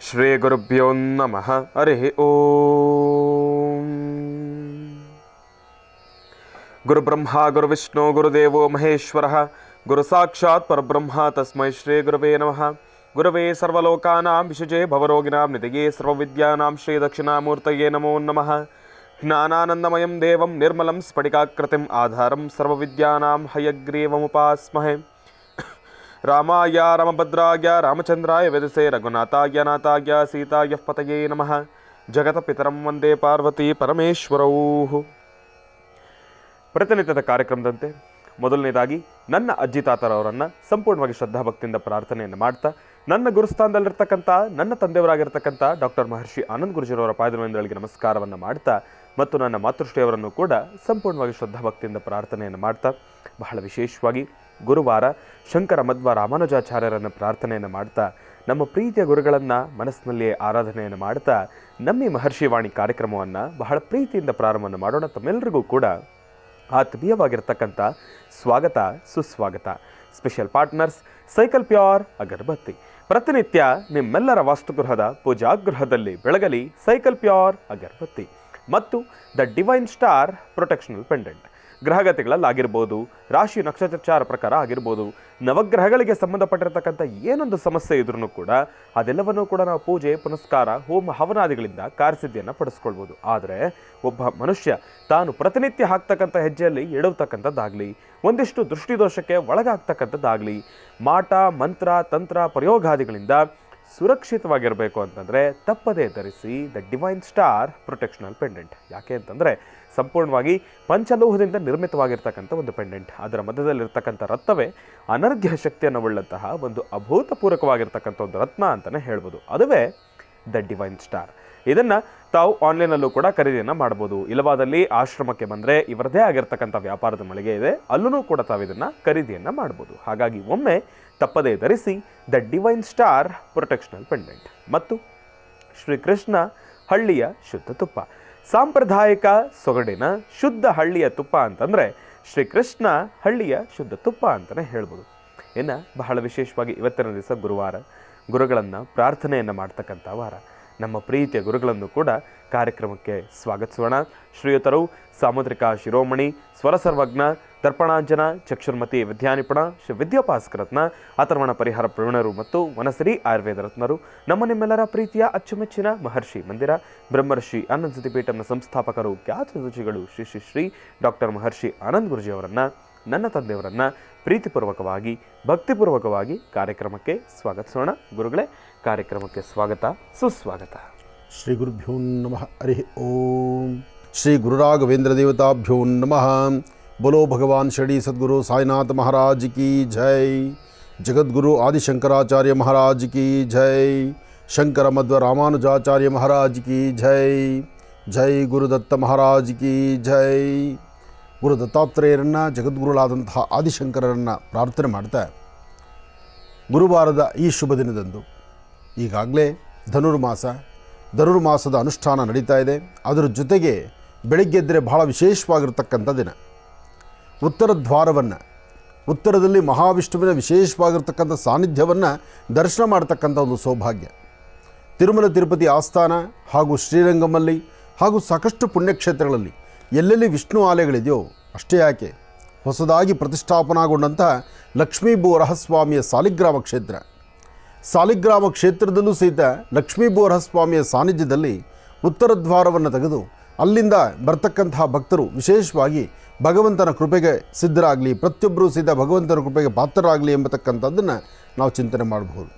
ಶ್ರೀ ಗುರುಭ್ಯೋ ನಮಃ. ಹರಿ ಓಂ. ಗುರುಬ್ರಹ್ಮ ಗುರುವಿಷ್ಣು ಗುರುದೇವೋ ಮಹೇಶ್ವರ ಗುರು ಸಾಕ್ಷಾತ್ ಪರಬ್ರಹ್ಮ ತಸ್ಮೈ ಶ್ರೀ ಗುರುವೇ ನಮಃ. ಗುರವೇ ಸರ್ವಲೋಕಾನಾಂ ವಿಷಜೇ ಭವರೋಗಿಣಾಂ ನಿಧಯೇ ಸರ್ವವಿದ್ಯಾನಾಂ ಶ್ರೀ ದಕ್ಷಿಣಾಮೂರ್ತಯೇ ನಮೋ ನಮಃ. ಜ್ಞಾನಾನಂದಮಯಂ ದೇವಂ ನಿರ್ಮಲಂ ಸ್ಫಟಿಕಾಕೃತಿಂ ಆಧಾರಂ ಸರ್ವವಿದ್ಯಾನಾಂ ಹಯಗ್ರೀವಮುಪಾಸ್ಮಹೇ. ರಾಮಾಯ ರಾಮಭದ್ರಾಯ ರಾಮಚಂದ್ರಾಯ ವೇದಸೆ ರಘುನಾಥಾಯ ನಾಥಾಯ ಸೀತಾಯ ಪತಯೇ ನಮಃ. ಜಗತಪಿತರಂ ವಂದೇ ಪಾರ್ವತಿ ಪರಮೇಶ್ವರೌ. ಪ್ರತಿನಿತ್ಯದ ಕಾರ್ಯಕ್ರಮದಂತೆ ಮೊದಲನೇದಾಗಿ ನನ್ನ ಅಜ್ಜಿ ತಾತರವರನ್ನು ಸಂಪೂರ್ಣವಾಗಿ ಶ್ರದ್ಧಾಭಕ್ತಿಯಿಂದ ಪ್ರಾರ್ಥನೆಯನ್ನು ಮಾಡ್ತಾ, ನನ್ನ ಗುರುಸ್ಥಾನದಲ್ಲಿರ್ತಕ್ಕಂಥ ನನ್ನ ತಂದೆಯವರಾಗಿರ್ತಕ್ಕಂಥ ಡಾಕ್ಟರ್ ಮಹರ್ಷಿ ಆನಂದ್ ಗುರುಜಿರವರ ಪಾದಗಳಿಗೆ ನಮಸ್ಕಾರವನ್ನು ಮಾಡ್ತಾ, ಮತ್ತು ನನ್ನ ಮಾತೃಶ್ರೀಯವರನ್ನು ಕೂಡ ಸಂಪೂರ್ಣವಾಗಿ ಶ್ರದ್ಧಾಭಕ್ತಿಯಿಂದ ಪ್ರಾರ್ಥನೆಯನ್ನು ಮಾಡ್ತಾ, ಬಹಳ ವಿಶೇಷವಾಗಿ ಗುರುವಾರ ಶಂಕರ ಮಧ್ವ ರಾಮಾನುಜಾಚಾರ್ಯರನ್ನು ಪ್ರಾರ್ಥನೆಯನ್ನು ಮಾಡ್ತಾ, ನಮ್ಮ ಪ್ರೀತಿಯ ಗುರುಗಳನ್ನು ಮನಸ್ಸಿನಲ್ಲಿಯೇ ಆರಾಧನೆಯನ್ನು ಮಾಡ್ತಾ, ನಮ್ಮ ಮಹರ್ಷಿ ವಾಣಿ ಕಾರ್ಯಕ್ರಮವನ್ನು ಬಹಳ ಪ್ರೀತಿಯಿಂದ ಪ್ರಾರಂಭವನ್ನು ಮಾಡೋಣ. ತಮ್ಮೆಲ್ಲರಿಗೂ ಕೂಡ ಆತ್ಮೀಯವಾಗಿರ್ತಕ್ಕಂಥ ಸ್ವಾಗತ, ಸುಸ್ವಾಗತ. ಸ್ಪೆಷಲ್ ಪಾರ್ಟ್ನರ್ಸ್ ಸೈಕಲ್ ಪ್ಯೂರ್ ಅಗರಬತ್ತಿ. ಪ್ರತಿನಿತ್ಯ ನಿಮ್ಮೆಲ್ಲರ ವಾಸ್ತುಗೃಹದ ಪೂಜಾಗೃಹದಲ್ಲಿ ಬೆಳಗಲಿ ಸೈಕಲ್ ಪ್ಯೂರ್ ಅಗರಬತ್ತಿ ಮತ್ತು ದ ಡಿವೈನ್ ಸ್ಟಾರ್ ಪ್ರೊಟೆಕ್ಷನಲ್ ಪೆಂಡೆಂಟ್. ಗ್ರಹಗತಿಗಳಲ್ಲಾಗಿರ್ಬೋದು, ರಾಶಿ ನಕ್ಷತ್ರಚಾರ ಪ್ರಕಾರ ಆಗಿರ್ಬೋದು, ನವಗ್ರಹಗಳಿಗೆ ಸಂಬಂಧಪಟ್ಟಿರ್ತಕ್ಕಂಥ ಏನೊಂದು ಸಮಸ್ಯೆ ಇದ್ರೂ ಕೂಡ ಅದೆಲ್ಲವನ್ನೂ ಕೂಡ ನಾವು ಪೂಜೆ ಪುನಸ್ಕಾರ ಹೋಮ ಹವನಾದಿಗಳಿಂದ ಕಾರ್ಯಸಿದ್ಧಿಯನ್ನು ಪಡಿಸ್ಕೊಳ್ಬೋದು. ಆದರೆ ಒಬ್ಬ ಮನುಷ್ಯ ತಾನು ಪ್ರತಿನಿತ್ಯ ಹಾಕ್ತಕ್ಕಂಥ ಹೆಜ್ಜೆಯಲ್ಲಿ ಎಡವತಕ್ಕಂಥದ್ದಾಗಲಿ, ಒಂದಿಷ್ಟು ದೃಷ್ಟಿದೋಷಕ್ಕೆ ಒಳಗಾಗ್ತಕ್ಕಂಥದ್ದಾಗಲಿ, ಮಾಟ ಮಂತ್ರ ತಂತ್ರ ಪ್ರಯೋಗಾದಿಗಳಿಂದ ಸುರಕ್ಷಿತವಾಗಿರಬೇಕು ಅಂತಂದರೆ ತಪ್ಪದೇ ಧರಿಸಿ ದ ಡಿವೈನ್ ಸ್ಟಾರ್ ಪ್ರೊಟೆಕ್ಷನಲ್ ಪೆಂಡೆಂಟ್. ಯಾಕೆ ಅಂತಂದರೆ ಸಂಪೂರ್ಣವಾಗಿ ಪಂಚಲೋಹದಿಂದ ನಿರ್ಮಿತವಾಗಿರ್ತಕ್ಕಂಥ ಒಂದು ಪೆಂಡೆಂಟ್. ಅದರ ಮಧ್ಯದಲ್ಲಿರ್ತಕ್ಕಂಥ ರತ್ನವೇ ಅನರ್ಘ್ಯ ಶಕ್ತಿಯನ್ನು ಉಳ್ಳಂತಹ ಒಂದು ಅಭೂತಪೂರ್ವಕವಾಗಿರ್ತಕ್ಕಂಥ ಒಂದು ರತ್ನ ಅಂತಲೇ ಹೇಳ್ಬೋದು. ಅದುವೇ ದ ಡಿವೈನ್ ಸ್ಟಾರ್. ಇದನ್ನು ತಾವು ಆನ್ಲೈನಲ್ಲೂ ಕೂಡ ಖರೀದಿಯನ್ನು ಮಾಡ್ಬೋದು. ಇಲ್ಲವಾದಲ್ಲಿ ಆಶ್ರಮಕ್ಕೆ ಬಂದರೆ ಇವರದೇ ಆಗಿರ್ತಕ್ಕಂಥ ವ್ಯಾಪಾರದ ಮಳಿಗೆ ಇದೆ, ಅಲ್ಲೂ ಕೂಡ ತಾವು ಇದನ್ನು ಖರೀದಿಯನ್ನು ಮಾಡ್ಬೋದು. ಹಾಗಾಗಿ ಒಮ್ಮೆ ತಪ್ಪದೇ ಧರಿಸಿ ದ ಡಿವೈನ್ ಸ್ಟಾರ್ ಪ್ರೊಟೆಕ್ಷನಲ್ ಪೆಂಡೆಂಟ್ ಮತ್ತು ಶ್ರೀಕೃಷ್ಣ ಹಳ್ಳಿಯ ಶುದ್ಧ ತುಪ್ಪ. ಸಾಂಪ್ರದಾಯಿಕ ಸೊಗಡಿನ ಶುದ್ಧ ಹಳ್ಳಿಯ ತುಪ್ಪ ಅಂತಂದರೆ ಶ್ರೀಕೃಷ್ಣ ಹಳ್ಳಿಯ ಶುದ್ಧ ತುಪ್ಪ ಅಂತಲೇ ಹೇಳ್ಬೋದು. ಇನ್ನು ಬಹಳ ವಿಶೇಷವಾಗಿ ಇವತ್ತಿನ ದಿವಸ ಗುರುವಾರ, ಗುರುಗಳನ್ನು ಪ್ರಾರ್ಥನೆಯನ್ನು ಮಾಡ್ತಕ್ಕಂಥ ವಾರ. ನಮ್ಮ ಪ್ರೀತಿಯ ಗುರುಗಳನ್ನು ಕೂಡ ಕಾರ್ಯಕ್ರಮಕ್ಕೆ ಸ್ವಾಗತಿಸೋಣ. ಶ್ರೀಯುತರು ಸಾಮುದ್ರಿಕ ಶಿರೋಮಣಿ, ಸ್ವರಸರ್ವಜ್ಞ, ದರ್ಪಣಾಂಜನ, ಚಕ್ಷುರ್ಮತಿ ವಿದ್ಯಾನಿಪುಣ, ಶ್ರೀ ವಿದ್ಯೋಪಾಸಕರತ್ನ, ಅಥರ್ವಣ ಪರಿಹಾರ ಪ್ರವೀಣರು ಮತ್ತು ವನಸಿರಿ ಆಯುರ್ವೇದ ರತ್ನರು, ನಿಮ್ಮೆಲ್ಲರ ಪ್ರೀತಿಯ ಅಚ್ಚುಮೆಚ್ಚಿನ ಮಹರ್ಷಿ ಮಂದಿರ ಬ್ರಹ್ಮರ್ಷಿ ಆನಂದ್ ಸಿದ್ಧಿಪೀಠಂನ ಸಂಸ್ಥಾಪಕರು, ಖ್ಯಾತ ರುಚಿಗಳು ಶ್ರೀ ಶ್ರೀ ಶ್ರೀ ಡಾಕ್ಟರ್ ಮಹರ್ಷಿ ಆನಂದ್ ಗುರುಜಿಯವರನ್ನು, ನನ್ನ ತಂದೆಯವರನ್ನು ಪ್ರೀತಿಪೂರ್ವಕವಾಗಿ ಭಕ್ತಿಪೂರ್ವಕವಾಗಿ ಕಾರ್ಯಕ್ರಮಕ್ಕೆ ಸ್ವಾಗತಿಸೋಣ. ಗುರುಗಳೇ, ಕಾರ್ಯಕ್ರಮಕ್ಕೆ ಸ್ವಾಗತ, ಸುಸ್ವಾಗತ. ಶ್ರೀ ಗುರುಭ್ಯೋ ನಮಃ. ಹರಿ ಓಂ. ಶ್ರೀ ಗುರುರಾಘವೇಂದ್ರ ದೇವತಾಭ್ಯೋ ನಮಃ. बोलो भगवान शिरडी सद्गुरु साईनाथ महाराज की जय. जगद्गुरु आदिशंकराचार्य महाराज की जय. शंकर मध्व रामानुजाचार्य महाराज की जय. जय गुरुदत्त महाराज की जय. ಗುರು ದತ್ತಾತ್ರೇಯರನ್ನು, ಜಗದ್ಗುರುಗಳಾದಂತಹ ಆದಿಶಂಕರರನ್ನು ಪ್ರಾರ್ಥನೆ ಮಾಡ್ತಾ, ಗುರುವಾರದ ಈ ಶುಭ ದಿನದಂದು ಈಗಾಗಲೇ ಧನುರ್ಮಾಸದ ಅನುಷ್ಠಾನ ನಡೀತಾ ಇದೆ. ಅದರ ಜೊತೆಗೆ ಬೆಳಗ್ಗೆದ್ದರೆ ಬಹಳ ವಿಶೇಷವಾಗಿರ್ತಕ್ಕಂಥ ದಿನ. ಉತ್ತರ ದ್ವಾರವನ್ನು, ಉತ್ತರದಲ್ಲಿ ಮಹಾವಿಷ್ಣುವಿನ ವಿಶೇಷವಾಗಿರ್ತಕ್ಕಂಥ ಸಾನ್ನಿಧ್ಯವನ್ನು ದರ್ಶನ ಮಾಡ್ತಕ್ಕಂಥ ಒಂದು ಸೌಭಾಗ್ಯ. ತಿರುಮಲ ತಿರುಪತಿ ಆಸ್ಥಾನ ಹಾಗೂ ಶ್ರೀರಂಗಮಲ್ಲಿ ಹಾಗೂ ಸಾಕಷ್ಟು ಪುಣ್ಯಕ್ಷೇತ್ರಗಳಲ್ಲಿ ಎಲ್ಲೆಲ್ಲಿ ವಿಷ್ಣು ಆಲಯಗಳಿದೆಯೋ ಅಷ್ಟೇ ಯಾಕೆ, ಹೊಸದಾಗಿ ಪ್ರತಿಷ್ಠಾಪನಾಗೊಂಡಂತಹ ಲಕ್ಷ್ಮೀಬೋರಹಸ್ವಾಮಿಯ ಸಾಲಿಗ್ರಾಮ ಕ್ಷೇತ್ರದಲ್ಲೂ ಸಹಿತ ಲಕ್ಷ್ಮೀಬೋರಹಸ್ವಾಮಿಯ ಸಾನ್ನಿಧ್ಯದಲ್ಲಿ ಉತ್ತರ ದ್ವಾರವನ್ನು ತೆಗೆದು ಅಲ್ಲಿಂದ ಬರ್ತಕ್ಕಂತಹ ಭಕ್ತರು ವಿಶೇಷವಾಗಿ ಭಗವಂತನ ಕೃಪೆಗೆ ಸಿದ್ಧರಾಗಲಿ, ಪ್ರತಿಯೊಬ್ಬರೂ ಸಹಿತ ಭಗವಂತನ ಕೃಪೆಗೆ ಪಾತ್ರರಾಗಲಿ ಎಂಬತಕ್ಕಂಥದ್ದನ್ನು ನಾವು ಚಿಂತನೆ ಮಾಡಬಹುದು.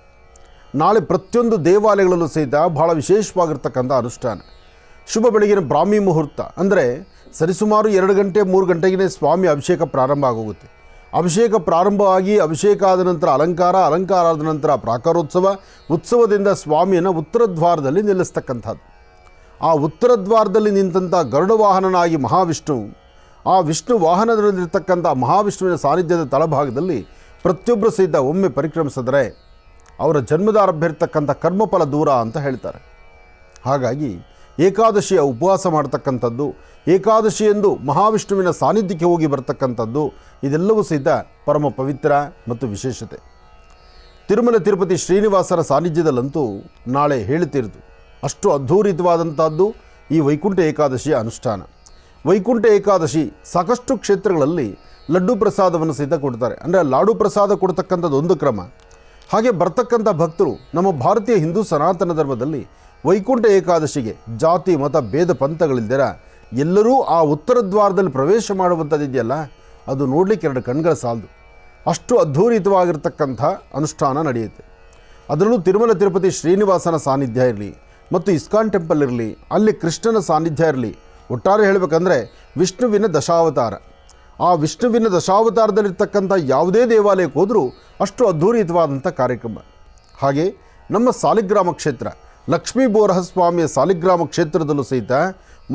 ನಾಳೆ ಪ್ರತಿಯೊಂದು ದೇವಾಲಯಗಳಲ್ಲೂ ಸಹಿತ ಬಹಳ ವಿಶೇಷವಾಗಿರ್ತಕ್ಕಂಥ ಅನುಷ್ಠಾನ. ಶುಭ ಬೆಳಗಿನ ಬ್ರಾಹ್ಮಿ ಮುಹೂರ್ತ ಅಂದರೆ ಸರಿಸುಮಾರು 2 ಗಂಟೆ 3 ಗಂಟೆಗೆ ಸ್ವಾಮಿ ಅಭಿಷೇಕ ಪ್ರಾರಂಭ ಆಗೋಗುತ್ತೆ. ಅಭಿಷೇಕ ಪ್ರಾರಂಭ ಆಗಿ ಅಭಿಷೇಕ ಆದ ನಂತರ ಅಲಂಕಾರ ಆದ ನಂತರ ಉತ್ಸವದಿಂದ ಸ್ವಾಮಿಯನ್ನು ಉತ್ತರ ದ್ವಾರದಲ್ಲಿ ನಿಲ್ಲಿಸ್ತಕ್ಕಂಥದ್ದು. ಆ ಉತ್ತರ ದ್ವಾರದಲ್ಲಿ ನಿಂತಹ ಗರುಡ ವಾಹನನಾಗಿ ಮಹಾವಿಷ್ಣು, ಆ ವಿಷ್ಣು ವಾಹನದಲ್ಲಿರ್ತಕ್ಕಂಥ ಮಹಾವಿಷ್ಣುವಿನ ಸಾನ್ನಿಧ್ಯದ ತಳಭಾಗದಲ್ಲಿ ಪ್ರತಿಯೊಬ್ಬರು ಸಹಿತ ಒಮ್ಮೆ ಪರಿಕ್ರಮಿಸಿದರೆ ಅವರ ಜನ್ಮದಾರಭ್ಯ ಇರ್ತಕ್ಕಂಥ ಕರ್ಮಫಲ ದೂರ ಅಂತ ಹೇಳ್ತಾರೆ. ಹಾಗಾಗಿ ಏಕಾದಶಿಯ ಉಪವಾಸ ಮಾಡ್ತಕ್ಕಂಥದ್ದು, ಏಕಾದಶಿಯಂದು ಮಹಾವಿಷ್ಣುವಿನ ಸಾನ್ನಿಧ್ಯಕ್ಕೆ ಹೋಗಿ ಬರ್ತಕ್ಕಂಥದ್ದು, ಇದೆಲ್ಲವೂ ಸಹಿತ ಪರಮ ಪವಿತ್ರ ಮತ್ತು ವಿಶೇಷತೆ. ತಿರುಮಲ ತಿರುಪತಿ ಶ್ರೀನಿವಾಸರ ಸಾನ್ನಿಧ್ಯದಲ್ಲಂತೂ ನಾಳೆ ಹೇಳುತ್ತಿರುವುದು ಅಷ್ಟು ಅದ್ಧೂರಿತವಾದಂಥದ್ದು ಈ ವೈಕುಂಠ ಏಕಾದಶಿಯ ಅನುಷ್ಠಾನ. ವೈಕುಂಠ ಏಕಾದಶಿ ಸಾಕಷ್ಟು ಕ್ಷೇತ್ರಗಳಲ್ಲಿ ಲಡ್ಡು ಪ್ರಸಾದವನ್ನು ಸಹಿತ ಕೊಡ್ತಾರೆ. ಅಂದರೆ ಲಾಡು ಪ್ರಸಾದ ಕೊಡ್ತಕ್ಕಂಥದ್ದು ಒಂದು ಕ್ರಮ. ಹಾಗೆ ಬರ್ತಕ್ಕಂಥ ಭಕ್ತರು ನಮ್ಮ ಭಾರತೀಯ ಹಿಂದೂ ಸನಾತನ ಧರ್ಮದಲ್ಲಿ ವೈಕುಂಠ ಏಕಾದಶಿಗೆ ಜಾತಿ ಮತ ಭೇದ ಪಂಥಗಳಿಲ್ದಿರ ಎಲ್ಲರೂ ಆ ಉತ್ತರ ದ್ವಾರದಲ್ಲಿ ಪ್ರವೇಶ ಮಾಡುವಂಥದ್ದಿದೆಯಲ್ಲ, ಅದು ನೋಡಲಿಕ್ಕೆ ಎರಡು ಕಣ್ಗಳ ಸಾಲದು. ಅಷ್ಟು ಅದ್ಧೂರಿತವಾಗಿರ್ತಕ್ಕಂಥ ಅನುಷ್ಠಾನ ನಡೆಯುತ್ತೆ. ಅದರಲ್ಲೂ ತಿರುಮಲ ತಿರುಪತಿ ಶ್ರೀನಿವಾಸನ ಸಾನ್ನಿಧ್ಯ ಇರಲಿ ಮತ್ತು ಇಸ್ಕಾನ್ ಟೆಂಪಲ್ ಇರಲಿ, ಅಲ್ಲಿ ಕೃಷ್ಣನ ಸಾನ್ನಿಧ್ಯ ಇರಲಿ, ಒಟ್ಟಾರೆ ಹೇಳಬೇಕಂದ್ರೆ ವಿಷ್ಣುವಿನ ದಶಾವತಾರ. ಆ ವಿಷ್ಣುವಿನ ದಶಾವತಾರದಲ್ಲಿರ್ತಕ್ಕಂಥ ಯಾವುದೇ ದೇವಾಲಯಕ್ಕೆ ಹೋದರೂ ಅಷ್ಟು ಅದ್ಧೂರಿತವಾದಂಥ ಕಾರ್ಯಕ್ರಮ. ಹಾಗೆ ನಮ್ಮ ಸಾಲಿಗ್ರಾಮ ಕ್ಷೇತ್ರ ಲಕ್ಷ್ಮೀ ಬೋರಹಸ್ವಾಮಿಯ ಸಾಲಿಗ್ರಾಮ ಕ್ಷೇತ್ರದಲ್ಲೂ ಸಹಿತ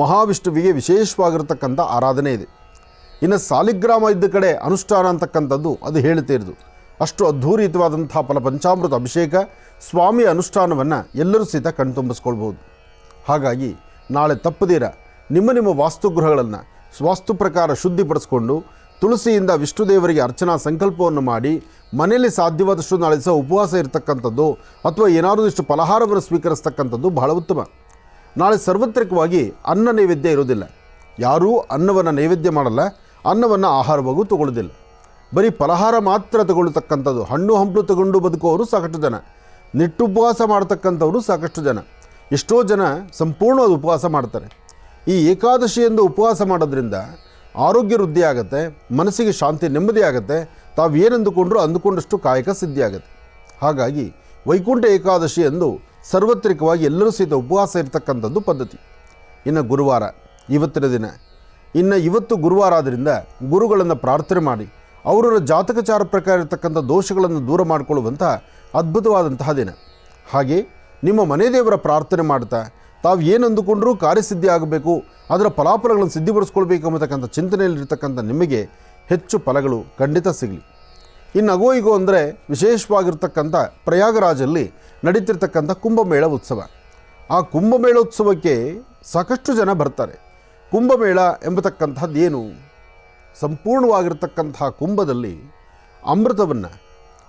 ಮಹಾವಿಷ್ಣುವಿಗೆ ವಿಶೇಷವಾಗಿರ್ತಕ್ಕಂಥ ಆರಾಧನೆ ಇದೆ. ಇನ್ನು ಸಾಲಿಗ್ರಾಮ ಇದ್ದ ಕಡೆ ಅನುಷ್ಠಾನ ಅಂತಕ್ಕಂಥದ್ದು ಅದು ಹೇಳ್ತಿರೋದು. ಅಷ್ಟು ಅದ್ಧೂರಿತವಾದಂಥ ಫಲಪಂಚಾಮೃತ ಅಭಿಷೇಕ ಸ್ವಾಮಿಯ ಅನುಷ್ಠಾನವನ್ನು ಎಲ್ಲರೂ ಸಹಿತ ಕಣ್ತುಂಬಿಸ್ಕೊಳ್ಬೋದು. ಹಾಗಾಗಿ ನಾಳೆ ತಪ್ಪದಿರ ನಿಮ್ಮ ವಾಸ್ತುಗೃಹಗಳನ್ನು ವಾಸ್ತು ಪ್ರಕಾರ ಶುದ್ಧಿಪಡಿಸ್ಕೊಂಡು ತುಳಸಿಯಿಂದ ವಿಷ್ಣುದೇವರಿಗೆ ಅರ್ಚನಾ ಸಂಕಲ್ಪವನ್ನು ಮಾಡಿ ಮನೆಯಲ್ಲಿ ಸಾಧ್ಯವಾದಷ್ಟು ನಾಳೆ ಸಹ ಉಪವಾಸ ಇರತಕ್ಕಂಥದ್ದು ಅಥವಾ ಏನಾದರೂ ಇಷ್ಟು ಫಲಹಾರವನ್ನು ಸ್ವೀಕರಿಸ್ತಕ್ಕಂಥದ್ದು ಬಹಳ ಉತ್ತಮ. ನಾಳೆ ಸಾರ್ವತ್ರಿಕವಾಗಿ ಅನ್ನ ನೈವೇದ್ಯ ಇರೋದಿಲ್ಲ. ಯಾರೂ ಅನ್ನವನ್ನು ನೈವೇದ್ಯ ಮಾಡಲ್ಲ, ಅನ್ನವನ್ನು ಆಹಾರವಾಗೂ ತಗೊಳ್ಳೋದಿಲ್ಲ. ಬರೀ ಫಲಹಾರ ಮಾತ್ರ ತಗೊಳ್ತಕ್ಕಂಥದ್ದು. ಹಣ್ಣು ಹಂಪಲು ತಗೊಂಡು ಬದುಕೋರು ಸಾಕಷ್ಟು ಜನ, ನಿಟ್ಟುಪವಾಸ ಮಾಡ್ತಕ್ಕಂಥವರು ಸಾಕಷ್ಟು ಜನ, ಎಷ್ಟೋ ಜನ ಸಂಪೂರ್ಣವಾದ ಉಪವಾಸ ಮಾಡ್ತಾರೆ. ಈ ಏಕಾದಶಿಯಿಂದ ಉಪವಾಸ ಮಾಡೋದ್ರಿಂದ ಆರೋಗ್ಯ ವೃದ್ಧಿ ಆಗುತ್ತೆ, ಮನಸ್ಸಿಗೆ ಶಾಂತಿ ನೆಮ್ಮದಿ ಆಗುತ್ತೆ, ತಾವು ಏನಂದುಕೊಂಡ್ರೂ ಅಂದುಕೊಂಡಷ್ಟು ಕಾಯಕ ಸಿದ್ಧಿ ಆಗುತ್ತೆ. ಹಾಗಾಗಿ ವೈಕುಂಠ ಏಕಾದಶಿ ಎಂದು ಸಾರ್ವತ್ರಿಕವಾಗಿ ಎಲ್ಲರೂ ಸಹಿತ ಉಪವಾಸ ಇರತಕ್ಕಂಥದ್ದು ಪದ್ಧತಿ. ಇನ್ನು ಗುರುವಾರ ಇವತ್ತಿನ ದಿನ, ಇವತ್ತು ಗುರುವಾರ ಆದ್ದರಿಂದ ಗುರುಗಳನ್ನು ಪ್ರಾರ್ಥನೆ ಮಾಡಿ ಅವರ ಜಾತಕಚಾರ ಪ್ರಕಾರ ಇರತಕ್ಕಂಥ ದೋಷಗಳನ್ನು ದೂರ ಮಾಡಿಕೊಳ್ಳುವಂಥ ಅದ್ಭುತವಾದಂತಹ ದಿನ. ಹಾಗೆ ನಿಮ್ಮ ಮನೆ ದೇವರ ಪ್ರಾರ್ಥನೆ ಮಾಡ್ತಾ ತಾವು ಏನು ಅಂದುಕೊಂಡರೂ ಕಾರ್ಯಸಿದ್ಧಿ ಆಗಬೇಕು, ಅದರ ಫಲಾಫಲಗಳನ್ನು ಸಿದ್ಧಿಪಡಿಸ್ಕೊಳ್ಬೇಕು ಎಂಬತಕ್ಕಂಥ ಚಿಂತನೆಯಲ್ಲಿರ್ತಕ್ಕಂಥ ನಿಮಗೆ ಹೆಚ್ಚು ಫಲಗಳು ಖಂಡಿತ ಸಿಗಲಿ. ಇನ್ನು ಅಗೋ ಈಗೋ ಅಂದರೆ ವಿಶೇಷವಾಗಿರ್ತಕ್ಕಂಥ ಪ್ರಯಾಗರಾಜಲ್ಲಿ ನಡೀತಿರ್ತಕ್ಕಂಥ ಕುಂಭಮೇಳ ಉತ್ಸವ. ಆ ಕುಂಭಮೇಳ ಉತ್ಸವಕ್ಕೆ ಸಾಕಷ್ಟು ಜನ ಬರ್ತಾರೆ. ಕುಂಭಮೇಳ ಎಂಬತಕ್ಕಂಥದ್ದು ಏನು? ಸಂಪೂರ್ಣವಾಗಿರ್ತಕ್ಕಂಥ ಕುಂಭದಲ್ಲಿ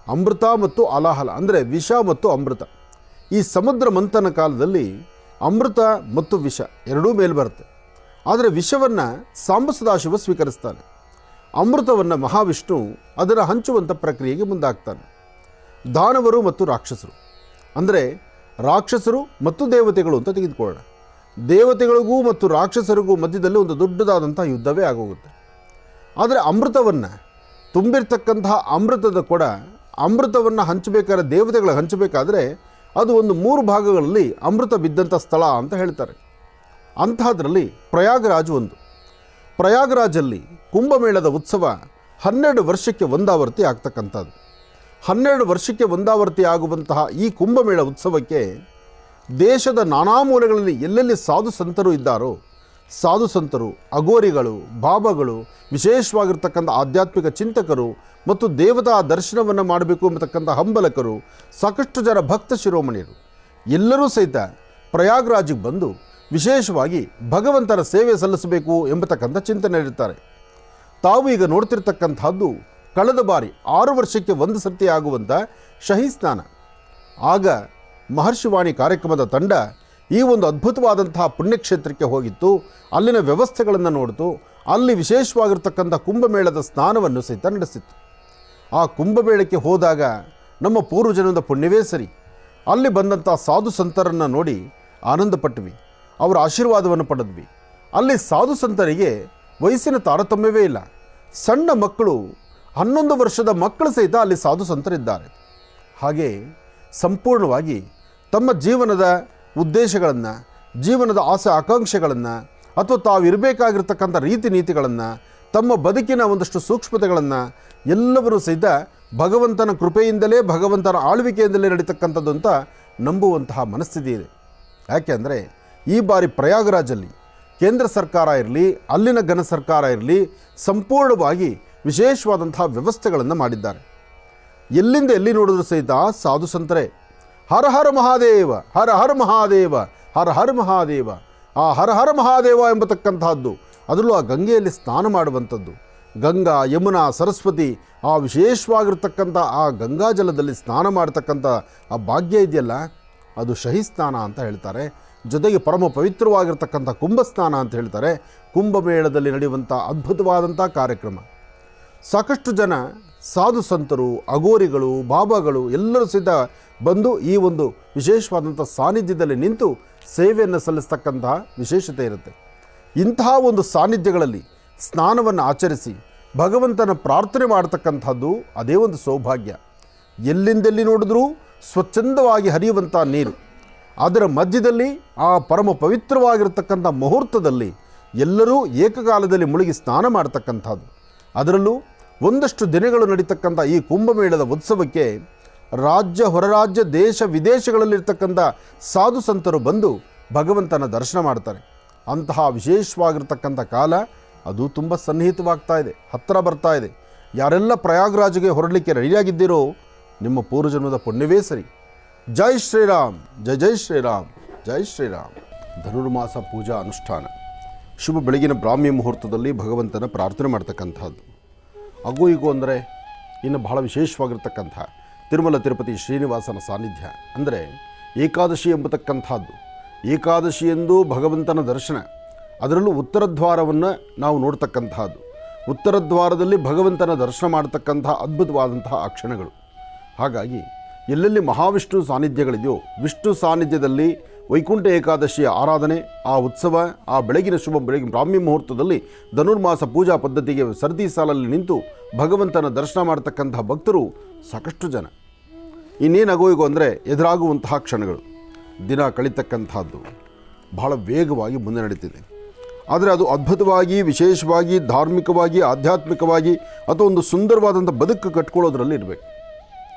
ಅಮೃತ ಮತ್ತು ಅಲಾಹಲ ಅಂದರೆ ವಿಷ ಮತ್ತು ಅಮೃತ, ಈ ಸಮುದ್ರ ಮಂಥನ ಕಾಲದಲ್ಲಿ ಅಮೃತ ಮತ್ತು ವಿಷ ಎರಡೂ ಮೇಲೆ ಬರುತ್ತೆ. ಆದರೆ ವಿಷವನ್ನು ಸಾಂಬ ಸದಾಶಿವ ಸ್ವೀಕರಿಸ್ತಾನೆ, ಅಮೃತವನ್ನು ಮಹಾವಿಷ್ಣು ಅದನ್ನು ಹಂಚುವಂಥ ಪ್ರಕ್ರಿಯೆಗೆ ಮುಂದಾಗ್ತಾನೆ. ದಾನವರು ಮತ್ತು ರಾಕ್ಷಸರು ಅಂದರೆ ರಾಕ್ಷಸರು ಮತ್ತು ದೇವತೆಗಳು ಅಂತ ತೆಗೆದುಕೊಳ್ಳೋಣ. ದೇವತೆಗಳಿಗೂ ಮತ್ತು ರಾಕ್ಷಸರಿಗೂ ಮಧ್ಯದಲ್ಲಿ ಒಂದು ದೊಡ್ಡದಾದಂಥ ಯುದ್ಧವೇ ಆಗೋಗುತ್ತೆ. ಆದರೆ ಅಮೃತವನ್ನು ತುಂಬಿರ್ತಕ್ಕಂತಹ ಅಮೃತದ ಕೊಡ ಅಮೃತವನ್ನು ಹಂಚಬೇಕಾದ್ರೆ, ದೇವತೆಗಳಿಗೆ ಹಂಚಬೇಕಾದ್ರೆ ಅದು ಒಂದು 3 ಭಾಗಗಳಲ್ಲಿ ಅಮೃತ ಬಿದ್ದಂಥ ಸ್ಥಳ ಅಂತ ಹೇಳ್ತಾರೆ. ಅಂತಹದ್ರಲ್ಲಿ ಪ್ರಯಾಗರಾಜ್ ಒಂದು. ಪ್ರಯಾಗರಾಜಲ್ಲಿ ಕುಂಭಮೇಳದ ಉತ್ಸವ 12 ವರ್ಷಕ್ಕೆ ಒಂದಾವರ್ತಿ ಆಗ್ತಕ್ಕಂಥದ್ದು. 12 ವರ್ಷಕ್ಕೆ ಒಂದಾವರ್ತಿ ಆಗುವಂತಹ ಈ ಕುಂಭಮೇಳ ಉತ್ಸವಕ್ಕೆ ದೇಶದ ನಾನಾ ಮೂಲೆಗಳಲ್ಲಿ ಎಲ್ಲೆಲ್ಲಿ ಸಾಧು ಸಂತರು ಇದ್ದಾರೋ, ಸಾಧು ಸಂತರು, ಅಗೋರಿಗಳು, ಬಾಬಾಗಳು, ವಿಶೇಷವಾಗಿರ್ತಕ್ಕಂಥ ಆಧ್ಯಾತ್ಮಿಕ ಚಿಂತಕರು ಮತ್ತು ದೇವತಾ ದರ್ಶನವನ್ನು ಮಾಡಬೇಕು ಎಂಬತಕ್ಕಂಥ ಹಂಬಲಕರು, ಸಾಕಷ್ಟು ಜನ ಭಕ್ತ ಶಿರೋಮಣಿಯರು ಎಲ್ಲರೂ ಸಹಿತ ಪ್ರಯಾಗ್ರಾಜಿಗೆ ಬಂದು ವಿಶೇಷವಾಗಿ ಭಗವಂತನ ಸೇವೆ ಸಲ್ಲಿಸಬೇಕು ಎಂಬತಕ್ಕಂಥ ಚಿಂತನೆ ಇರ್ತಾರೆ. ತಾವು ಈಗ ನೋಡ್ತಿರ್ತಕ್ಕಂಥದ್ದು ಕಳೆದ ಬಾರಿ 6 ವರ್ಷಕ್ಕೆ ಒಂದು ಸರ್ತಿ ಆಗುವಂಥ ಶಹಿ ಸ್ನಾನ. ಆಗ ಮಹರ್ಷಿವಾಣಿ ಕಾರ್ಯಕ್ರಮದ ತಂಡ ಈ ಒಂದು ಅದ್ಭುತವಾದಂತಹ ಪುಣ್ಯಕ್ಷೇತ್ರಕ್ಕೆ ಹೋಗಿತ್ತು, ಅಲ್ಲಿನ ವ್ಯವಸ್ಥೆಗಳನ್ನು ನೋಡಿತು, ಅಲ್ಲಿ ವಿಶೇಷವಾಗಿರ್ತಕ್ಕಂಥ ಕುಂಭಮೇಳದ ಸ್ನಾನವನ್ನು ಸಹಿತ ನಡೆಸಿತ್ತು. ಆ ಕುಂಭಮೇಳಕ್ಕೆ ಹೋದಾಗ ನಮ್ಮ ಪೂರ್ವಜನದ ಪುಣ್ಯವೇ ಸರಿ, ಅಲ್ಲಿ ಬಂದಂಥ ಸಾಧು ಸಂತರನ್ನು ನೋಡಿ ಆನಂದಪಟ್ವಿ, ಅವರ ಆಶೀರ್ವಾದವನ್ನು ಪಡೆದ್ವಿ. ಅಲ್ಲಿ ಸಾಧು ಸಂತರಿಗೆ ವಯಸ್ಸಿನ ತಾರತಮ್ಯವೇ ಇಲ್ಲ. ಸಣ್ಣ ಮಕ್ಕಳು, 11 ವರ್ಷದ ಮಕ್ಕಳು ಸಹಿತ ಅಲ್ಲಿ ಸಾಧು ಸಂತರಿದ್ದಾರೆ. ಹಾಗೆ ಸಂಪೂರ್ಣವಾಗಿ ತಮ್ಮ ಜೀವನದ ಉದ್ದೇಶಗಳನ್ನು, ಜೀವನದ ಆಸೆ ಆಕಾಂಕ್ಷೆಗಳನ್ನು ಅಥವಾ ತಾವಿರಬೇಕಾಗಿರ್ತಕ್ಕಂಥ ರೀತಿ ನೀತಿಗಳನ್ನು, ತಮ್ಮ ಬದುಕಿನ ಒಂದಷ್ಟು ಸೂಕ್ಷ್ಮತೆಗಳನ್ನು ಎಲ್ಲವರೂ ಸಹಿತ ಭಗವಂತನ ಕೃಪೆಯಿಂದಲೇ, ಭಗವಂತನ ಆಳ್ವಿಕೆಯಿಂದಲೇ ನಡೀತಕ್ಕಂಥದ್ದು ಅಂತ ನಂಬುವಂತಹ ಮನಸ್ಥಿತಿ ಇದೆ. ಯಾಕೆಂದರೆ ಈ ಬಾರಿ ಪ್ರಯಾಗರಾಜಲ್ಲಿ ಕೇಂದ್ರ ಸರ್ಕಾರ ಇರಲಿ, ಅಲ್ಲಿನ ಘನ ಸರ್ಕಾರ ಇರಲಿ, ಸಂಪೂರ್ಣವಾಗಿ ವಿಶೇಷವಾದಂತಹ ವ್ಯವಸ್ಥೆಗಳನ್ನು ಮಾಡಿದ್ದಾರೆ. ಎಲ್ಲಿಂದ ಎಲ್ಲಿ ನೋಡಿದ್ರು ಸಹಿತ ಸಾಧು ಸಂತರೇ ಹರ ಹರ ಮಹಾದೇವ, ಹರ ಹರ ಮಹಾದೇವ, ಹರ ಹರ ಮಹಾದೇವ. ಆ ಹರ ಹರ ಮಹಾದೇವ ಎಂಬತಕ್ಕಂತಹದ್ದು, ಅದರಲ್ಲೂ ಆ ಗಂಗೆಯಲ್ಲಿ ಸ್ನಾನ ಮಾಡುವಂಥದ್ದು, ಗಂಗಾ, ಯಮುನಾ, ಸರಸ್ವತಿ ಆ ವಿಶೇಷವಾಗಿರ್ತಕ್ಕಂಥ ಆ ಗಂಗಾಜಲದಲ್ಲಿ ಸ್ನಾನ ಮಾಡ್ತಕ್ಕಂಥ ಆ ಭಾಗ್ಯ ಇದೆಯಲ್ಲ, ಅದು ಶಹಿ ಸ್ನಾನ ಅಂತ ಹೇಳ್ತಾರೆ. ಜೊತೆಗೆ ಪರಮ ಪವಿತ್ರವಾಗಿರ್ತಕ್ಕಂಥ ಕುಂಭಸ್ನಾನ ಅಂತ ಹೇಳ್ತಾರೆ. ಕುಂಭಮೇಳದಲ್ಲಿ ನಡೆಯುವಂಥ ಅದ್ಭುತವಾದಂಥ ಕಾರ್ಯಕ್ರಮ. ಸಾಕಷ್ಟು ಜನ ಸಾಧು ಸಂತರು, ಅಗೋರಿಗಳು, ಬಾಬಾಗಳು ಎಲ್ಲರೂ ಸಹಿತ ಬಂದು ಈ ಒಂದು ವಿಶೇಷವಾದಂಥ ಸಾನ್ನಿಧ್ಯದಲ್ಲಿ ನಿಂತು ಸೇವೆಯನ್ನು ಸಲ್ಲಿಸ್ತಕ್ಕಂತಹ ವಿಶೇಷತೆ ಇರುತ್ತೆ. ಇಂತಹ ಒಂದು ಸಾನ್ನಿಧ್ಯಗಳಲ್ಲಿ ಸ್ನಾನವನ್ನು ಆಚರಿಸಿ ಭಗವಂತನ ಪ್ರಾರ್ಥನೆ ಮಾಡತಕ್ಕಂಥದ್ದು ಅದೇ ಒಂದು ಸೌಭಾಗ್ಯ. ಎಲ್ಲಿಂದೆಲ್ಲಿ ನೋಡಿದ್ರೂ ಸ್ವಚ್ಛಂದವಾಗಿ ಹರಿಯುವಂಥ ನೀರು, ಅದರ ಮಧ್ಯದಲ್ಲಿ ಆ ಪರಮ ಪವಿತ್ರವಾಗಿರ್ತಕ್ಕಂಥ ಮುಹೂರ್ತದಲ್ಲಿ ಎಲ್ಲರೂ ಏಕಕಾಲದಲ್ಲಿ ಮುಳುಗಿ ಸ್ನಾನ ಮಾಡ್ತಕ್ಕಂಥದ್ದು. ಅದರಲ್ಲೂ ಒಂದಷ್ಟು ದಿನಗಳು ನಡೀತಕ್ಕಂಥ ಈ ಕುಂಭಮೇಳದ ಉತ್ಸವಕ್ಕೆ ರಾಜ್ಯ, ಹೊರರಾಜ್ಯ, ದೇಶ ವಿದೇಶಗಳಲ್ಲಿರ್ತಕ್ಕಂಥ ಸಾಧು ಸಂತರು ಬಂದು ಭಗವಂತನ ದರ್ಶನ ಮಾಡ್ತಾರೆ. ಅಂತಹ ವಿಶೇಷವಾಗಿರ್ತಕ್ಕಂಥ ಕಾಲ ಅದು ತುಂಬ ಸನ್ನಿಹಿತವಾಗ್ತಾ ಇದೆ, ಹತ್ತಿರ ಬರ್ತಾ ಇದೆ. ಯಾರೆಲ್ಲ ಪ್ರಯಾಗ್ರಾಜ್ಗೆ ಹೊರಡಲಿಕ್ಕೆ ರೆಡಿಯಾಗಿದ್ದೀರೋ ನಿಮ್ಮ ಪೂರ್ವಜನ್ಮದ ಪುಣ್ಯವೇ ಸರಿ. ಜೈ ಶ್ರೀರಾಮ್, ಜೈ ಜೈ ಶ್ರೀರಾಮ್, ಜೈ ಶ್ರೀರಾಮ್. ಧನುರ್ಮಾಸ ಪೂಜಾ ಅನುಷ್ಠಾನ. ಶುಭ ಬೆಳಗಿನ ಬ್ರಾಹ್ಮಿ ಮುಹೂರ್ತದಲ್ಲಿ ಭಗವಂತನ ಪ್ರಾರ್ಥನೆ ಮಾಡ್ತಕ್ಕಂಥದ್ದು. ಅಗೋ ಈಗೋ ಅಂದರೆ ಇನ್ನು ಬಹಳ ವಿಶೇಷವಾಗಿರ್ತಕ್ಕಂಥ ತಿರುಮಲ ತಿರುಪತಿ ಶ್ರೀನಿವಾಸನ ಸಾನ್ನಿಧ್ಯ ಅಂದರೆ ಏಕಾದಶಿ ಎಂಬತಕ್ಕಂಥದ್ದು. ಏಕಾದಶಿ ಎಂದು ಭಗವಂತನ ದರ್ಶನ, ಅದರಲ್ಲೂ ಉತ್ತರ ದ್ವಾರವನ್ನು ನಾವು ನೋಡ್ತಕ್ಕಂಥದ್ದು. ಉತ್ತರ ದ್ವಾರದಲ್ಲಿ ಭಗವಂತನ ದರ್ಶನ ಮಾಡತಕ್ಕಂಥ ಅದ್ಭುತವಾದಂತಹ ಆ ಕ್ಷಣಗಳು. ಹಾಗಾಗಿ ಎಲ್ಲೆಲ್ಲಿ ಮಹಾವಿಷ್ಣು ಸಾನ್ನಿಧ್ಯಗಳಿದೆಯೋ, ವಿಷ್ಣು ಸಾನ್ನಿಧ್ಯದಲ್ಲಿ ವೈಕುಂಠ ಏಕಾದಶಿಯ ಆರಾಧನೆ, ಆ ಉತ್ಸವ, ಆ ಬೆಳಗಿನ ಬೆಳಗಿನ ಬ್ರಾಹ್ಮಿ ಮುಹೂರ್ತದಲ್ಲಿ ಧನುರ್ಮಾಸ ಪೂಜಾ ಪದ್ಧತಿಗೆ ಸರದಿ ಸಾಲಲ್ಲಿ ನಿಂತು ಭಗವಂತನ ದರ್ಶನ ಮಾಡತಕ್ಕಂತಹ ಭಕ್ತರು ಸಾಕಷ್ಟು ಜನ. ಇನ್ನೇನಾಗೋ ಈಗೋ ಅಂದರೆ ಎದುರಾಗುವಂತಹ ಕ್ಷಣಗಳು, ದಿನ ಕಳೀತಕ್ಕಂಥದ್ದು ಬಹಳ ವೇಗವಾಗಿ ಮುಂದೆ ನಡೀತಿದೆ. ಆದರೆ ಅದು ಅದ್ಭುತವಾಗಿ, ವಿಶೇಷವಾಗಿ, ಧಾರ್ಮಿಕವಾಗಿ, ಆಧ್ಯಾತ್ಮಿಕವಾಗಿ ಅಥವಾ ಒಂದು ಸುಂದರವಾದಂಥ ಬದುಕು ಕಟ್ಕೊಳ್ಳೋದ್ರಲ್ಲಿ ಇರಬೇಕು.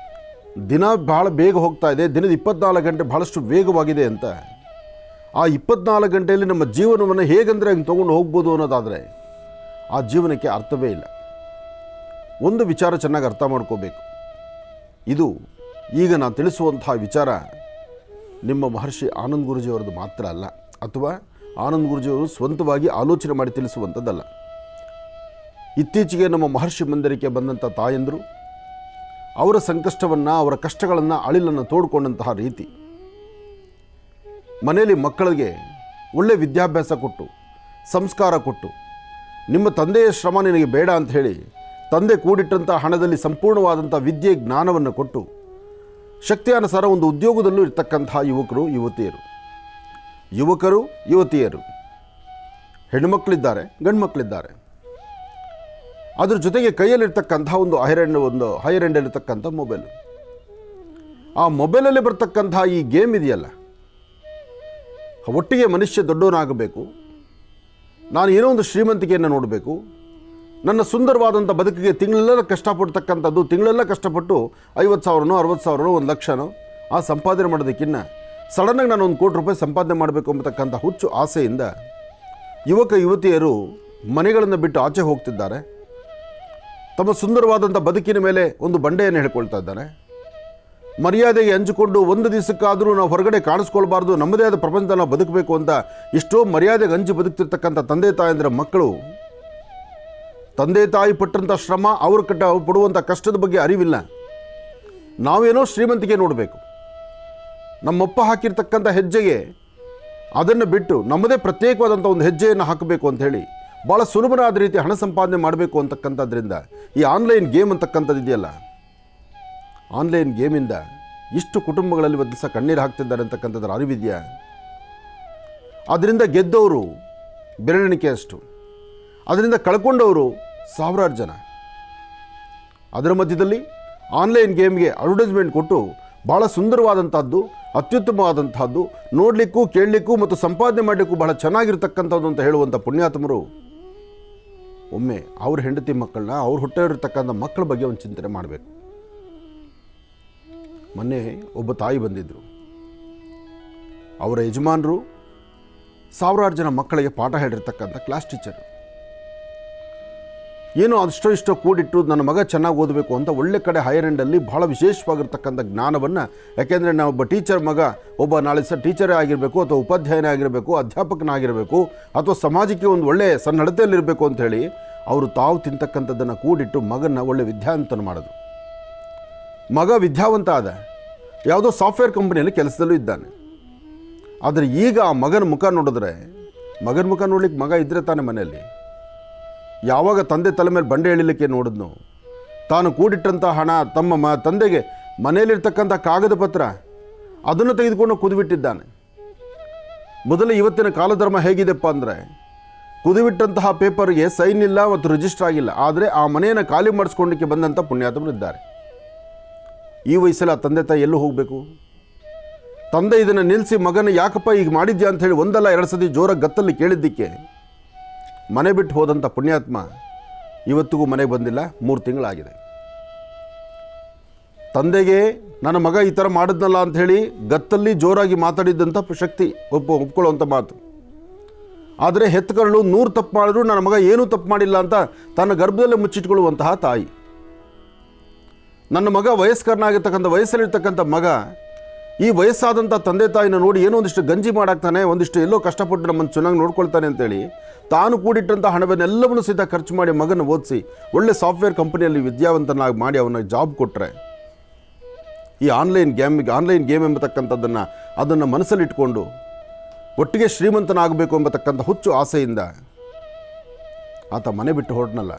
ದಿನ ಭಾಳ ಬೇಗ ಹೋಗ್ತಾ ಇದೆ, ದಿನದ 24 ಗಂಟೆ ಭಾಳಷ್ಟು ವೇಗವಾಗಿದೆ ಅಂತ. ಆ 24 ಗಂಟೆಯಲ್ಲಿ ನಮ್ಮ ಜೀವನವನ್ನು ಹೇಗಂದರೆ ಹಂಗೆ ತೊಗೊಂಡು ಹೋಗ್ಬೋದು ಅನ್ನೋದಾದರೆ ಆ ಜೀವನಕ್ಕೆ ಅರ್ಥವೇ ಇಲ್ಲ. ಒಂದು ವಿಚಾರ ಚೆನ್ನಾಗಿ ಅರ್ಥ ಮಾಡ್ಕೋಬೇಕು. ಇದು ಈಗ ನಾನು ತಿಳಿಸುವಂತಹ ವಿಚಾರ ನಿಮ್ಮ ಮಹರ್ಷಿ ಆನಂದ್ ಗುರೂಜಿಯವರದ್ದು ಮಾತ್ರ ಅಲ್ಲ, ಅಥವಾ ಆನಂದ್ ಗುರೂಜಿಯವರು ಸ್ವಂತವಾಗಿ ಆಲೋಚನೆ ಮಾಡಿ ತಿಳಿಸುವಂಥದ್ದಲ್ಲ. ಇತ್ತೀಚೆಗೆ ನಮ್ಮ ಮಹರ್ಷಿ ಮಂದಿರಕ್ಕೆ ಬಂದಂಥ ತಾಯಂದರು ಅವರ ಸಂಕಷ್ಟವನ್ನು, ಅವರ ಕಷ್ಟಗಳನ್ನು, ಅಳಿಲನ್ನು ತೋಡ್ಕೊಂಡಂತಹ ರೀತಿ, ಮನೆಯಲ್ಲಿ ಮಕ್ಕಳಿಗೆ ಒಳ್ಳೆಯ ವಿದ್ಯಾಭ್ಯಾಸ ಕೊಟ್ಟು, ಸಂಸ್ಕಾರ ಕೊಟ್ಟು, ನಿಮ್ಮ ತಂದೆಯ ಶ್ರಮ ನಿನಗೆ ಬೇಡ ಅಂತ ಹೇಳಿ ತಂದೆ ಕೂಡಿಟ್ಟಂಥ ಹಣದಲ್ಲಿ ಸಂಪೂರ್ಣವಾದಂಥ ವಿದ್ಯೆ, ಜ್ಞಾನವನ್ನು ಕೊಟ್ಟು ಶಕ್ತಿಯಾನುಸಾರ ಒಂದು ಉದ್ಯೋಗದಲ್ಲೂ ಇರ್ತಕ್ಕಂಥ ಯುವಕರು, ಯುವತಿಯರು, ಹೆಣ್ಣುಮಕ್ಕಳಿದ್ದಾರೆ, ಗಂಡು ಮಕ್ಕಳಿದ್ದಾರೆ. ಅದ್ರ ಜೊತೆಗೆ ಕೈಯಲ್ಲಿರ್ತಕ್ಕಂಥ ಒಂದು ಹೈಯರ್ ಎಂಡಲ್ಲಿರ್ತಕ್ಕಂಥ ಮೊಬೈಲ್, ಆ ಮೊಬೈಲಲ್ಲಿ ಬರ್ತಕ್ಕಂಥ ಈ ಗೇಮ್ ಇದೆಯಲ್ಲ, ಒಟ್ಟಿಗೆ ಮನುಷ್ಯ ದೊಡ್ಡವನಾಗಬೇಕು, ನಾನು ಏನೋ ಒಂದು ಶ್ರೀಮಂತಿಕೆಯನ್ನು ನೋಡಬೇಕು, ನನ್ನ ಸುಂದರವಾದಂಥ ಬದುಕಿಗೆ ತಿಂಗಳೆಲ್ಲ ಕಷ್ಟಪಡ್ತಕ್ಕಂಥದ್ದು, ತಿಂಗಳೆಲ್ಲ ಕಷ್ಟಪಟ್ಟು 50,000ನೋ 60,000ನೋ 1,00,000ನೋ ಆ ಸಂಪಾದನೆ ಮಾಡೋದಕ್ಕಿಂತ ಸಡನ್ನಾಗಿ ನಾನು 1 ಕೋಟಿ ರೂಪಾಯಿ ಸಂಪಾದನೆ ಮಾಡಬೇಕು ಎಂಬತಕ್ಕಂಥ ಹುಚ್ಚು ಆಸೆಯಿಂದ ಯುವತಿಯರು ಮನೆಗಳನ್ನು ಬಿಟ್ಟು ಆಚೆ ಹೋಗ್ತಿದ್ದಾರೆ. ತಮ್ಮ ಸುಂದರವಾದಂಥ ಬದುಕಿನ ಮೇಲೆ ಒಂದು ಬಂಡೆಯನ್ನು ಹೇಳ್ಕೊಳ್ತಾ ಇದ್ದಾರೆ. ಮರ್ಯಾದೆಗೆ ಹಂಚಿಕೊಂಡು ಒಂದು ದಿವಸಕ್ಕಾದರೂ ನಾವು ಹೊರಗಡೆ ಕಾಣಿಸ್ಕೊಳ್ಬಾರ್ದು, ನಮ್ಮದೇ ಆದ ಪ್ರಪಂಚದಲ್ಲಿ ನಾವು ಬದುಕಬೇಕು ಅಂತ ಎಷ್ಟೋ ಮರ್ಯಾದೆಗೆ ಹಂಚಿ ಬದುಕ್ತಿರ್ತಕ್ಕಂಥ ತಂದೆ ತಾಯಂದಿರ ಮಕ್ಕಳು, ತಂದೆ ತಾಯಿ ಪಟ್ಟಂಥ ಶ್ರಮ, ಅವ್ರು ಪಡುವಂಥ ಕಷ್ಟದ ಬಗ್ಗೆ ಅರಿವಿಲ್ಲ. ನಾವೇನೋ ಶ್ರೀಮಂತಿಕೆ ನೋಡಬೇಕು, ನಮ್ಮಪ್ಪ ಹಾಕಿರ್ತಕ್ಕಂಥ ಹೆಜ್ಜೆಗೆ ಅದನ್ನು ಬಿಟ್ಟು ನಮ್ಮದೇ ಪ್ರತ್ಯೇಕವಾದಂಥ ಒಂದು ಹೆಜ್ಜೆಯನ್ನು ಹಾಕಬೇಕು ಅಂಥೇಳಿ ಭಾಳ ಸುಲಭನಾದ ರೀತಿ ಹಣ ಸಂಪಾದನೆ ಮಾಡಬೇಕು ಅಂತಕ್ಕಂಥದ್ರಿಂದ ಈ ಆನ್ಲೈನ್ ಗೇಮ್ ಅಂತಕ್ಕಂಥದ್ದು ಇದೆಯಲ್ಲ, ಆನ್ಲೈನ್ ಗೇಮಿಂದ ಇಷ್ಟು ಕುಟುಂಬಗಳಲ್ಲಿ ಒಂದು ದಿವಸ ಕಣ್ಣೀರು ಹಾಕ್ತಿದ್ದಾರೆ ಅಂತಕ್ಕಂಥದ್ರ ಅರಿವಿದೆಯಾ? ಅದರಿಂದ ಗೆದ್ದವರು ಬೆರಳೆಣಿಕೆ ಅಷ್ಟು, ಅದರಿಂದ ಕಳ್ಕೊಂಡವರು ಸಾವಿರಾರು ಜನ. ಅದರ ಮಧ್ಯದಲ್ಲಿ ಆನ್ಲೈನ್ ಗೇಮ್ಗೆ ಅಡ್ವರ್ಟೈಸ್ಮೆಂಟ್ ಕೊಟ್ಟು ಭಾಳ ಸುಂದರವಾದಂಥದ್ದು, ಅತ್ಯುತ್ತಮವಾದಂಥದ್ದು, ನೋಡಲಿಕ್ಕೂ ಕೇಳಲಿಕ್ಕೂ ಮತ್ತು ಸಂಪಾದನೆ ಮಾಡಲಿಕ್ಕೂ ಬಹಳ ಚೆನ್ನಾಗಿರ್ತಕ್ಕಂಥದ್ದು ಅಂತ ಹೇಳುವಂಥ ಪುಣ್ಯಾತ್ಮರು ಒಮ್ಮೆ ಅವ್ರ ಹೆಂಡತಿ ಮಕ್ಕಳನ್ನ, ಅವ್ರ ಹೊಟ್ಟೆ ಇರತಕ್ಕಂಥ ಮಕ್ಕಳ ಬಗ್ಗೆ ಒಂದು ಚಿಂತನೆ ಮಾಡಬೇಕು. ಮೊನ್ನೆ ಒಬ್ಬ ತಾಯಿ ಬಂದಿದ್ದರು. ಅವರ ಯಜಮಾನರು ಸಾವಿರಾರು ಜನ ಮಕ್ಕಳಿಗೆ ಪಾಠ ಹೇಳಿರ್ತಕ್ಕಂಥ ಕ್ಲಾಸ್ ಟೀಚರು. ಏನೋ ಅಷ್ಟೋ ಕೂಡಿಟ್ಟು ನನ್ನ ಮಗ ಚೆನ್ನಾಗಿ ಓದಬೇಕು ಅಂತ ಒಳ್ಳೆ ಕಡೆ ಹೈಯರ್ ಎಂಡಲ್ಲಿ ಭಾಳ ವಿಶೇಷವಾಗಿರ್ತಕ್ಕಂಥ ಜ್ಞಾನವನ್ನು, ಯಾಕೆಂದರೆ ನಾವು ಒಬ್ಬ ಟೀಚರ್ ಮಗ ಒಬ್ಬ ನಾಳೆ ಟೀಚರೇ ಆಗಿರಬೇಕು, ಅಥವಾ ಉಪಾಧ್ಯಾಯನೇ ಆಗಿರಬೇಕು, ಅಧ್ಯಾಪಕನಾಗಿರಬೇಕು, ಅಥವಾ ಸಮಾಜಕ್ಕೆ ಒಂದು ಒಳ್ಳೆಯ ಸನ್ನಡತೆಯಲ್ಲಿರಬೇಕು ಅಂಥೇಳಿ ಅವರು ತಾವು ತಿಂತಕ್ಕಂಥದ್ದನ್ನು ಕೂಡಿಟ್ಟು ಮಗನ ಒಳ್ಳೆ ವಿದ್ಯಾವಂತನ ಮಾಡೋದು. ಮಗ ವಿದ್ಯಾವಂತ ಆದ, ಯಾವುದೋ ಸಾಫ್ಟ್ವೇರ್ ಕಂಪನಿಯಲ್ಲಿ ಕೆಲಸದಲ್ಲೂ ಇದ್ದಾನೆ. ಆದರೆ ಈಗ ಆ ಮಗನ ಮುಖ ನೋಡಿದ್ರೆ, ಮಗನ ಮುಖ ನೋಡ್ಲಿಕ್ಕೆ ಮಗ ಇದ್ದರೆ ತಾನೇ ಮನೆಯಲ್ಲಿ. ಯಾವಾಗ ತಂದೆ ತಲೆ ಮೇಲೆ ಬಂಡೆ ಎಳಿಲಿಕ್ಕೆ ನೋಡಿದ್ನು, ತಾನು ಕೂಡಿಟ್ಟಂಥ ಹಣ, ತಂದೆಗೆ ಮನೆಯಲ್ಲಿರ್ತಕ್ಕಂಥ ಕಾಗದ ಪತ್ರ ಅದನ್ನು ತೆಗೆದುಕೊಂಡು ಕುದಿಬಿಟ್ಟಿದ್ದಾನೆ. ಮೊದಲು ಇವತ್ತಿನ ಕಾಲಧರ್ಮ ಹೇಗಿದೆಪ್ಪ ಅಂದರೆ, ಕುದಿಬಿಟ್ಟಂತಹ ಪೇಪರ್ಗೆ ಸೈನ್ ಇಲ್ಲ ಮತ್ತು ರಿಜಿಸ್ಟರ್ ಆಗಿಲ್ಲ, ಆದರೆ ಆ ಮನೆಯನ್ನು ಖಾಲಿ ಮಾಡಿಸ್ಕೊಳ್ಳಿಕ್ಕೆ ಬಂದಂಥ ಪುಣ್ಯಾತ್ಮರಿದ್ದಾರೆ. ಈ ವಯಸ್ಸಲ್ಲಿ ಆ ತಂದೆ ತಾಯಿ ಎಲ್ಲೂ ಹೋಗಬೇಕು? ತಂದೆ ಇದನ್ನು ನಿಲ್ಲಿಸಿ ಮಗನ ಯಾಕಪ್ಪ ಈಗ ಮಾಡಿದ್ಯಾ ಅಂಥೇಳಿ ಒಂದಲ್ಲ ಎರಡು ಸತಿ ಜೋರಾಗಿ ಗತ್ತಲ್ಲಿ ಕೇಳಿದ್ದಕ್ಕೆ ಮನೆ ಬಿಟ್ಟು ಹೋದಂಥ ಪುಣ್ಯಾತ್ಮ ಇವತ್ತಿಗೂ ಮನೆಗೆ ಬಂದಿಲ್ಲ. 3 ತಿಂಗಳಾಗಿದೆ. ತಂದೆಗೆ ನನ್ನ ಮಗ ಈ ಥರ ಮಾಡಿದ್ನಲ್ಲ ಅಂಥೇಳಿ ಗತ್ತಲ್ಲಿ ಜೋರಾಗಿ ಮಾತಾಡಿದ್ದಂಥ ಶಕ್ತಿ ಒಪ್ಕೊಳ್ಳುವಂಥ ಮಾತು. ಆದರೆ ಹೆತ್ತಕರಳು 100 ತಪ್ಪು ಮಾಡಿದ್ರು ನನ್ನ ಮಗ ಏನೂ ತಪ್ಪು ಮಾಡಿಲ್ಲ ಅಂತ ತನ್ನ ಗರ್ಭದಲ್ಲೇ ಮುಚ್ಚಿಟ್ಕೊಳ್ಳುವಂತಹ ತಾಯಿ. ನನ್ನ ಮಗ ವಯಸ್ಕರನಾಗಿರ್ತಕ್ಕಂಥ ವಯಸ್ಸಲ್ಲಿರ್ತಕ್ಕಂಥ ಮಗ ಈ ವಯಸ್ಸಾದಂಥ ತಂದೆ ತಾಯಿನ ನೋಡಿ ಏನೋ ಒಂದಿಷ್ಟು ಗಂಜಿ ಮಾಡಾಕ್ತಾನೆ, ಒಂದಿಷ್ಟು ಎಲ್ಲೋ ಕಷ್ಟಪಟ್ಟು ನಮ್ಮನ್ನು ಚೆನ್ನಾಗಿ ನೋಡ್ಕೊಳ್ತಾನೆ ಅಂತೇಳಿ ತಾನು ಕೂಡಿಟ್ಟಂಥ ಹಣವನ್ನೆಲ್ಲವನ್ನೂ ಸಹಿತ ಖರ್ಚು ಮಾಡಿ ಮಗನ ಓದಿಸಿ ಒಳ್ಳೆ ಸಾಫ್ಟ್ವೇರ್ ಕಂಪನಿಯಲ್ಲಿ ವಿದ್ಯಾವಂತನಾಗಿ ಮಾಡಿ ಅವನ ಜಾಬ್ ಕೊಟ್ಟರೆ, ಈ ಆನ್ಲೈನ್ ಗೇಮ್ ಎಂಬತಕ್ಕಂಥದ್ದನ್ನು ಮನಸ್ಸಲ್ಲಿಟ್ಕೊಂಡು ಒಟ್ಟಿಗೆ ಶ್ರೀಮಂತನಾಗಬೇಕು ಎಂಬತಕ್ಕಂಥ ಹುಚ್ಚು ಆಸೆಯಿಂದ ಆತ ಮನೆ ಬಿಟ್ಟು ಹೊರಟನಲ್ಲ.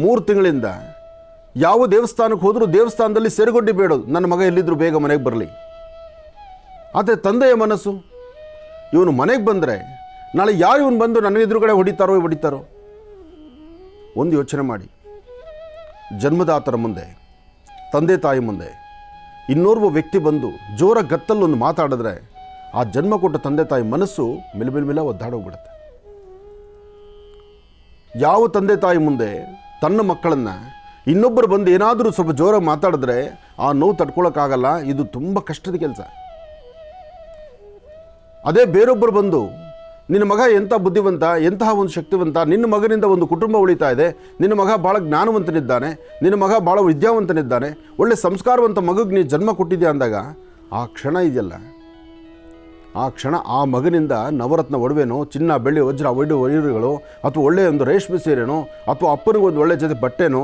3 ತಿಂಗಳಿಂದ ಯಾವ ದೇವಸ್ಥಾನಕ್ಕೆ ಹೋದರೂ ದೇವಸ್ಥಾನದಲ್ಲಿ ಸೆರೆಗೊಂಡು ಬೇಡೋದು, ನನ್ನ ಮಗ ಎಲ್ಲಿದ್ದರೂ ಬೇಗ ಮನೆಗೆ ಬರಲಿ. ಆದರೆ ತಂದೆಯ ಮನಸ್ಸು, ಇವನು ಮನೆಗೆ ಬಂದರೆ ನಾಳೆ ಯಾರು ಇವನು ಬಂದು ನನ್ನ ಎದುರುಗಡೆ ಹೊಡಿತಾರೋ. ಒಂದು ಯೋಚನೆ ಮಾಡಿ, ಜನ್ಮದಾತರ ಮುಂದೆ, ತಂದೆ ತಾಯಿ ಮುಂದೆ ಇನ್ನೋರ್ವ ವ್ಯಕ್ತಿ ಬಂದು ಜೋರ ಗತ್ತಲ್ಲೊಂದು ಮಾತಾಡಿದ್ರೆ ಆ ಜನ್ಮ ಕೊಟ್ಟ ತಂದೆ ತಾಯಿ ಮನಸ್ಸು ಮಿಲಮಿಲ ಒದ್ದಾಡೋಗ್ಬಿಡುತ್ತೆ. ಯಾವ ತಂದೆ ತಾಯಿ ಮುಂದೆ ತನ್ನ ಮಕ್ಕಳನ್ನು ಇನ್ನೊಬ್ಬರು ಬಂದು ಏನಾದರೂ ಸ್ವಲ್ಪ ಜೋರಾಗಿ ಮಾತಾಡಿದ್ರೆ ಆ ನೋವು ತಡ್ಕೊಳ್ಳೋಕ್ಕಾಗಲ್ಲ. ಇದು ತುಂಬ ಕಷ್ಟದ ಕೆಲಸ. ಅದೇ ಬೇರೊಬ್ಬರು ಬಂದು ನಿನ್ನ ಮಗ ಎಂಥ ಬುದ್ಧಿವಂತ, ಎಂತಹ ಒಂದು ಶಕ್ತಿವಂತ, ನಿನ್ನ ಮಗನಿಂದ ಒಂದು ಕುಟುಂಬ ಉಳಿತಾ ಇದೆ, ನಿನ್ನ ಮಗ ಭಾಳ ಜ್ಞಾನವಂತನಿದ್ದಾನೆ, ನಿನ್ನ ಮಗ ಭಾಳ ವಿದ್ಯಾವಂತನಿದ್ದಾನೆ, ಒಳ್ಳೆ ಸಂಸ್ಕಾರವಂತ ಮಗುಗೆ ನೀನು ಜನ್ಮ ಕೊಟ್ಟಿದ್ಯಾ ಅಂದಾಗ ಆ ಕ್ಷಣ ಇದೆಯಲ್ಲ, ಆ ಕ್ಷಣ ಆ ಮಗನಿಂದ ನವರತ್ನ ಒಡವೆನೋ, ಚಿನ್ನ ಬೆಳ್ಳಿ ವಜ್ರ ವೈಡೂರ್ಯಗಳು, ಅಥವಾ ಒಳ್ಳೆಯ ಒಂದು ರೇಷ್ಮೆ ಸೀರೆನೋ, ಅಥವಾ ಅಪ್ಪನಿಗೆ ಒಂದು ಒಳ್ಳೆ ಜೊತೆ ಬಟ್ಟೆನೋ,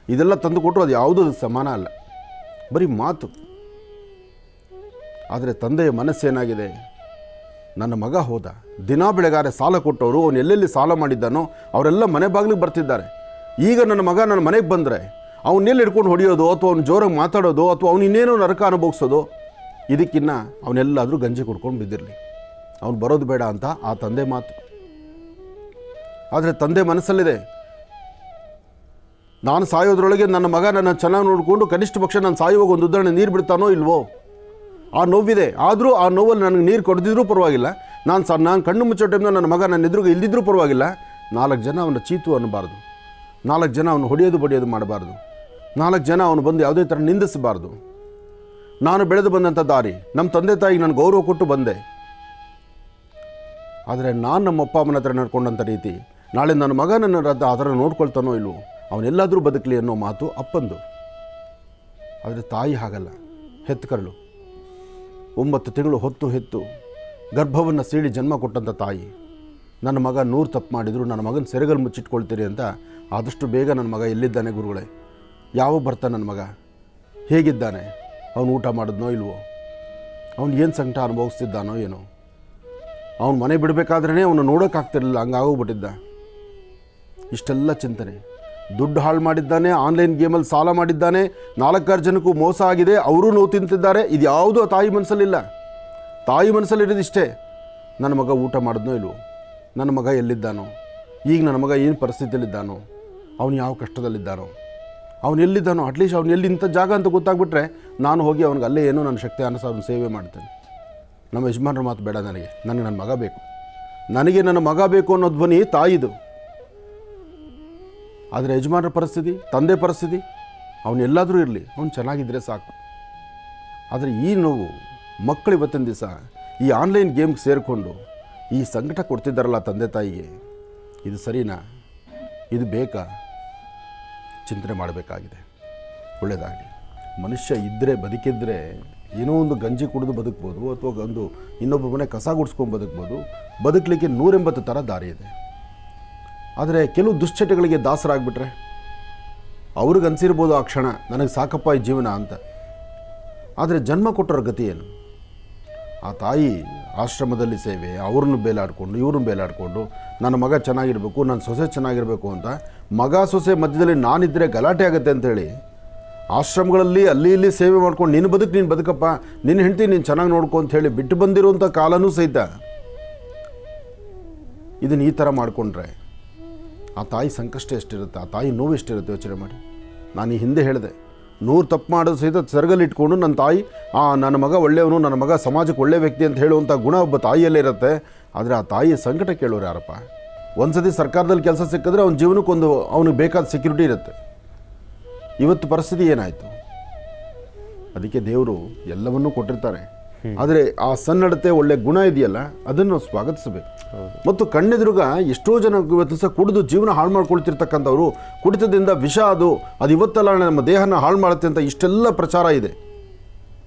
ಇದೆಲ್ಲ ತಂದು ಕೊಟ್ಟರು ಅದು ಯಾವುದೂ ಸಮಾನ ಅಲ್ಲ, ಬರೀ ಮಾತು. ಆದರೆ ತಂದೆಯ ಮನಸ್ಸೇನಾಗಿದೆ, ನನ್ನ ಮಗ ಹೋದ, ದಿನ ಬೆಳಗಾರೆ ಸಾಲ ಕೊಟ್ಟವರು ಅವನು ಎಲ್ಲೆಲ್ಲಿ ಸಾಲ ಮಾಡಿದ್ದಾನೋ ಅವರೆಲ್ಲ ಮನೆ ಬಾಗಿಲಿಗೆ ಬರ್ತಿದ್ದಾರೆ. ಈಗ ನನ್ನ ಮಗ ನನ್ನ ಮನೆಗೆ ಬಂದರೆ ಅವನ್ನೆಲ್ಲಿ ಹಿಡ್ಕೊಂಡು ಹೊಡೆಯೋದು, ಅಥವಾ ಅವ್ನು ಜೋರಾಗಿ ಮಾತಾಡೋದು, ಅಥವಾ ಅವ್ನು ಇನ್ನೇನೋ ನರಕ ಅನುಭವಿಸೋದು, ಇದಕ್ಕಿನ್ನ ಅವನೆಲ್ಲಾದರೂ ಗಂಜಿ ಕುಡ್ಕೊಂಡು ಬಿದ್ದಿರಲಿ, ಅವನು ಬರೋದು ಬೇಡ ಅಂತ ಆ ತಂದೆ ಮಾತು. ಆದರೆ ತಂದೆ ಮನಸ್ಸಲ್ಲಿದೆ, ನಾನು ಸಾಯೋದ್ರೊಳಗೆ ನನ್ನ ಮಗ ನನ್ನ ಚೆನ್ನಾಗಿ ನೋಡಿಕೊಂಡು ಕನಿಷ್ಠ ಪಕ್ಷ ನಾನು ಸಾಯುವಾಗ ಒಂದು ಉದಾಹರಣೆ ನೀರು ಬಿಡ್ತಾನೋ ಇಲ್ವೋ, ಆ ನೋವಿದೆ. ಆದರೂ ಆ ನೋವಲ್ಲಿ ನನಗೆ ನೀರು ಕೊಡದಿದ್ರೂ ಪರವಾಗಿಲ್ಲ, ನಾನು ಕಣ್ಣು ಮುಚ್ಚೋ ಟೈಮ್ನ ನನ್ನ ಮಗ ನನ್ನ ಎದುರುಗೆ ಇಲ್ದಿದ್ರೂ ಪರವಾಗಿಲ್ಲ, 4 ಜನ ಅವನ ಚೀತು ಅನ್ನಬಾರ್ದು, 4 ಜನ ಅವನು ಹೊಡೆಯೋದು ಬಡಿಯೋದು ಮಾಡಬಾರ್ದು, 4 ಜನ ಅವನು ಬಂದು ಯಾವುದೇ ಥರ ನಿಂದಿಸಬಾರ್ದು. ನಾನು ಬೆಳೆದು ಬಂದಂಥ ದಾರಿ, ನಮ್ಮ ತಂದೆ ತಾಯಿಗೆ ನಾನು ಗೌರವ ಕೊಟ್ಟು ಬಂದೆ. ಆದರೆ ನಾನು ನಮ್ಮ ಅಪ್ಪ ಅಮ್ಮನ ಹತ್ರ ನಡ್ಕೊಂಡಂಥ ರೀತಿ ನಾಳೆ ನನ್ನ ಮಗ ನನ್ನ ಆ ಥರ ನೋಡ್ಕೊಳ್ತಾನೋ ಇಲ್ವೋ, ಅವನೆಲ್ಲಾದರೂ ಬದುಕಲಿ ಅನ್ನೋ ಮಾತು ಅಪ್ಪಂದು. ಆದರೆ ತಾಯಿ ಹಾಗಲ್ಲ. ಹೆತ್ತಕರಳು 9 ತಿಂಗಳು ಹೊತ್ತು ಹೆತ್ತು ಗರ್ಭವನ್ನು ಸೀಳಿ ಜನ್ಮ ಕೊಟ್ಟಂಥ ತಾಯಿ, ನನ್ನ ಮಗ 100 ತಪ್ಪು ಮಾಡಿದ್ರು ನನ್ನ ಮಗನ ಸೆರೆಗಲ್ಲಿ ಮುಚ್ಚಿಟ್ಕೊಳ್ತೀರಿ ಅಂತ ಆದಷ್ಟು ಬೇಗ ನನ್ನ ಮಗ ಎಲ್ಲಿದ್ದಾನೆ ಗುರುಗಳೇ, ಯಾವಾಗ ಬರ್ತಾನೆ ನನ್ನ ಮಗ, ಹೇಗಿದ್ದಾನೆ, ಅವನು ಊಟ ಮಾಡಿದ್ನೋ ಇಲ್ವೋ, ಅವನು ಏನು ಸಂಕಟ ಅನುಭವಿಸ್ತಿದ್ದಾನೋ ಏನೋ, ಅವನು ಮನೆ ಬಿಡಬೇಕಾದ್ರೇ ಅವನು ನೋಡೋಕ್ಕಾಗ್ತಿರಲಿಲ್ಲ, ಹಂಗಾಗೋಗ್ಬಿಟ್ಟಿದ್ದ. ಇಷ್ಟೆಲ್ಲ ಚಿಂತನೆ. ದುಡ್ಡು ಹಾಳು ಮಾಡಿದ್ದಾನೆ, ಆನ್ಲೈನ್ ಗೇಮಲ್ಲಿ ಸಾಲ ಮಾಡಿದ್ದಾನೆ, 4-6 ಜನಕ್ಕೂ ಮೋಸ ಆಗಿದೆ, ಅವರೂ ನೋವು ತಿಂತಿದ್ದಾರೆ. ಇದು ಯಾವುದೂ ತಾಯಿ ಮನಸ್ಸಲ್ಲಿಲ್ಲ. ತಾಯಿ ಮನಸ್ಸಲ್ಲಿರೋದಿಷ್ಟೇ, ನನ್ನ ಮಗ ಊಟ ಮಾಡಿದ್ನೋ ಇಲ್ವೋ, ನನ್ನ ಮಗ ಎಲ್ಲಿದ್ದಾನೋ, ಈಗ ನನ್ನ ಮಗ ಏನು ಪರಿಸ್ಥಿತಿಯಲ್ಲಿದ್ದಾನೋ, ಅವನು ಯಾವ ಕಷ್ಟದಲ್ಲಿದ್ದಾನೋ, ಅವನು ಎಲ್ಲಿದ್ದಾನೋ, ಅಟ್ಲೀಸ್ಟ್ ಅವನು ಎಲ್ಲಿ ಇಂಥ ಜಾಗ ಅಂತ ಗೊತ್ತಾಗ್ಬಿಟ್ರೆ ನಾನು ಹೋಗಿ ಅವನಿಗೆ ಅಲ್ಲೇ ಏನೋ ನನ್ನ ಶಕ್ತಿ ಅನುಸಾರ ಅವನು ಸೇವೆ ಮಾಡ್ತೇನೆ. ನಮ್ಮ ಯಜಮಾನರ ಮಾತು ಬೇಡ, ನನಗೆ ನನ್ನ ಮಗ ಬೇಕು, ನನಗೆ ನನ್ನ ಮಗ ಬೇಕು ಅನ್ನೋ ಧ್ವನಿ ತಾಯಿದು. ಆದರೆ ಯಜಮಾನರ ಪರಿಸ್ಥಿತಿ, ತಂದೆ ಪರಿಸ್ಥಿತಿ, ಅವನು ಎಲ್ಲಾದರೂ ಇರಲಿ, ಅವನು ಚೆನ್ನಾಗಿದ್ದರೆ ಸಾಕು. ಆದರೆ ಈ ನೋವು ಮಕ್ಕಳು ಇವತ್ತಿನ ದಿವಸ ಈ ಆನ್ಲೈನ್ ಗೇಮ್ಗೆ ಸೇರಿಕೊಂಡು ಈ ಸಂಕಟ ಕೊಡ್ತಿದ್ದಾರಲ್ಲ ತಂದೆ ತಾಯಿಗೆ, ಇದು ಸರಿನಾ, ಇದು ಬೇಕಾ, ಚಿಂತನೆ ಮಾಡಬೇಕಾಗಿದೆ. ಒಳ್ಳೆಯದಾಗಲಿ. ಮನುಷ್ಯ ಇದ್ದರೆ, ಬದುಕಿದ್ರೆ ಏನೋ ಒಂದು ಗಂಜಿ ಕುಡಿದು ಬದುಕ್ಬೋದು, ಅಥವಾ ಒಂದು ಇನ್ನೊಬ್ಬ ಮನೆ ಕಸ ಗುಡಿಸ್ಕೊಂಡು ಬದುಕ್ಬೋದು. ಬದುಕಲಿಕ್ಕೆ 180 ಥರ ದಾರಿ ಇದೆ. ಆದರೆ ಕೆಲವು ದುಶ್ಚಟಗಳಿಗೆ ದಾಸರಾಗ್ಬಿಟ್ರೆ ಅವ್ರಿಗೆ ಅನಿಸಿರ್ಬೋದು ಆ ಕ್ಷಣ ನನಗೆ ಸಾಕಪ್ಪ ಈ ಜೀವನ ಅಂತ. ಆದರೆ ಜನ್ಮ ಕೊಟ್ಟರ ಗತಿ ಏನು? ಆ ತಾಯಿ ಆಶ್ರಮದಲ್ಲಿ ಸೇವೆ, ಅವ್ರನ್ನ ಬೇಲಾಡಿಕೊಂಡು ಇವ್ರನ್ನ ಬೇಲಾಡಿಕೊಂಡು ನನ್ನ ಮಗ ಚೆನ್ನಾಗಿರಬೇಕು, ನನ್ನ ಸೊಸೆ ಚೆನ್ನಾಗಿರಬೇಕು ಅಂತ, ಮಗ ಸೊಸೆ ಮಧ್ಯದಲ್ಲಿ ನಾನಿದ್ದರೆ ಗಲಾಟೆ ಆಗುತ್ತೆ ಅಂಥೇಳಿ ಆಶ್ರಮಗಳಲ್ಲಿ ಅಲ್ಲಿ ಇಲ್ಲಿ ಸೇವೆ ಮಾಡ್ಕೊಂಡು ನೀನು ಬದುಕಪ್ಪ, ನಿನ್ನ ಹೆಂಡತಿ ನೀನು ಚೆನ್ನಾಗಿ ನೋಡ್ಕೊ ಅಂತ ಹೇಳಿ ಬಿಟ್ಟು ಬಂದಿರುವಂಥ ಕಾಲನೂ ಸಹಿತ ಇದನ್ನು ಈ ಥರ ಮಾಡಿಕೊಂಡ್ರೆ ಆ ತಾಯಿ ಸಂಕಷ್ಟ ಎಷ್ಟಿರುತ್ತೆ, ಆ ತಾಯಿ ನೋವು ಎಷ್ಟಿರುತ್ತೆ ಯೋಚನೆ ಮಾಡಿ. ನಾನು ಈ ಹಿಂದೆ ಹೇಳಿದೆ, 100 ತಪ್ಪು ಮಾಡೋದು ಸಹಿತ ಸೆರಗಲ್ಲಿಟ್ಕೊಂಡು ನನ್ನ ತಾಯಿ ನನ್ನ ಮಗ ಒಳ್ಳೆಯವನು, ನನ್ನ ಮಗ ಸಮಾಜಕ್ಕೆ ಒಳ್ಳೆಯ ವ್ಯಕ್ತಿ ಅಂತ ಹೇಳುವಂಥ ಗುಣ ಒಬ್ಬ ತಾಯಿಯಲ್ಲೇ ಇರುತ್ತೆ. ಆದರೆ ಆ ತಾಯಿಯ ಸಂಕಟ ಕೇಳೋರು ಯಾರಪ್ಪ? ಒಂದು ಸತಿ ಸರ್ಕಾರದಲ್ಲಿ ಕೆಲಸ ಸಿಕ್ಕಿದ್ರೆ ಅವನ ಜೀವನಕ್ಕೊಂದು ಅವನಿಗೆ ಬೇಕಾದ ಸೆಕ್ಯೂರಿಟಿ ಇರುತ್ತೆ. ಇವತ್ತು ಪರಿಸ್ಥಿತಿ ಏನಾಯಿತು? ಅದಕ್ಕೆ ದೇವರು ಎಲ್ಲವನ್ನೂ ಕೊಟ್ಟಿರ್ತಾರೆ. ಆದರೆ ಆ ಸನ್ನಡತೆ ಒಳ್ಳೆ ಗುಣ ಇದೆಯಲ್ಲ ಅದನ್ನು ಸ್ವಾಗತಿಸಬೇಕು. ಮತ್ತು ಕಣ್ಣೆದುರುಗ ಎಷ್ಟೋ ಜನ ಇವತ್ತು ಸಹ ಕುಡಿದು ಜೀವನ ಹಾಳು ಮಾಡ್ಕೊಳ್ತಿರ್ತಕ್ಕಂಥವ್ರು, ಕುಡಿತದಿಂದ ವಿಷ ಅದು ಇವತ್ತಲ್ಲ ನಮ್ಮ ದೇಹನ ಹಾಳು ಮಾಡುತ್ತೆ ಅಂತ ಇಷ್ಟೆಲ್ಲ ಪ್ರಚಾರ ಇದೆ.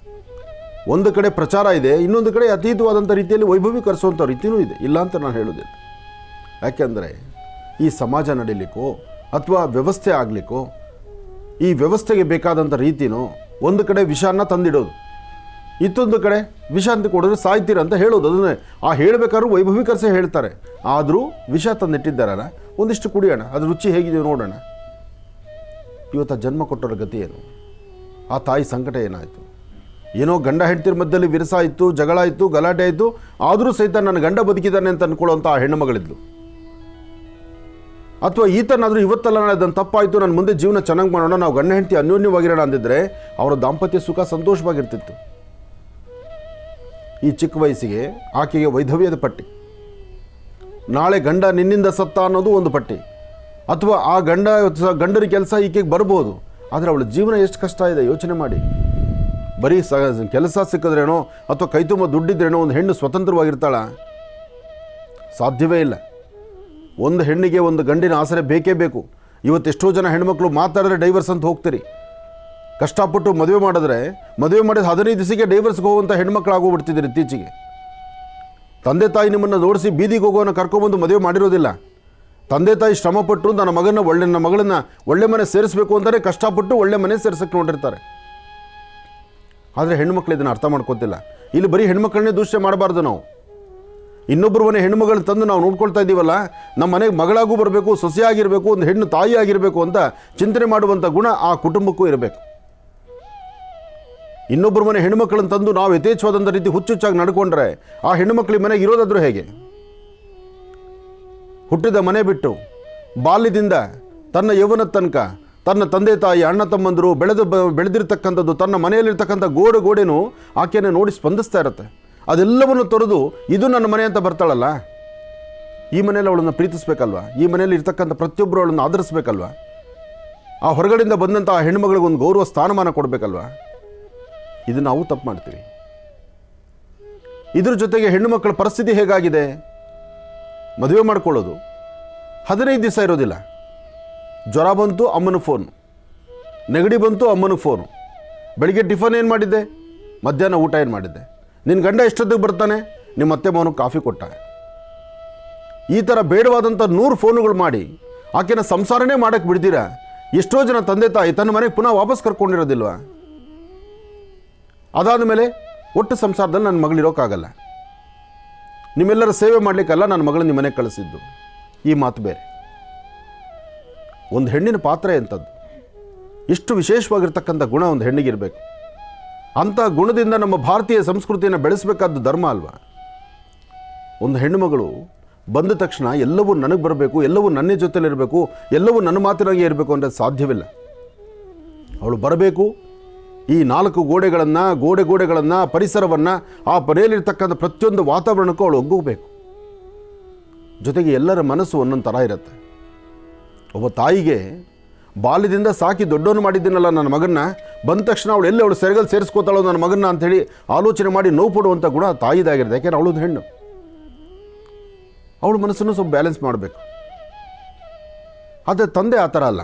ಒಂದು ಕಡೆ ಪ್ರಚಾರ ಇದೆ, ಇನ್ನೊಂದು ಕಡೆ ಅತೀತವಾದಂಥ ರೀತಿಯಲ್ಲಿ ವೈಭವೀಕರಿಸುವಂಥ ರೀತಿಯೂ ಇದೆ, ಇಲ್ಲ ಅಂತ ನಾನು ಹೇಳೋದಿಲ್ಲ. ಯಾಕೆಂದರೆ ಈ ಸಮಾಜ ನಡೀಲಿಕ್ಕೋ ಅಥವಾ ವ್ಯವಸ್ಥೆ ಆಗಲಿಕ್ಕೋ ಈ ವ್ಯವಸ್ಥೆಗೆ ಬೇಕಾದಂಥ ರೀತಿನೋ ಒಂದು ಕಡೆ ವಿಷಾನ ತಂದಿಡೋದು, ಇತ್ತೊಂದು ಕಡೆ ವಿಷ ಅಂತ ಕೊಡಿದ್ರೆ ಸಾಯ್ತೀರ ಅಂತ ಹೇಳೋದು. ಅದನ್ನೇ ಆ ಹೇಳಬೇಕಾದ್ರೂ ವೈಭವೀಕರಿಸಿ ಹೇಳ್ತಾರೆ. ಆದರೂ ವಿಷ ತಂದಿಟ್ಟಿದ್ದಾರಲ್ಲ, ಒಂದಿಷ್ಟು ಕುಡಿಯೋಣ, ಅದ್ರ ರುಚಿ ಹೇಗಿದೆಯೋ ನೋಡೋಣ. ಇವತ್ತು ಜನ್ಮ ಕೊಟ್ಟರ ಗತಿ ಏನು? ಆ ತಾಯಿ ಸಂಕಟ ಏನಾಯಿತು? ಏನೋ ಗಂಡ ಹೆಂಡತಿರ ಮಧ್ಯದಲ್ಲಿ ವಿರಸ ಇತ್ತು, ಜಗಳ ಇತ್ತು, ಗಲಾಟೆ ಆಯಿತು, ಆದರೂ ಸಹಿತ ನನ್ನ ಗಂಡ ಬದುಕಿದ್ದಾನೆ ಅಂತ ಅಂದ್ಕೊಳ್ಳೋಂಥ ಆ ಹೆಣ್ಣುಮಗಳಿದ್ಲು. ಅಥವಾ ಈತನಾದರೂ ಇವತ್ತಲ್ಲ ಅದನ್ನು ತಪ್ಪಾಯಿತು, ನನ್ನ ಮುಂದೆ ಜೀವನ ಚೆನ್ನಾಗಿ ಮಾಡೋಣ, ನಾವು ಗಂಡ ಹೆಂಡತಿ ಅನ್ಯೋನ್ಯವಾಗಿರೋಣ ಅಂದಿದ್ರೆ ಅವರ ದಾಂಪತ್ಯ ಸುಖ ಸಂತೋಷವಾಗಿರ್ತಿತ್ತು. ಈ ಚಿಕ್ಕ ವಯಸ್ಸಿಗೆ ಆಕೆಗೆ ವೈಧವ್ಯದ ಪಟ್ಟಿ, ನಾಳೆ ಗಂಡ ನಿನ್ನಿಂದ ಸತ್ತ ಅನ್ನೋದು ಒಂದು ಪಟ್ಟಿ, ಅಥವಾ ಆ ಗಂಡನ ಕೆಲಸ ಈಕೆಗೆ ಬರ್ಬೋದು. ಆದರೆ ಅವಳ ಜೀವನ ಎಷ್ಟು ಕಷ್ಟ ಇದೆ ಯೋಚನೆ ಮಾಡಿ. ಬರೀ ಕೆಲಸ ಸಿಕ್ಕಿದ್ರೇನೋ ಅಥವಾ ಕೈ ತುಂಬ ದುಡ್ಡಿದ್ರೇನೋ ಒಂದು ಹೆಣ್ಣು ಸ್ವತಂತ್ರವಾಗಿರ್ತಾಳ? ಸಾಧ್ಯವೇ ಇಲ್ಲ. ಒಂದು ಹೆಣ್ಣಿಗೆ ಒಂದು ಗಂಡಿನ ಆಸರೆ ಬೇಕೇ ಬೇಕು. ಇವತ್ತು ಎಷ್ಟೋ ಜನ ಹೆಣ್ಮಕ್ಳು ಮಾತಾಡಿದ್ರೆ ಡೈವರ್ಸ್ ಅಂತ ಹೋಗ್ತೀರಿ. ಕಷ್ಟಪಟ್ಟು ಮದುವೆ ಮಾಡಿದ್ರೆ ಮದುವೆ ಮಾಡಿದ 15 ದಿವಸಕ್ಕೆ ಡೈವರ್ಸ್ಗೆ ಹೋಗುವಂಥ ಹೆಣ್ಮಕ್ಳಾಗೋಗ್ಬಿಡ್ತಿದ್ದೀರಿ ಇತ್ತೀಚೆಗೆ. ತಂದೆ ತಾಯಿ ನಿಮ್ಮನ್ನು ನೋಡಿಸಿ ಬೀದಿಗೆ ಹೋಗೋನ ಕರ್ಕೊಬಂದು ಮದುವೆ ಮಾಡಿರೋದಿಲ್ಲ. ತಂದೆ ತಾಯಿ ಶ್ರಮಪಟ್ಟರು ನನ್ನ ಮಗಳನ್ನ ಒಳ್ಳೆ ಮನೆ ಸೇರಿಸಬೇಕು ಅಂತಲೇ ಕಷ್ಟಪಟ್ಟು ಒಳ್ಳೆ ಮನೆ ಸೇರಿಸಕ್ಕೆ ನೋಡಿರ್ತಾರೆ. ಆದರೆ ಹೆಣ್ಮಕ್ಳು ಇದನ್ನು ಅರ್ಥ ಮಾಡ್ಕೊತಿಲ್ಲ. ಇಲ್ಲಿ ಬರೀ ಹೆಣ್ಮಕ್ಳನ್ನೇ ದೂಷಣೆ ಮಾಡಬಾರ್ದು. ನಾವು ಇನ್ನೊಬ್ಬರ ಮನೆ ಹೆಣ್ಣುಮಗಳನ್ನ ತಂದು ನಾವು ನೋಡ್ಕೊಳ್ತಾ ಇದ್ದೀವಲ್ಲ, ನಮ್ಮ ಮನೆಗೆ ಮಗಳಾಗೂ ಬರಬೇಕು, ಸೊಸೆಯಾಗಿರಬೇಕು, ಒಂದು ಹೆಣ್ಣು ತಾಯಿ ಆಗಿರಬೇಕು ಅಂತ ಚಿಂತನೆ ಮಾಡುವಂಥ ಗುಣ ಆ ಕುಟುಂಬಕ್ಕೂ ಇರಬೇಕು. ಇನ್ನೊಬ್ಬರ ಮನೆ ಹೆಣ್ಣುಮಕ್ಕಳನ್ನು ತಂದು ನಾವು ಯಥೇಚ್ಛವಾದಂಥ ರೀತಿ ಹುಚ್ಚುಚ್ಚಾಗಿ ನಡ್ಕೊಂಡ್ರೆ ಆ ಹೆಣ್ಣುಮಕ್ಳಿಗೆ ಮನೆಗೆ ಇರೋದಾದರೂ ಹೇಗೆ? ಹುಟ್ಟಿದ ಮನೆ ಬಿಟ್ಟು ಬಾಲ್ಯದಿಂದ ತನ್ನ ಯೌವನದ ತನಕ ತನ್ನ ತಂದೆ ತಾಯಿ ಅಣ್ಣ ತಮ್ಮಂದರು ಬೆಳೆದಿರ್ತಕ್ಕಂಥದ್ದು ತನ್ನ ಮನೆಯಲ್ಲಿರ್ತಕ್ಕಂಥ ಗೋಡೆನೂ ಆಕೆಯನ್ನು ನೋಡಿ ಸ್ಪಂದಿಸ್ತಾ ಇರುತ್ತೆ. ಅದೆಲ್ಲವನ್ನು ತೊರೆದು ಇದು ನನ್ನ ಮನೆ ಅಂತ ಬರ್ತಾಳಲ್ಲ, ಈ ಮನೆಯಲ್ಲಿ ಅವಳನ್ನು ಪ್ರೀತಿಸ್ಬೇಕಲ್ವ? ಈ ಮನೆಯಲ್ಲಿ ಇರ್ತಕ್ಕಂಥ ಪ್ರತಿಯೊಬ್ಬರು ಅವಳನ್ನು ಆಧರಿಸ್ಬೇಕಲ್ವ? ಆ ಹೊರಗಡೆಯಿಂದ ಬಂದಂಥ ಆ ಹೆಣ್ಣುಮಗಳಿಗೊಂದು ಗೌರವ ಸ್ಥಾನಮಾನ ಕೊಡಬೇಕಲ್ವ? ಇದು ನಾವು ತಪ್ಪು ಮಾಡ್ತೀವಿ. ಇದ್ರ ಜೊತೆಗೆ ಹೆಣ್ಣು ಮಕ್ಕಳ ಪರಿಸ್ಥಿತಿ ಹೇಗಾಗಿದೆ? ಮದುವೆ ಮಾಡ್ಕೊಳ್ಳೋದು 15 ದಿವಸ ಇರೋದಿಲ್ಲ. ಜ್ವರ ಬಂತು, ಅಮ್ಮನ ಫೋನು. ನೆಗಡಿ ಬಂತು, ಅಮ್ಮನ ಫೋನು. ಬೆಳಿಗ್ಗೆ ಟಿಫನ್ ಏನು ಮಾಡಿದ್ದೆ? ಮಧ್ಯಾಹ್ನ ಊಟ ಏನು ಮಾಡಿದ್ದೆ? ನಿನ್ನ ಗಂಡ ಎಷ್ಟೊತ್ತಿಗೆ ಬರ್ತಾನೆ? ನಿಮ್ಮ ಅತ್ತೆ ಮಾವನಿಗೆ ಕಾಫಿ ಕೊಟ್ಟ. ಈ ಥರ ಬೇಡವಾದಂಥ 100 ಫೋನುಗಳು ಮಾಡಿ ಆಕೆನ ಸಂಸಾರನೇ ಮಾಡೋಕ್ಕೆ ಬಿಡ್ತೀರಾ? ಎಷ್ಟೋ ಜನ ತಂದೆ ತಾಯಿ ತನ್ನ ಮನೆಗೆ ಪುನಃ ವಾಪಸ್ ಕರ್ಕೊಂಡಿರೋದಿಲ್ವ? ಅದಾದ ಮೇಲೆ ಒಟ್ಟು ಸಂಸಾರದಲ್ಲಿ ನನ್ನ ಮಗಳಿರೋಕ್ಕಾಗಲ್ಲ, ನಿಮ್ಮೆಲ್ಲರ ಸೇವೆ ಮಾಡಲಿಕ್ಕಲ್ಲ ನನ್ನ ಮಗಳನ್ನ ನಿಮ್ಮ ಮನೆಗೆ ಕಳಿಸಿದ್ದು. ಈ ಮಾತು ಬೇರೆ. ಒಂದು ಹೆಣ್ಣಿನ ಪಾತ್ರ ಎಂಥದ್ದು? ಎಷ್ಟು ವಿಶೇಷವಾಗಿರ್ತಕ್ಕಂಥ ಗುಣ ಒಂದು ಹೆಣ್ಣಿಗಿರಬೇಕು. ಅಂಥ ಗುಣದಿಂದ ನಮ್ಮ ಭಾರತೀಯ ಸಂಸ್ಕೃತಿಯನ್ನು ಬೆಳೆಸಬೇಕಾದ್ದು ಧರ್ಮ ಅಲ್ವಾ? ಒಂದು ಹೆಣ್ಣುಮಗಳು ಬಂದ ತಕ್ಷಣ ಎಲ್ಲವೂ ನನಗೆ ಬರಬೇಕು, ಎಲ್ಲವೂ ನನ್ನ ಜೊತೆಲಿರಬೇಕು, ಎಲ್ಲವೂ ನನ್ನ ಮಾತಿನಾಗೆ ಇರಬೇಕು ಅಂದರೆ ಸಾಧ್ಯವಿಲ್ಲ. ಅವಳು ಬರಬೇಕು, ಈ 4 ಗೋಡೆಗಳನ್ನು ಪರಿಸರವನ್ನು, ಆ ಮನೆಯಲ್ಲಿರ್ತಕ್ಕಂಥ ಪ್ರತಿಯೊಂದು ವಾತಾವರಣಕ್ಕೂ ಅವಳು ಒಗ್ಗಬೇಕು. ಜೊತೆಗೆ ಎಲ್ಲರ ಮನಸ್ಸು ಒಂದೊಂದು ಥರ ಇರುತ್ತೆ. ಒಬ್ಬ ತಾಯಿಗೆ ಬಾಲ್ಯದಿಂದ ಸಾಕಿ ದೊಡ್ಡವನು ಮಾಡಿದ್ದೀನಲ್ಲ ನನ್ನ ಮಗನ್ನ, ಬಂದ ತಕ್ಷಣ ಅವಳು ಸೆರಗಲ್ಲಿ ಸೇರಿಸ್ಕೋತಾಳೋ ನನ್ನ ಮಗನ್ನ ಅಂಥೇಳಿ ಆಲೋಚನೆ ಮಾಡಿ ನೋವು ಪಡುವಂಥ ಗುಣ ತಾಯಿದಾಗಿರುತ್ತೆ. ಯಾಕೆಂದರೆ ಅವಳೊಂದು ಹೆಣ್ಣು. ಅವಳ ಮನಸ್ಸನ್ನು ಸ್ವಲ್ಪ ಬ್ಯಾಲೆನ್ಸ್ ಮಾಡಬೇಕು. ಆದರೆ ತಂದೆ ಆ ಥರ ಅಲ್ಲ.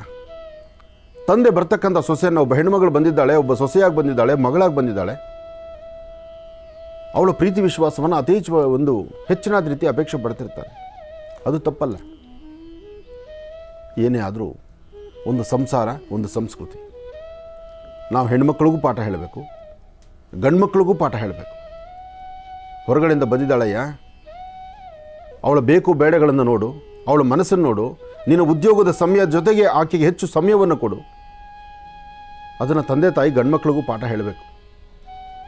ತಂದೆ ಬರ್ತಕ್ಕಂಥ ಸೊಸೆಯನ್ನು, ಒಬ್ಬ ಹೆಣ್ಣುಮಗಳು ಬಂದಿದ್ದಾಳೆ, ಒಬ್ಬ ಸೊಸೆಯಾಗಿ ಬಂದಿದ್ದಾಳೆ, ಮಗಳಾಗಿ ಬಂದಿದ್ದಾಳೆ, ಅವಳ ಪ್ರೀತಿ ವಿಶ್ವಾಸವನ್ನು ಹೆಚ್ಚಿನಾದ ರೀತಿ ಅಪೇಕ್ಷೆ ಪಡ್ತಿರ್ತಾರೆ. ಅದು ತಪ್ಪಲ್ಲ. ಏನೇ ಆದರೂ ಒಂದು ಸಂಸಾರ, ಒಂದು ಸಂಸ್ಕೃತಿ. ನಾವು ಹೆಣ್ಮಕ್ಳಿಗೂ ಪಾಠ ಹೇಳಬೇಕು, ಗಂಡು ಮಕ್ಳಿಗೂ ಪಾಠ ಹೇಳಬೇಕು. ಹೊರಗಡೆಯಿಂದ ಬಂದಿದ್ದಾಳಯ್ಯ, ಅವಳ ಬೇಕು ಬೇಡಗಳನ್ನು ನೋಡು, ಅವಳ ಮನಸ್ಸನ್ನು ನೋಡು, ನಿನ್ನ ಉದ್ಯೋಗದ ಸಮಯ ಜೊತೆಗೆ ಆಕೆಗೆ ಹೆಚ್ಚು ಸಮಯವನ್ನು ಕೊಡು. ಅದನ್ನು ತಂದೆ ತಾಯಿ ಗಂಡು ಮಕ್ಳಿಗೂ ಪಾಠ ಹೇಳಬೇಕು.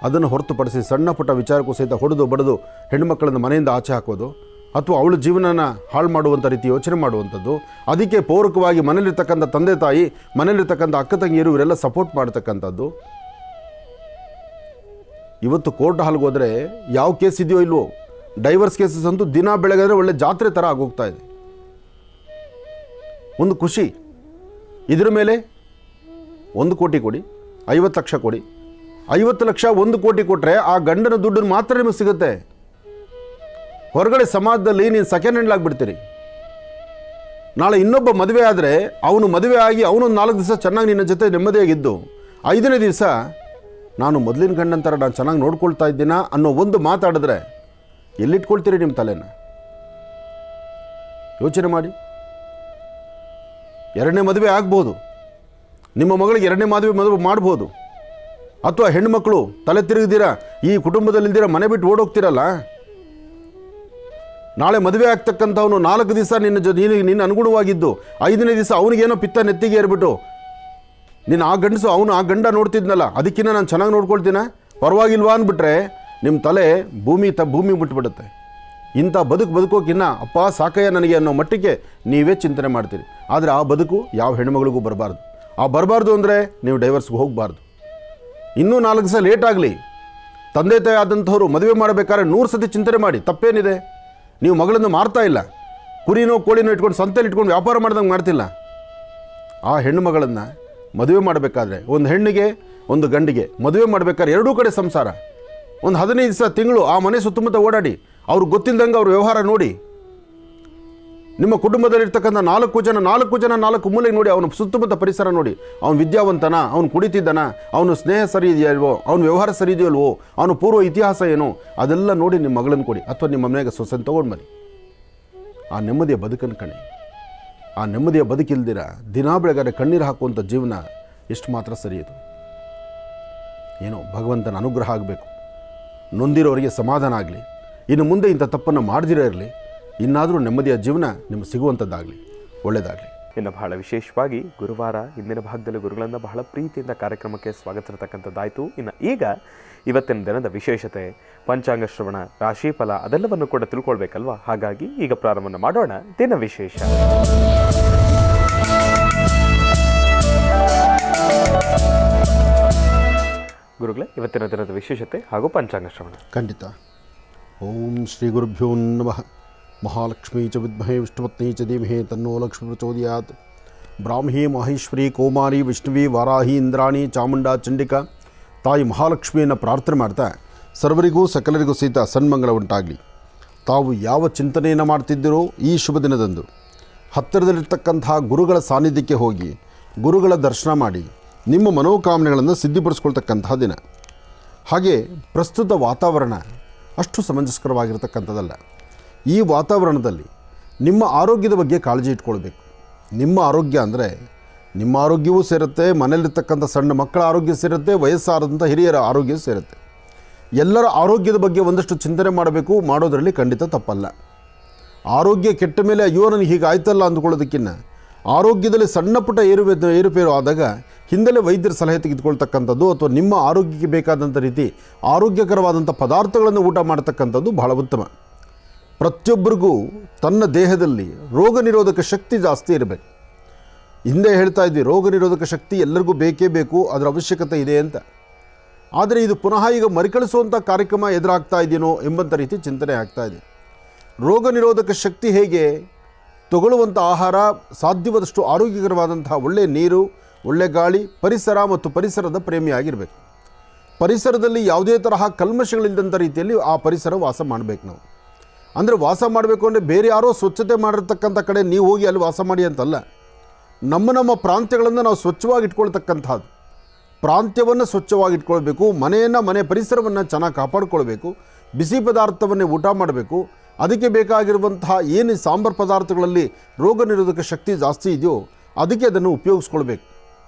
ಅದನ್ನು ಹೊರತುಪಡಿಸಿ ಸಣ್ಣ ಪುಟ್ಟ ವಿಚಾರಕ್ಕೂ ಸಹಿತ ಹೊಡೆದು ಬಡಿದು ಹೆಣ್ಣುಮಕ್ಕಳನ್ನು ಮನೆಯಿಂದ ಆಚೆ ಹಾಕೋದು ಅಥವಾ ಅವಳ ಜೀವನನ ಹಾಳು ಮಾಡುವಂಥ ರೀತಿ ಯೋಚನೆ ಮಾಡುವಂಥದ್ದು, ಅದಕ್ಕೆ ಪೂರಕವಾಗಿ ಮನೇಲಿರ್ತಕ್ಕಂಥ ತಂದೆ ತಾಯಿ, ಮನೇಲಿರ್ತಕ್ಕಂಥ ಅಕ್ಕ ತಂಗಿಯರು ಇವರೆಲ್ಲ ಸಪೋರ್ಟ್ ಮಾಡ್ತಕ್ಕಂಥದ್ದು. ಇವತ್ತು ಕೋರ್ಟ್ ಹಾಲ್ಗೆ ಹೋದರೆ ಯಾವ ಕೇಸ್ ಇದೆಯೋ ಇಲ್ವೋ, ಡೈವರ್ಸ್ ಕೇಸಸ್ ಅಂತೂ ದಿನ ಬೆಳಗಾದರೆ ಒಳ್ಳೆ ಜಾತ್ರೆ ಥರ ಆಗೋಗ್ತಾ ಇದೆ. ಒಂದು ಖುಷಿ, ಇದರ ಮೇಲೆ 1 ಕೋಟಿ ಕೊಡಿ, 50 ಲಕ್ಷ ಕೊಡಿ, 50 ಲಕ್ಷ 1 ಕೋಟಿ ಕೊಟ್ಟರೆ ಆ ಗಂಡನ ದುಡ್ಡನ್ನು ಮಾತ್ರ ನಿಮಗೆ ಸಿಗುತ್ತೆ. ಹೊರಗಡೆ ಸಮಾಜದಲ್ಲಿ ನೀನು ಸೆಕೆಂಡ್ ಹ್ಯಾಂಡ್ ಆಗಿಬಿಡ್ತೀರಿ. ನಾಳೆ ಇನ್ನೊಬ್ಬ ಮದುವೆ ಆದರೆ ಅವನು ಮದುವೆ ಆಗಿ ಅವನೊಂದು 4 ದಿವಸ ಚೆನ್ನಾಗಿ ನಿನ್ನ ಜೊತೆ ನೆಮ್ಮದಿಯಾಗಿದ್ದು 5ನೇ ದಿವಸ ನಾನು ಮೊದಲಿನ ಗಂಡಂತರ ನಾನು ಚೆನ್ನಾಗಿ ನೋಡ್ಕೊಳ್ತಾ ಇದ್ದೀನ ಅನ್ನೋ ಒಂದು ಮಾತಾಡಿದ್ರೆ ಎಲ್ಲಿಟ್ಕೊಳ್ತೀರಿ ನಿಮ್ಮ ತಲೆನ? ಯೋಚನೆ ಮಾಡಿ. 2ನೇ ಮದುವೆ ಆಗ್ಬೋದು, ನಿಮ್ಮ ಮಗಳಿಗೆ 2ನೇ ಮದುವೆ ಮಾಡ್ಬೋದು. ಅಥವಾ ಹೆಣ್ಣುಮಕ್ಕಳು ತಲೆ ತಿರುಗಿದ್ದೀರಾ, ಈ ಕುಟುಂಬದಲ್ಲಿದ್ದೀರಾ, ಮನೆ ಬಿಟ್ಟು ಓಡೋಗ್ತೀರಲ್ಲ, ನಾಳೆ ಮದುವೆ ಆಗ್ತಕ್ಕಂಥವನು 4 ದಿವಸ ನಿನ್ನ ಅನುಗುಣವಾಗಿದ್ದು 5ನೇ ದಿವಸ ಅವನಿಗೇನೋ ಪಿತ್ತ ನೆತ್ತಿಗೆ ಏರ್ಬಿಟ್ಟು ನೀನು ಆ ಗಂಡಸು ಅವನು ಆ ಗಂಡ ನೋಡ್ತಿದ್ನಲ್ಲ ಅದಕ್ಕಿಂತ ನಾನು ಚೆನ್ನಾಗಿ ನೋಡ್ಕೊಳ್ತೀನ ಪರವಾಗಿಲ್ವಾ ಅಂದ್ಬಿಟ್ರೆ ನಿಮ್ಮ ತಲೆ ಭೂಮಿ ಬಿಟ್ಬಿಡುತ್ತೆ. ಇಂಥ ಬದುಕೋಕ್ಕಿನ್ನ ಅಪ್ಪ ಸಾಕಯ್ಯ ನನಗೆ ಅನ್ನೋ ಮಟ್ಟಿಗೆ ನೀವೇ ಚಿಂತನೆ ಮಾಡ್ತೀರಿ. ಆದರೆ ಆ ಬದುಕು ಯಾವ ಹೆಣ್ಮಗಳಿಗೂ ಬರಬಾರ್ದು. ಆ ಬರಬಾರ್ದು ಅಂದರೆ ನೀವು ಡೈವರ್ಸ್ಗೆ ಹೋಗಬಾರ್ದು. ಇನ್ನೂ 4 ದಿವಸ ಲೇಟ್ ಆಗಲಿ. ತಂದೆ ತಾಯಿ ಆದಂಥವ್ರು ಮದುವೆ ಮಾಡಬೇಕಾದ್ರೆ 100 ಸತಿ ಚಿಂತನೆ ಮಾಡಿ. ತಪ್ಪೇನಿದೆ? ನೀವು ಮಗಳನ್ನು ಮಾರ್ತಾ ಇಲ್ಲ, ಕುರಿನೋ ಕೋಳಿನೋ ಇಟ್ಕೊಂಡು ಸಂತೆಯಲ್ಲಿ ಇಟ್ಕೊಂಡು ವ್ಯಾಪಾರ ಮಾಡ್ದಂಗೆ ಮಾಡ್ತಿಲ್ಲ. ಆ ಹೆಣ್ಣು ಮಗಳನ್ನು ಮದುವೆ ಮಾಡಬೇಕಾದ್ರೆ, ಒಂದು ಹೆಣ್ಣಿಗೆ ಒಂದು ಗಂಡಿಗೆ ಮದುವೆ ಮಾಡಬೇಕಾದ್ರೆ ಎರಡೂ ಕಡೆ ಸಂಸಾರ, ಒಂದು 15 ದಿವಸ ತಿಂಗಳು ಆ ಮನೆ ಸುತ್ತಮುತ್ತ ಓಡಾಡಿ ಅವ್ರಿಗೆ ಗೊತ್ತಿಲ್ಲದಂಗೆ ಅವ್ರ ವ್ಯವಹಾರ ನೋಡಿ. ನಿಮ್ಮ ಕುಟುಂಬದಲ್ಲಿರ್ತಕ್ಕಂಥ 4 ಜನ 4 ಮೂಲೆಗೆ ನೋಡಿ, ಅವನ ಸುತ್ತಮುತ್ತ ಪರಿಸರ ನೋಡಿ. ಅವನು ವಿದ್ಯಾವಂತನ, ಅವನು ಕುಡಿತಿದ್ದಾನ, ಅವನು ಸ್ನೇಹ ಸರಿ ಇದೆಯಲ್ವೋ, ಅವನ ವ್ಯವಹಾರ ಸರಿ ಇದೆಯಲ್ವೋ, ಅವನು ಪೂರ್ವ ಇತಿಹಾಸ ಏನು, ಅದೆಲ್ಲ ನೋಡಿ ನಿಮ್ಮ ಮಗಳನ್ನು ಕೊಡಿ. ಅಥವಾ ನಿಮ್ಮ ಮನೆಗೆ ಸೊಸೆನ ತೊಗೊಂಡು ಬನ್ನಿ. ಆ ನೆಮ್ಮದಿಯ ಬದುಕನ್ನು ಕಣಿ. ಆ ನೆಮ್ಮದಿಯ ಬದುಕಿಲ್ದಿರ ದಿನಾ ಬೆಳಗಾರೆ ಕಣ್ಣೀರು ಹಾಕುವಂಥ ಜೀವನ ಎಷ್ಟು ಮಾತ್ರ ಸರಿಯದು? ಏನೋ ಭಗವಂತನ ಅನುಗ್ರಹ ಆಗಬೇಕು, ನೊಂದಿರೋರಿಗೆ ಸಮಾಧಾನ ಆಗಲಿ, ಇನ್ನು ಮುಂದೆ ಇಂಥ ತಪ್ಪನ್ನು ಮಾಡದಿರೋ ಇರಲಿ, ಇನ್ನಾದರೂ ನೆಮ್ಮದಿಯ ಜೀವನ ನಿಮಗೆ ಸಿಗುವಂಥದ್ದಾಗಲಿ, ಒಳ್ಳೆಯದಾಗಲಿ. ಇನ್ನು ಬಹಳ ವಿಶೇಷವಾಗಿ ಗುರುವಾರ ಇಂದಿನ ಭಾಗದಲ್ಲಿ ಗುರುಗಳನ್ನು ಬಹಳ ಪ್ರೀತಿಯಿಂದ ಕಾರ್ಯಕ್ರಮಕ್ಕೆ ಸ್ವಾಗತಿಸತಕ್ಕಂಥದ್ದಾಯಿತು. ಇನ್ನು ಈಗ ಇವತ್ತಿನ ದಿನದ ವಿಶೇಷತೆ, ಪಂಚಾಂಗ ಶ್ರವಣ, ರಾಶಿಫಲ ಅದೆಲ್ಲವನ್ನು ಕೂಡ ತಿಳ್ಕೊಳ್ಬೇಕಲ್ವಾ? ಹಾಗಾಗಿ ಈಗ ಪ್ರಾರಂಭ ಮಾಡೋಣ ದಿನ ವಿಶೇಷ. ಗುರುಗಳೇ, ಇವತ್ತಿನ ದಿನದ ವಿಶೇಷತೆ ಹಾಗೂ ಪಂಚಾಂಗ ಶ್ರವಣ. ಖಂಡಿತ. ಓಂ ಶ್ರೀ ಗುರುಭ್ಯೋ ನಮಃ. ಮಹಾಲಕ್ಷ್ಮೀ ಚ ವಿದ್ಮಹೇ ವಿಷ್ಣುಪತ್ನಿ ಚ ಧೀಮಹಿ ತನ್ನೋ ಲಕ್ಷ್ಮೀ ಪ್ರಚೋದಯಾತ್. ಬ್ರಾಹ್ಮೀ ಮಹೇಶ್ವರಿ ಕೌಮಾರಿ ವಿಷ್ಣುವಿ ವಾರಾಹಿ ಇಂದ್ರಾಣಿ ಚಾಮುಂಡಾ ಚಂಡಿಕಾ ತಾಯಿ ಮಹಾಲಕ್ಷ್ಮಿಯನ್ನು ಪ್ರಾರ್ಥನೆ ಮಾಡ್ತಾ ಸರ್ವರಿಗೂ ಸಕಲರಿಗೂ ಸಹಿತ ಸನ್ಮಂಗಳ ಉಂಟಾಗಲಿ. ತಾವು ಯಾವ ಚಿಂತನೆಯನ್ನು ಮಾಡ್ತಿದ್ದೀರೋ ಈ ಶುಭ ದಿನದಂದು ಹತ್ತಿರದಲ್ಲಿರ್ತಕ್ಕಂತಹ ಗುರುಗಳ ಸಾನ್ನಿಧ್ಯಕ್ಕೆ ಹೋಗಿ ಗುರುಗಳ ದರ್ಶನ ಮಾಡಿ ನಿಮ್ಮ ಮನೋಕಾಮನೆಗಳನ್ನು ಸಿದ್ಧಿಪಡಿಸ್ಕೊಳ್ತಕ್ಕಂತಹ ದಿನ. ಹಾಗೆ ಪ್ರಸ್ತುತ ವಾತಾವರಣ ಅಷ್ಟು ಸಮಂಜಸ್ಕರವಾಗಿರ್ತಕ್ಕಂಥದ್ದಲ್ಲ. ಈ ವಾತಾವರಣದಲ್ಲಿ ನಿಮ್ಮ ಆರೋಗ್ಯದ ಬಗ್ಗೆ ಕಾಳಜಿ ಇಟ್ಕೊಳ್ಬೇಕು. ನಿಮ್ಮ ಆರೋಗ್ಯ ಅಂದರೆ ನಿಮ್ಮ ಆರೋಗ್ಯವೂ ಸೇರುತ್ತೆ, ಮನೆಯಲ್ಲಿರ್ತಕ್ಕಂಥ ಸಣ್ಣ ಮಕ್ಕಳ ಆರೋಗ್ಯ ಸೇರುತ್ತೆ, ವಯಸ್ಸಾದಂಥ ಹಿರಿಯರ ಆರೋಗ್ಯ ಸೇರುತ್ತೆ. ಎಲ್ಲರ ಆರೋಗ್ಯದ ಬಗ್ಗೆ ಒಂದಷ್ಟು ಚಿಂತನೆ ಮಾಡಬೇಕು, ಮಾಡೋದರಲ್ಲಿ ಖಂಡಿತ ತಪ್ಪಲ್ಲ. ಆರೋಗ್ಯ ಕೆಟ್ಟ ಮೇಲೆ ಅಯ್ಯೋ ನನಗೆ ಹೀಗೆ ಆಯ್ತಲ್ಲ ಅಂದ್ಕೊಳ್ಳೋದಕ್ಕಿಂತ ಆರೋಗ್ಯದಲ್ಲಿ ಸಣ್ಣ ಪುಟ್ಟ ಏರುಪೇರು ಆದಾಗ ಹಿಂದಲೇ ವೈದ್ಯರ ಸಲಹೆ ತೆಗೆದುಕೊಳ್ತಕ್ಕಂಥದ್ದು ಅಥವಾ ನಿಮ್ಮ ಆರೋಗ್ಯಕ್ಕೆ ಬೇಕಾದಂಥ ರೀತಿ ಆರೋಗ್ಯಕರವಾದಂಥ ಪದಾರ್ಥಗಳನ್ನು ಊಟ ಮಾಡ್ತಕ್ಕಂಥದ್ದು ಬಹಳ ಉತ್ತಮ. ಪ್ರತಿಯೊಬ್ಬರಿಗೂ ತನ್ನ ದೇಹದಲ್ಲಿ ರೋಗ ನಿರೋಧಕ ಶಕ್ತಿ ಜಾಸ್ತಿ ಇರಬೇಕು. ಹಿಂದೆ ಹೇಳ್ತಾ ಇದ್ವಿ, ರೋಗ ನಿರೋಧಕ ಶಕ್ತಿ ಎಲ್ಲರಿಗೂ ಬೇಕೇ ಬೇಕು, ಅದರ ಅವಶ್ಯಕತೆ ಇದೆ ಅಂತ. ಆದರೆ ಇದು ಪುನಃ ಈಗ ಮರುಕಳಿಸುವಂಥ ಕಾರ್ಯಕ್ರಮ ಎದುರಾಗ್ತಾ ಇದೆಯೋ ಎಂಬಂಥ ರೀತಿ ಚಿಂತನೆ ಆಗ್ತಾ ಇದೆ. ರೋಗ ನಿರೋಧಕ ಶಕ್ತಿ ಹೇಗೆ? ತಗೊಳ್ಳುವಂಥ ಆಹಾರ ಸಾಧ್ಯವಾದಷ್ಟು ಆರೋಗ್ಯಕರವಾದಂತಹ ಒಳ್ಳೆಯ ನೀರು, ಒಳ್ಳೆ ಗಾಳಿ, ಪರಿಸರ ಮತ್ತು ಪರಿಸರದ ಪ್ರೇಮಿಯಾಗಿರಬೇಕು. ಪರಿಸರದಲ್ಲಿ ಯಾವುದೇ ತರಹ ಕಲ್ಮಶಗಳಿಲ್ಲದಂಥ ರೀತಿಯಲ್ಲಿ ಆ ಪರಿಸರ ವಾಸ ಮಾಡಬೇಕು. ನಾವು ಅಂದರೆ ವಾಸ ಮಾಡಬೇಕು ಅಂದರೆ ಬೇರೆ ಯಾರೋ ಸ್ವಚ್ಛತೆ ಮಾಡಿರ್ತಕ್ಕಂಥ ಕಡೆ ನೀವು ಹೋಗಿ ಅಲ್ಲಿ ವಾಸ ಮಾಡಿ ಅಂತಲ್ಲ. ನಮ್ಮ ಪ್ರಾಂತ್ಯಗಳನ್ನು ನಾವು ಸ್ವಚ್ಛವಾಗಿ ಇಟ್ಕೊಳ್ತಕ್ಕಂಥದ್ದು. ಪ್ರಾಂತ್ಯವನ್ನು ಸ್ವಚ್ಛವಾಗಿ ಇಟ್ಕೊಳ್ಬೇಕು, ಮನೆ ಪರಿಸರವನ್ನು ಚೆನ್ನಾಗಿ ಕಾಪಾಡಿಕೊಳ್ಬೇಕು, ಬಿಸಿ ಪದಾರ್ಥವನ್ನೇ ಊಟ ಮಾಡಬೇಕು. ಅದಕ್ಕೆ ಬೇಕಾಗಿರುವಂತಹ ಏನು ಸಾಂಬಾರು ಪದಾರ್ಥಗಳಲ್ಲಿ ರೋಗ ನಿರೋಧಕ ಶಕ್ತಿ ಜಾಸ್ತಿ ಇದೆಯೋ ಅದಕ್ಕೆ ಅದನ್ನು ಉಪಯೋಗಿಸ್ಕೊಳ್ಬೇಕು.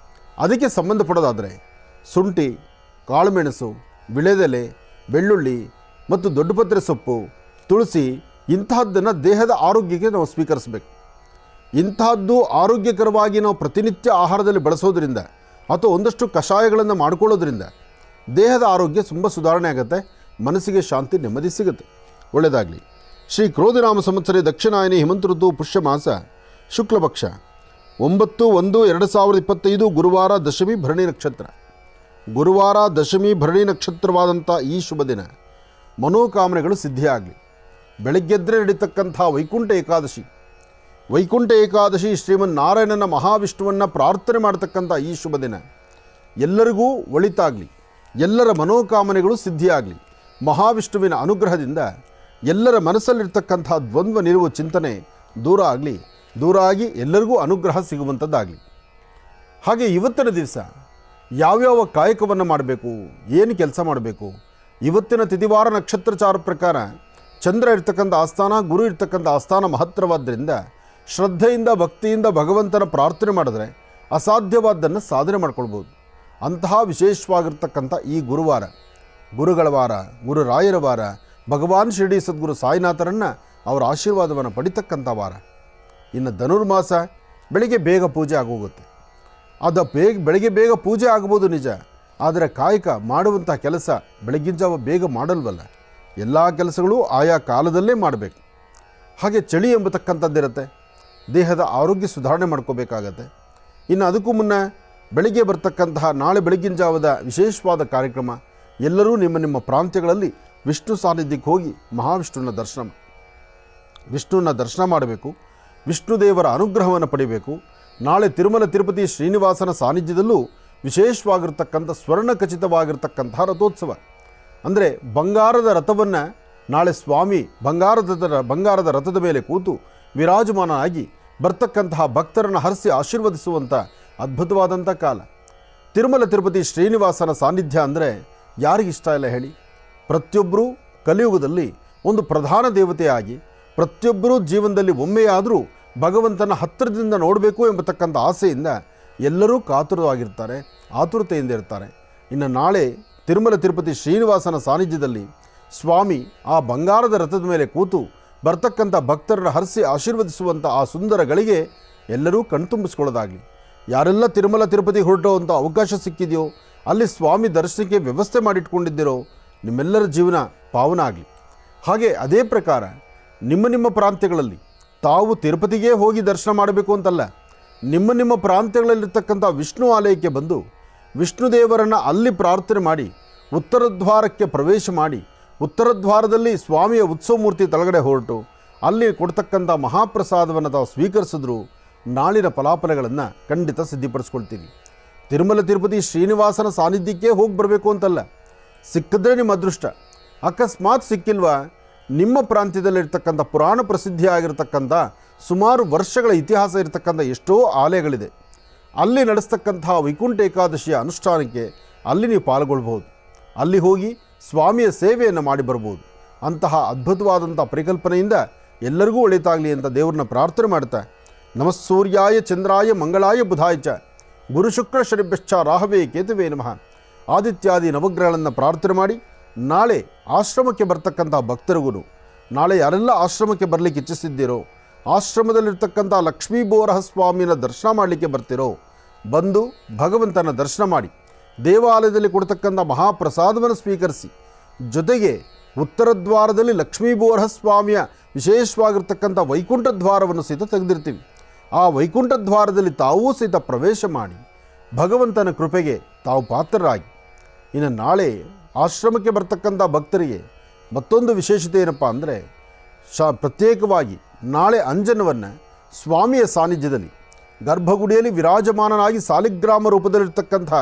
ಅದಕ್ಕೆ ಸಂಬಂಧಪಡೋದಾದರೆ ಶುಂಠಿ, ಕಾಳುಮೆಣಸು, ವಿಳೆದೆಲೆ, ಬೆಳ್ಳುಳ್ಳಿ ಮತ್ತು ದೊಡ್ಡಪತ್ರೆ ಸೊಪ್ಪು, ತುಳಸಿ ಇಂತಹದ್ದನ್ನು ದೇಹದ ಆರೋಗ್ಯಕ್ಕೆ ನಾವು ಸ್ವೀಕರಿಸಬೇಕು. ಇಂತಹದ್ದು ಆರೋಗ್ಯಕರವಾಗಿ ನಾವು ಪ್ರತಿನಿತ್ಯ ಆಹಾರದಲ್ಲಿ ಬಳಸೋದ್ರಿಂದ ಅಥವಾ ಒಂದಷ್ಟು ಕಷಾಯಗಳನ್ನು ಮಾಡಿಕೊಳ್ಳೋದ್ರಿಂದ ದೇಹದ ಆರೋಗ್ಯ ತುಂಬ ಸುಧಾರಣೆ ಆಗುತ್ತೆ, ಮನಸ್ಸಿಗೆ ಶಾಂತಿ ನೆಮ್ಮದಿ ಸಿಗುತ್ತೆ. ಒಳ್ಳೆಯದಾಗಲಿ. ಶ್ರೀ ಕ್ರೋಧಿನಾಮ ಸಂವತ್ಸರ ದಕ್ಷಿಣಾಯನಿ ಹೇಮಂತ ಋತು ಪುಷ್ಯ ಮಾಸ ಶುಕ್ಲಪಕ್ಷ 9/1/2025 ಗುರುವಾರ, ದಶಮಿ ಭರಣಿ ನಕ್ಷತ್ರ. ಗುರುವಾರ ದಶಮಿ ಭರಣಿ ನಕ್ಷತ್ರವಾದಂಥ ಈ ಶುಭ ದಿನ ಮನೋಕಾಮನೆಗಳು ಸಿದ್ಧಿಯಾಗಲಿ. ಬೆಳಗ್ಗೆದ್ರೆ ನಡೀತಕ್ಕಂಥ ವೈಕುಂಠ ಏಕಾದಶಿ. ವೈಕುಂಠ ಏಕಾದಶಿ ಶ್ರೀಮನ್ನಾರಾಯಣನ ಮಹಾವಿಷ್ಣುವನ್ನು ಪ್ರಾರ್ಥನೆ ಮಾಡತಕ್ಕಂಥ ಈ ಶುಭ ದಿನ ಎಲ್ಲರಿಗೂ ಒಳಿತಾಗಲಿ, ಎಲ್ಲರ ಮನೋಕಾಮನೆಗಳು ಸಿದ್ಧಿಯಾಗಲಿ. ಮಹಾವಿಷ್ಣುವಿನ ಅನುಗ್ರಹದಿಂದ ಎಲ್ಲರ ಮನಸ್ಸಲ್ಲಿರ್ತಕ್ಕಂಥ ದ್ವಂದ್ವ ನಿಲುವು ಚಿಂತನೆ ದೂರ ಆಗಿ ಎಲ್ಲರಿಗೂ ಅನುಗ್ರಹ ಸಿಗುವಂಥದ್ದಾಗಲಿ. ಹಾಗೆ ಇವತ್ತಿನ ದಿವಸ ಯಾವ್ಯಾವ ಕಾಯಕವನ್ನು ಮಾಡಬೇಕು, ಏನು ಕೆಲಸ ಮಾಡಬೇಕು, ಇವತ್ತಿನ ತಿಥಿವಾರ ನಕ್ಷತ್ರಚಾರ ಪ್ರಕಾರ ಚಂದ್ರ ಇರ್ತಕ್ಕಂಥ ಆಸ್ಥಾನ, ಗುರು ಇರ್ತಕ್ಕಂಥ ಆಸ್ಥಾನ ಮಹತ್ತರವಾದ್ದರಿಂದ ಶ್ರದ್ಧೆಯಿಂದ ಭಕ್ತಿಯಿಂದ ಭಗವಂತನ ಪ್ರಾರ್ಥನೆ ಮಾಡಿದ್ರೆ ಅಸಾಧ್ಯವಾದ್ದನ್ನು ಸಾಧನೆ ಮಾಡ್ಕೊಳ್ಬೋದು. ಅಂತಹ ವಿಶೇಷವಾಗಿರ್ತಕ್ಕಂಥ ಈ ಗುರುವಾರ, ಗುರುಗಳ ವಾರ, ಗುರುರಾಯರ ವಾರ, ಭಗವಾನ್ ಶಿರಡಿ ಸದ್ಗುರು ಸಾಯಿನಾಥರನ್ನು ಅವರ ಆಶೀರ್ವಾದವನ್ನು ಪಡಿತಕ್ಕಂಥ ವಾರ. ಇನ್ನು ಧನುರ್ಮಾಸ ಬೆಳಿಗ್ಗೆ ಬೇಗ ಪೂಜೆ ಆಗೋಗುತ್ತೆ. ಬೆಳಿಗ್ಗೆ ಬೇಗ ಪೂಜೆ ಆಗ್ಬೋದು ನಿಜ, ಆದರೆ ಕಾಯಕ ಮಾಡುವಂಥ ಕೆಲಸ ಬೆಳಗಿನ ಜಾವ ಬೇಗ ಮಾಡಲ್ವಲ್ಲ. ಎಲ್ಲ ಕೆಲಸಗಳು ಆಯಾ ಕಾಲದಲ್ಲೇ ಮಾಡಬೇಕು. ಹಾಗೆ ಚಳಿ ಎಂಬತಕ್ಕಂಥದ್ದಿರುತ್ತೆ, ದೇಹದ ಆರೋಗ್ಯ ಸುಧಾರಣೆ ಮಾಡ್ಕೋಬೇಕಾಗತ್ತೆ. ಇನ್ನು ಅದಕ್ಕೂ ಮುನ್ನ ಬೆಳಿಗ್ಗೆ ಬರ್ತಕ್ಕಂತಹ ನಾಳೆ ಬೆಳಗಿನ ಜಾವದ ವಿಶೇಷವಾದ ಕಾರ್ಯಕ್ರಮ, ಎಲ್ಲರೂ ನಿಮ್ಮ ಪ್ರಾಂತ್ಯಗಳಲ್ಲಿ ವಿಷ್ಣು ಸಾನ್ನಿಧ್ಯಕ್ಕೆ ಹೋಗಿ ಮಹಾವಿಷ್ಣುವಿನ ದರ್ಶನ ಮಾಡಬೇಕು. ವಿಷ್ಣು ದೇವರ ಅನುಗ್ರಹವನ್ನು ಪಡಿಬೇಕು. ನಾಳೆ ತಿರುಮಲ ತಿರುಪತಿ ಶ್ರೀನಿವಾಸನ ಸಾನ್ನಿಧ್ಯದಲ್ಲೂ ವಿಶೇಷವಾಗಿರ್ತಕ್ಕಂಥ ಸ್ವರ್ಣಖಚಿತವಾಗಿರ್ತಕ್ಕಂಥ ರಥೋತ್ಸವ, ಅಂದರೆ ಬಂಗಾರದ ರಥವನ್ನು ನಾಳೆ ಸ್ವಾಮಿ ಬಂಗಾರದ ರಥದ ಮೇಲೆ ಕೂತು ವಿರಾಜಮಾನನಾಗಿ ಬರ್ತಕ್ಕಂತಹ ಭಕ್ತರನ್ನು ಹರಿಸಿ ಆಶೀರ್ವದಿಸುವಂಥ ಅದ್ಭುತವಾದಂಥ ಕಾಲ. ತಿರುಮಲ ತಿರುಪತಿ ಶ್ರೀನಿವಾಸನ ಸಾನ್ನಿಧ್ಯ ಅಂದರೆ ಯಾರಿಗಿಷ್ಟ ಇಲ್ಲ ಹೇಳಿ? ಪ್ರತಿಯೊಬ್ಬರೂ ಕಲಿಯುಗದಲ್ಲಿ ಒಂದು ಪ್ರಧಾನ ದೇವತೆಯಾಗಿ ಪ್ರತಿಯೊಬ್ಬರೂ ಜೀವನದಲ್ಲಿ ಒಮ್ಮೆಯಾದರೂ ಭಗವಂತನ ಹತ್ತಿರದಿಂದ ನೋಡಬೇಕು ಎಂಬತಕ್ಕಂಥ ಆಸೆಯಿಂದ ಎಲ್ಲರೂ ಕಾತುರವಾಗಿರ್ತಾರೆ, ಆತುರತೆಯಿಂದ ಇರ್ತಾರೆ. ಇನ್ನು ನಾಳೆ ತಿರುಮಲ ತಿರುಪತಿ ಶ್ರೀನಿವಾಸನ ಸಾನ್ನಿಧ್ಯದಲ್ಲಿ ಸ್ವಾಮಿ ಆ ಬಂಗಾರದ ರಥದ ಮೇಲೆ ಕೂತು ಬರ್ತಕ್ಕಂಥ ಭಕ್ತರನ್ನು ಹರಿಸಿ ಆಶೀರ್ವದಿಸುವಂಥ ಆ ಸುಂದರಗಳಿಗೆ ಎಲ್ಲರೂ ಕಣ್ತುಂಬಿಸ್ಕೊಳ್ಳೋದಾಗಲಿ. ಯಾರೆಲ್ಲ ತಿರುಮಲ ತಿರುಪತಿ ಹೊರಟುವಂಥ ಅವಕಾಶ ಸಿಕ್ಕಿದೆಯೋ, ಅಲ್ಲಿ ಸ್ವಾಮಿ ದರ್ಶನಕ್ಕೆ ವ್ಯವಸ್ಥೆ ಮಾಡಿಟ್ಕೊಂಡಿದ್ದೀರೋ, ನಿಮ್ಮೆಲ್ಲರ ಜೀವನ ಪಾವನ ಆಗಲಿ. ಹಾಗೆ ಅದೇ ಪ್ರಕಾರ ನಿಮ್ಮ ಪ್ರಾಂತ್ಯಗಳಲ್ಲಿ ತಾವು ತಿರುಪತಿಗೆ ಹೋಗಿ ದರ್ಶನ ಮಾಡಬೇಕು ಅಂತಲ್ಲ, ನಿಮ್ಮ ಪ್ರಾಂತ್ಯಗಳಲ್ಲಿರ್ತಕ್ಕಂಥ ವಿಷ್ಣು ಆಲಯಕ್ಕೆ ಬಂದು ವಿಷ್ಣು ದೇವರನ್ನು ಅಲ್ಲಿ ಪ್ರಾರ್ಥನೆ ಮಾಡಿ ಉತ್ತರ ದ್ವಾರಕ್ಕೆ ಪ್ರವೇಶ ಮಾಡಿ ಉತ್ತರ ದ್ವಾರದಲ್ಲಿ ಸ್ವಾಮಿಯ ಉತ್ಸವ ಮೂರ್ತಿ ತಳಗಡೆ ಹೊರಟು ಅಲ್ಲಿ ಕೊಡ್ತಕ್ಕಂಥ ಮಹಾಪ್ರಸಾದವನ್ನು ತಾವು ಸ್ವೀಕರಿಸಿದ್ರು ನಾಳಿನ ಫಲಾಫಲಗಳನ್ನು ಖಂಡಿತ ಸಿದ್ಧಿಪಡಿಸ್ಕೊಳ್ತೀವಿ. ತಿರುಮಲ ತಿರುಪತಿ ಶ್ರೀನಿವಾಸನ ಸಾನ್ನಿಧ್ಯಕ್ಕೆ ಹೋಗಿ ಬರಬೇಕು ಅಂತಲ್ಲ, ಸಿಕ್ಕಿದ್ರೆ ನಿಮ್ಮ ಅದೃಷ್ಟ. ಅಕಸ್ಮಾತ್ ಸಿಕ್ಕಿಲ್ವಾ, ನಿಮ್ಮ ಪ್ರಾಂತ್ಯದಲ್ಲಿರ್ತಕ್ಕಂಥ ಪುರಾಣ ಪ್ರಸಿದ್ಧಿಯಾಗಿರ್ತಕ್ಕಂಥ ಸುಮಾರು ವರ್ಷಗಳ ಇತಿಹಾಸ ಇರತಕ್ಕಂಥ ಎಷ್ಟೋ ಆಲಯಗಳಿದೆ, ಅಲ್ಲಿ ನಡೆಸ್ತಕ್ಕಂತಹ ವೈಕುಂಠ ಏಕಾದಶಿಯ ಅನುಷ್ಠಾನಕ್ಕೆ ಅಲ್ಲಿ ನೀವು ಪಾಲ್ಗೊಳ್ಬೋದು. ಅಲ್ಲಿ ಹೋಗಿ ಸ್ವಾಮಿಯ ಸೇವೆಯನ್ನು ಮಾಡಿ ಬರ್ಬೋದು. ಅಂತಹ ಅದ್ಭುತವಾದಂಥ ಪರಿಕಲ್ಪನೆಯಿಂದ ಎಲ್ಲರಿಗೂ ಒಳಿತಾಗಲಿ ಅಂತ ದೇವ್ರನ್ನ ಪ್ರಾರ್ಥನೆ ಮಾಡ್ತಾ, ನಮಸ್ಸೂರ್ಯಾಯ ಚಂದ್ರಾಯ ಮಂಗಳಾಯ ಬುಧಾಯ ಚ ಗುರು ಶುಕ್ರ ಶನಿಭ್ಯಶ್ಚ ರಾಹವೇ ಕೇತುವೇ ನಮಃ ಆದಿತ್ಯಾದಿ ನವಗ್ರಹಗಳನ್ನು ಪ್ರಾರ್ಥನೆ ಮಾಡಿ ನಾಳೆ ಆಶ್ರಮಕ್ಕೆ ಬರ್ತಕ್ಕಂಥ ಭಕ್ತರಿಗೂ, ನಾಳೆ ಯಾರೆಲ್ಲ ಆಶ್ರಮಕ್ಕೆ ಬರಲಿಕ್ಕೆ ಇಚ್ಛಿಸಿದ್ದೀರೋ, ಆಶ್ರಮದಲ್ಲಿರ್ತಕ್ಕಂಥ ಲಕ್ಷ್ಮೀ ಬೋರಹ ಸ್ವಾಮಿನ ದರ್ಶನ ಮಾಡಲಿಕ್ಕೆ ಬರ್ತಿರೋ, ಬಂದು ಭಗವಂತನ ದರ್ಶನ ಮಾಡಿ ದೇವಾಲಯದಲ್ಲಿ ಕೊಡ್ತಕ್ಕಂಥ ಮಹಾಪ್ರಸಾದವನ್ನು ಸ್ವೀಕರಿಸಿ, ಜೊತೆಗೆ ಉತ್ತರ ದ್ವಾರದಲ್ಲಿ ಲಕ್ಷ್ಮೀ ಬೋರಹ ಸ್ವಾಮಿಯ ವಿಶೇಷವಾಗಿರ್ತಕ್ಕಂಥ ವೈಕುಂಠ ದ್ವಾರವನ್ನು ಸಹಿತ ತೆಗೆದಿರ್ತೀವಿ. ಆ ವೈಕುಂಠ ದ್ವಾರದಲ್ಲಿ ತಾವೂ ಸಹಿತ ಪ್ರವೇಶ ಮಾಡಿ ಭಗವಂತನ ಕೃಪೆಗೆ ತಾವು ಪಾತ್ರರಾಗಿ, ಇನ್ನು ನಾಳೆ ಆಶ್ರಮಕ್ಕೆ ಬರ್ತಕ್ಕಂಥ ಭಕ್ತರಿಗೆ ಮತ್ತೊಂದು ವಿಶೇಷತೆ ಏನಪ್ಪ ಅಂದರೆ, ಪ್ರತ್ಯೇಕವಾಗಿ ನಾಳೆ ಅಂಜನವನ್ನು ಸ್ವಾಮಿಯ ಸಾನ್ನಿಧ್ಯದಲ್ಲಿ ಗರ್ಭಗುಡಿಯಲ್ಲಿ ವಿರಾಜಮಾನನಾಗಿ ಸಾಲಿಗ್ರಾಮ ರೂಪದಲ್ಲಿರ್ತಕ್ಕಂಥ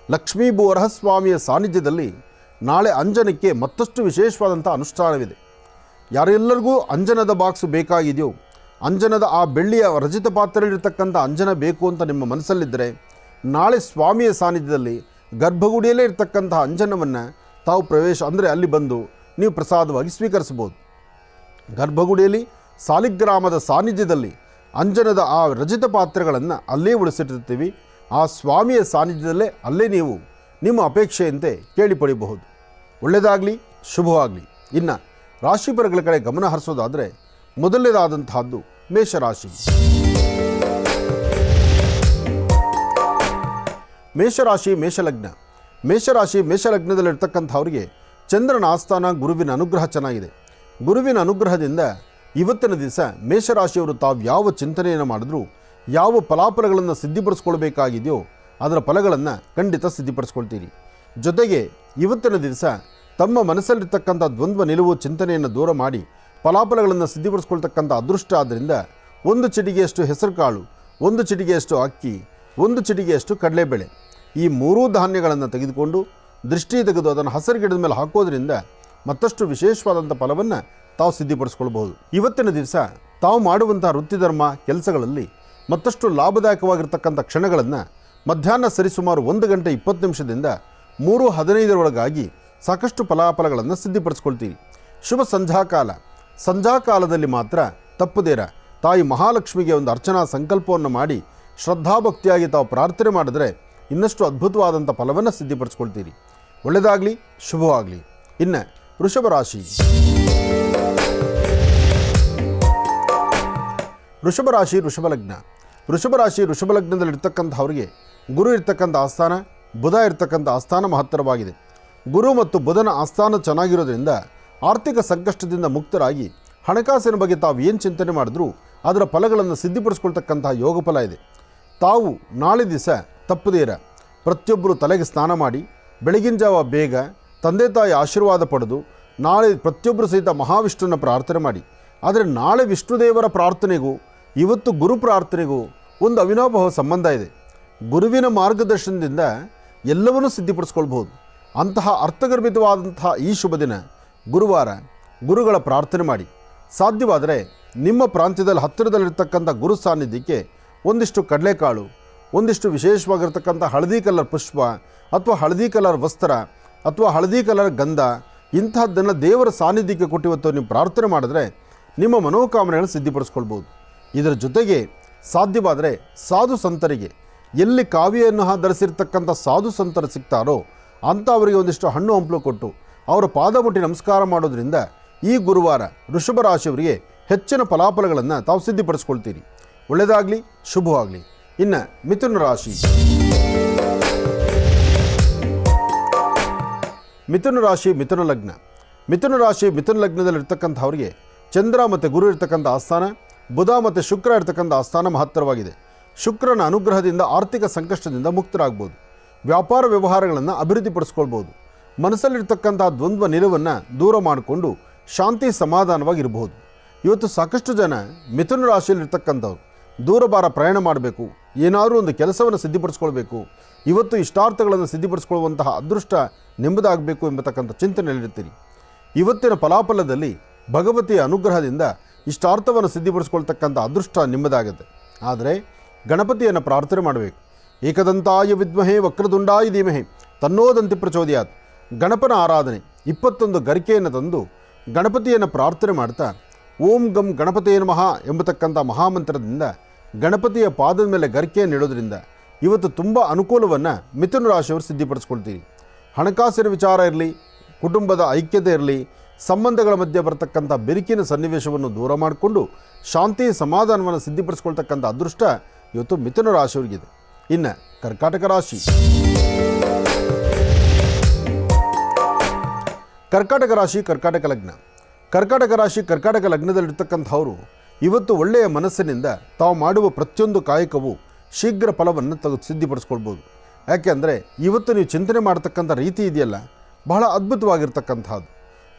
ಲಕ್ಷ್ಮೀ ಬೋರಹ ಸ್ವಾಮಿಯ ಸಾನ್ನಿಧ್ಯದಲ್ಲಿ ನಾಳೆ ಅಂಜನಕ್ಕೆ ಮತ್ತಷ್ಟು ವಿಶೇಷವಾದಂಥ ಅನುಷ್ಠಾನವಿದೆ. ಯಾರೆಲ್ಲರಿಗೂ ಅಂಜನದ ಬಾಕ್ಸು ಬೇಕಾಗಿದೆಯೋ, ಅಂಜನದ ಆ ಬೆಳ್ಳಿಯ ರಜಿತ ಪಾತ್ರೆಯಲ್ಲಿರ್ತಕ್ಕಂಥ ಅಂಜನ ಬೇಕು ಅಂತ ನಿಮ್ಮ ಮನಸ್ಸಲ್ಲಿದ್ದರೆ, ನಾಳೆ ಸ್ವಾಮಿಯ ಸಾನ್ನಿಧ್ಯದಲ್ಲಿ ಗರ್ಭಗುಡಿಯಲ್ಲೇ ಇರ್ತಕ್ಕಂಥ ಅಂಜನವನ್ನು ತಾವು ಪ್ರವೇಶ ಅಂದರೆ ಅಲ್ಲಿ ಬಂದು ನೀವು ಪ್ರಸಾದವಾಗಿ ಸ್ವೀಕರಿಸ್ಬೋದು. ಗರ್ಭಗುಡಿಯಲ್ಲಿ ಸಾಲಿಗ್ರಾಮದ ಸಾನ್ನಿಧ್ಯದಲ್ಲಿ ಅಂಜನದ ಆ ರಜತ ಪಾತ್ರೆಗಳನ್ನು ಅಲ್ಲೇ ಉಳಿಸಿಟ್ಟಿರ್ತೀವಿ. ಆ ಸ್ವಾಮಿಯ ಸಾನ್ನಿಧ್ಯದಲ್ಲೇ ಅಲ್ಲೇ ನೀವು ನಿಮ್ಮ ಅಪೇಕ್ಷೆಯಂತೆ ಕೇಳಿ ಪಡಿಬಹುದು. ಒಳ್ಳೆಯದಾಗಲಿ, ಶುಭವಾಗಲಿ. ಇನ್ನು ರಾಶಿಫಲಗಳ ಕಡೆ ಗಮನ ಹರಿಸೋದಾದರೆ ಮೊದಲನೇದಾದಂತಹದ್ದು ಮೇಷರಾಶಿ. ಮೇಷರಾಶಿ ಮೇಷಲಗ್ನದಲ್ಲಿರ್ತಕ್ಕಂಥವ್ರಿಗೆ ಚಂದ್ರನ ಆಸ್ಥಾನ ಗುರುವಿನ ಅನುಗ್ರಹ ಚೆನ್ನಾಗಿದೆ. ಗುರುವಿನ ಅನುಗ್ರಹದಿಂದ ಇವತ್ತಿನ ದಿವಸ ಮೇಷರಾಶಿಯವರು ತಾವು ಯಾವ ಚಿಂತನೆಯನ್ನು ಮಾಡಿದ್ರೂ, ಯಾವ ಫಲಾಫಲಗಳನ್ನು ಸಿದ್ಧಿಪಡಿಸ್ಕೊಳ್ಬೇಕಾಗಿದೆಯೋ ಅದರ ಫಲಗಳನ್ನು ಖಂಡಿತ ಸಿದ್ಧಿಪಡಿಸ್ಕೊಳ್ತೀರಿ. ಜೊತೆಗೆ ಇವತ್ತಿನ ದಿವಸ ತಮ್ಮ ಮನಸ್ಸಲ್ಲಿರ್ತಕ್ಕಂಥ ದ್ವಂದ್ವ ನಿಲುವು ಚಿಂತನೆಯನ್ನು ದೂರ ಮಾಡಿ ಫಲಾಫಲಗಳನ್ನು ಸಿದ್ಧಿಪಡಿಸ್ಕೊಳ್ತಕ್ಕಂಥ ಅದೃಷ್ಟ. ಆದ್ದರಿಂದ ಒಂದು ಚಿಟಿಗೆಯಷ್ಟು ಹೆಸರು ಕಾಳು, ಒಂದು ಚಿಟಿಗೆಯಷ್ಟು ಅಕ್ಕಿ, ಒಂದು ಚಿಟಿಗೆಯಷ್ಟು ಕಡಲೆಬೇಳೆ, ಈ ಮೂರೂ ಧಾನ್ಯಗಳನ್ನು ತೆಗೆದುಕೊಂಡು ದೃಷ್ಟಿ ತೆಗೆದು ಅದನ್ನು ಹಸಿರು ಗಿಡದ ಮೇಲೆ ಹಾಕೋದ್ರಿಂದ ಮತ್ತಷ್ಟು ವಿಶೇಷವಾದಂಥ ಫಲವನ್ನು ತಾವು ಸಿದ್ಧಿಪಡಿಸ್ಕೊಳ್ಬಹುದು. ಇವತ್ತಿನ ದಿವಸ ತಾವು ಮಾಡುವಂಥ ವೃತ್ತಿಧರ್ಮ ಕೆಲಸಗಳಲ್ಲಿ ಮತ್ತಷ್ಟು ಲಾಭದಾಯಕವಾಗಿರ್ತಕ್ಕಂಥ ಕ್ಷಣಗಳನ್ನು ಮಧ್ಯಾಹ್ನ ಸರಿಸುಮಾರು 1 ಗಂಟೆ 20 ನಿಮಿಷದಿಂದ 3:15 ಸಾಕಷ್ಟು ಫಲಾಫಲಗಳನ್ನು ಸಿದ್ಧಿಪಡಿಸ್ಕೊಳ್ತೀರಿ. ಶುಭ ಸಂಧ್ಯಾಕಾಲದಲ್ಲಿ ಮಾತ್ರ ತಪ್ಪದೇರ ತಾಯಿ ಮಹಾಲಕ್ಷ್ಮಿಗೆ ಒಂದು ಅರ್ಚನಾ ಸಂಕಲ್ಪವನ್ನು ಮಾಡಿ ಶ್ರದ್ಧಾಭಕ್ತಿಯಾಗಿ ತಾವು ಪ್ರಾರ್ಥನೆ ಮಾಡಿದ್ರೆ ಇನ್ನಷ್ಟು ಅದ್ಭುತವಾದಂಥ ಫಲವನ್ನು ಸಿದ್ಧಿಪಡಿಸ್ಕೊಳ್ತೀರಿ. ಒಳ್ಳೆಯದಾಗಲಿ, ಶುಭವಾಗಲಿ. ಇನ್ನು ವೃಷಭರಾಶಿ. ವೃಷಭಲಗ್ನದಲ್ಲಿರ್ತಕ್ಕಂಥವ್ರಿಗೆ ಗುರು ಇರ್ತಕ್ಕಂಥ ಆಸ್ಥಾನ, ಬುಧ ಇರ್ತಕ್ಕಂಥ ಆಸ್ಥಾನ ಮಹತ್ತರವಾಗಿದೆ. ಗುರು ಮತ್ತು ಬುಧನ ಆಸ್ಥಾನ ಚೆನ್ನಾಗಿರೋದ್ರಿಂದ ಆರ್ಥಿಕ ಸಂಕಷ್ಟದಿಂದ ಮುಕ್ತರಾಗಿ ಹಣಕಾಸಿನ ಬಗ್ಗೆ ತಾವು ಏನು ಚಿಂತನೆ ಮಾಡಿದ್ರೂ ಅದರ ಫಲಗಳನ್ನು ಸಿದ್ಧಿಪಡಿಸ್ಕೊಳ್ತಕ್ಕಂಥ ಯೋಗ ಫಲ ಇದೆ. ತಾವು ನಾಳೆ ದಿವಸ ತಪ್ಪದೇರ ಪ್ರತಿಯೊಬ್ಬರು ತಲೆಗೆ ಸ್ನಾನ ಮಾಡಿ ಬೆಳಗಿನ ಜಾವ ಬೇಗ ತಂದೆ ತಾಯಿ ಆಶೀರ್ವಾದ ಪಡೆದು ನಾಳೆ ಪ್ರತಿಯೊಬ್ಬರು ಸಹಿತ ಮಹಾವಿಷ್ಣುವಿನ ಪ್ರಾರ್ಥನೆ ಮಾಡಿ. ಆದರೆ ನಾಳೆ ವಿಷ್ಣುದೇವರ ಪ್ರಾರ್ಥನೆಗೂ ಇವತ್ತು ಗುರು ಪ್ರಾರ್ಥನೆಗೂ ಒಂದು ಅವಿನಾಭಾವ ಸಂಬಂಧ ಇದೆ. ಗುರುವಿನ ಮಾರ್ಗದರ್ಶನದಿಂದ ಎಲ್ಲವನ್ನೂ ಸಿದ್ಧಿಪಡಿಸ್ಕೊಳ್ಬಹುದು. ಅಂತಹ ಅರ್ಥಗರ್ಭಿತವಾದಂತಹ ಈ ಶುಭ ದಿನ ಗುರುವಾರ ಗುರುಗಳ ಪ್ರಾರ್ಥನೆ ಮಾಡಿ. ಸಾಧ್ಯವಾದರೆ ನಿಮ್ಮ ಪ್ರಾಂತ್ಯದಲ್ಲಿ ಹತ್ತಿರದಲ್ಲಿರ್ತಕ್ಕಂಥ ಗುರು ಸಾನ್ನಿಧ್ಯಕ್ಕೆ ಒಂದಿಷ್ಟು ಕಡಲೆಕಾಳು, ಒಂದಿಷ್ಟು ವಿಶೇಷವಾಗಿರ್ತಕ್ಕಂಥ ಹಳದಿ ಕಲರ್ ಪುಷ್ಪ ಅಥವಾ ಹಳದಿ ಕಲರ್ ವಸ್ತ್ರ ಅಥವಾ ಹಳದಿ ಕಲರ್ ಗಂಧ ಇಂತಹದ್ದನ್ನು ದೇವರ ಸಾನ್ನಿಧ್ಯಕ್ಕೆ ಕೊಟ್ಟಿವತ್ತು ನೀವು ಪ್ರಾರ್ಥನೆ ಮಾಡಿದ್ರೆ ನಿಮ್ಮ ಮನೋಕಾಮನೆಗಳನ್ನು ಸಿದ್ಧಿಪಡಿಸ್ಕೊಳ್ಬೋದು. ಇದರ ಜೊತೆಗೆ ಸಾಧ್ಯವಾದರೆ ಸಾಧು ಸಂತರಿಗೆ, ಎಲ್ಲಿ ಕಾವಿಯನ್ನು ಧರಿಸಿರ್ತಕ್ಕಂಥ ಸಾಧು ಸಂತರು ಸಿಗ್ತಾರೋ ಅಂಥವರಿಗೆ ಒಂದಿಷ್ಟು ಹಣ್ಣು ಹಂಪಲು ಕೊಟ್ಟು ಅವರ ಪಾದ ಮುಟ್ಟಿ ನಮಸ್ಕಾರ ಮಾಡೋದ್ರಿಂದ ಈ ಗುರುವಾರ ವೃಷಭ ರಾಶಿಯವರಿಗೆ ಹೆಚ್ಚಿನ ಫಲಾಫಲಗಳನ್ನು ತಾವು ಸಿದ್ಧಿಪಡಿಸ್ಕೊಳ್ತೀರಿ. ಒಳ್ಳೆಯದಾಗಲಿ, ಶುಭವಾಗಲಿ. ಇನ್ನು ಮಿಥುನ ರಾಶಿ. ಮಿಥುನ ಲಗ್ನದಲ್ಲಿರ್ತಕ್ಕಂಥವ್ರಿಗೆ ಚಂದ್ರ ಮತ್ತು ಗುರು ಇರ್ತಕ್ಕಂಥ ಆಸ್ಥಾನ, ಬುಧ ಮತ್ತು ಶುಕ್ರ ಇರ್ತಕ್ಕಂಥ ಆಸ್ಥಾನ ಮಹತ್ತರವಾಗಿದೆ. ಶುಕ್ರನ ಅನುಗ್ರಹದಿಂದ ಆರ್ಥಿಕ ಸಂಕಷ್ಟದಿಂದ ಮುಕ್ತರಾಗ್ಬೋದು. ವ್ಯಾಪಾರ ವ್ಯವಹಾರಗಳನ್ನು ಅಭಿವೃದ್ಧಿಪಡಿಸ್ಕೊಳ್ಬೋದು. ಮನಸ್ಸಲ್ಲಿರ್ತಕ್ಕಂಥ ದ್ವಂದ್ವ ನಿಲುವನ್ನು ದೂರ ಮಾಡಿಕೊಂಡು ಶಾಂತಿ ಸಮಾಧಾನವಾಗಿರ್ಬೋದು. ಇವತ್ತು ಸಾಕಷ್ಟು ಜನ ಮಿಥುನ ರಾಶಿಯಲ್ಲಿರ್ತಕ್ಕಂಥವ್ರು ದೂರಭಾರ ಪ್ರಯಾಣ ಮಾಡಬೇಕು, ಏನಾದರೂ ಒಂದು ಕೆಲಸವನ್ನು ಸಿದ್ಧಿಪಡಿಸ್ಕೊಳ್ಬೇಕು, ಇವತ್ತು ಇಷ್ಟಾರ್ಥಗಳನ್ನು ಸಿದ್ಧಿಪಡಿಸ್ಕೊಳ್ಳುವಂತಹ ಅದೃಷ್ಟ ನಿಮ್ಮದಾಗಬೇಕು ಎಂಬತಕ್ಕಂಥ ಚಿಂತನೆಯಲ್ಲಿರ್ತೀರಿ. ಇವತ್ತಿನ ಫಲಾಫಲದಲ್ಲಿ ಭಗವತಿಯ ಅನುಗ್ರಹದಿಂದ ಇಷ್ಟಾರ್ಥವನ್ನು ಸಿದ್ಧಿಪಡಿಸ್ಕೊಳ್ತಕ್ಕಂಥ ಅದೃಷ್ಟ ನಿಮ್ಮದಾಗುತ್ತೆ. ಆದರೆ ಗಣಪತಿಯನ್ನು ಪ್ರಾರ್ಥನೆ ಮಾಡಬೇಕು. ಏಕದಂತಾಯ ವಿದ್ಮಹೇ ವಕ್ರದುಂಡಾಯ ಧೀಮಹಿ ತನ್ನೋದಂತಿ ಪ್ರಚೋದಯಾತ್. ಗಣಪನ ಆರಾಧನೆ 21 ಗರಿಕೆಯನ್ನು ತಂದು ಗಣಪತಿಯನ್ನು ಪ್ರಾರ್ಥನೆ ಮಾಡ್ತಾ ಓಂ ಗಂ ಗಣಪತಿಯೇ ನಮಃ ಎಂಬತಕ್ಕಂಥ ಮಹಾಮಂತ್ರದಿಂದ ಗಣಪತಿಯ ಪಾದದ ಮೇಲೆ ಗರಿಕೆಯನ್ನು ಇಡೋದ್ರಿಂದ ಇವತ್ತು ತುಂಬ ಅನುಕೂಲವನ್ನು ಮಿಥುನ ರಾಶಿಯವರು ಸಿದ್ಧಿಪಡಿಸ್ಕೊಳ್ತೀರಿ. ಹಣಕಾಸಿನ ವಿಚಾರ ಇರಲಿ, ಕುಟುಂಬದ ಐಕ್ಯತೆ ಇರಲಿ, ಸಂಬಂಧಗಳ ಮಧ್ಯೆ ಬರತಕ್ಕಂಥ ಬೆರಿಕಿನ ಸನ್ನಿವೇಶವನ್ನು ದೂರ ಮಾಡಿಕೊಂಡು ಶಾಂತಿ ಸಮಾಧಾನವನ್ನು ಸಿದ್ಧಿಪಡಿಸ್ಕೊಳ್ತಕ್ಕಂಥ ಅದೃಷ್ಟ ಇವತ್ತು ಮಿಥುನ ರಾಶಿಯವರಿಗಿದೆ. ಇನ್ನು ಕರ್ಕಾಟಕ ರಾಶಿ. ಕರ್ಕಾಟಕ ಲಗ್ನದಲ್ಲಿರ್ತಕ್ಕಂಥವರು ಇವತ್ತು ಒಳ್ಳೆಯ ಮನಸ್ಸಿನಿಂದ ತಾವು ಮಾಡುವ ಪ್ರತಿಯೊಂದು ಕಾಯಕವು ಶೀಘ್ರ ಫಲವನ್ನು ಸಿದ್ಧಿಪಡಿಸ್ಕೊಳ್ಬೋದು. ಯಾಕೆಂದರೆ ಇವತ್ತು ನೀವು ಚಿಂತನೆ ಮಾಡತಕ್ಕಂಥ ರೀತಿ ಇದೆಯಲ್ಲ, ಬಹಳ ಅದ್ಭುತವಾಗಿರ್ತಕ್ಕಂಥದ್ದು.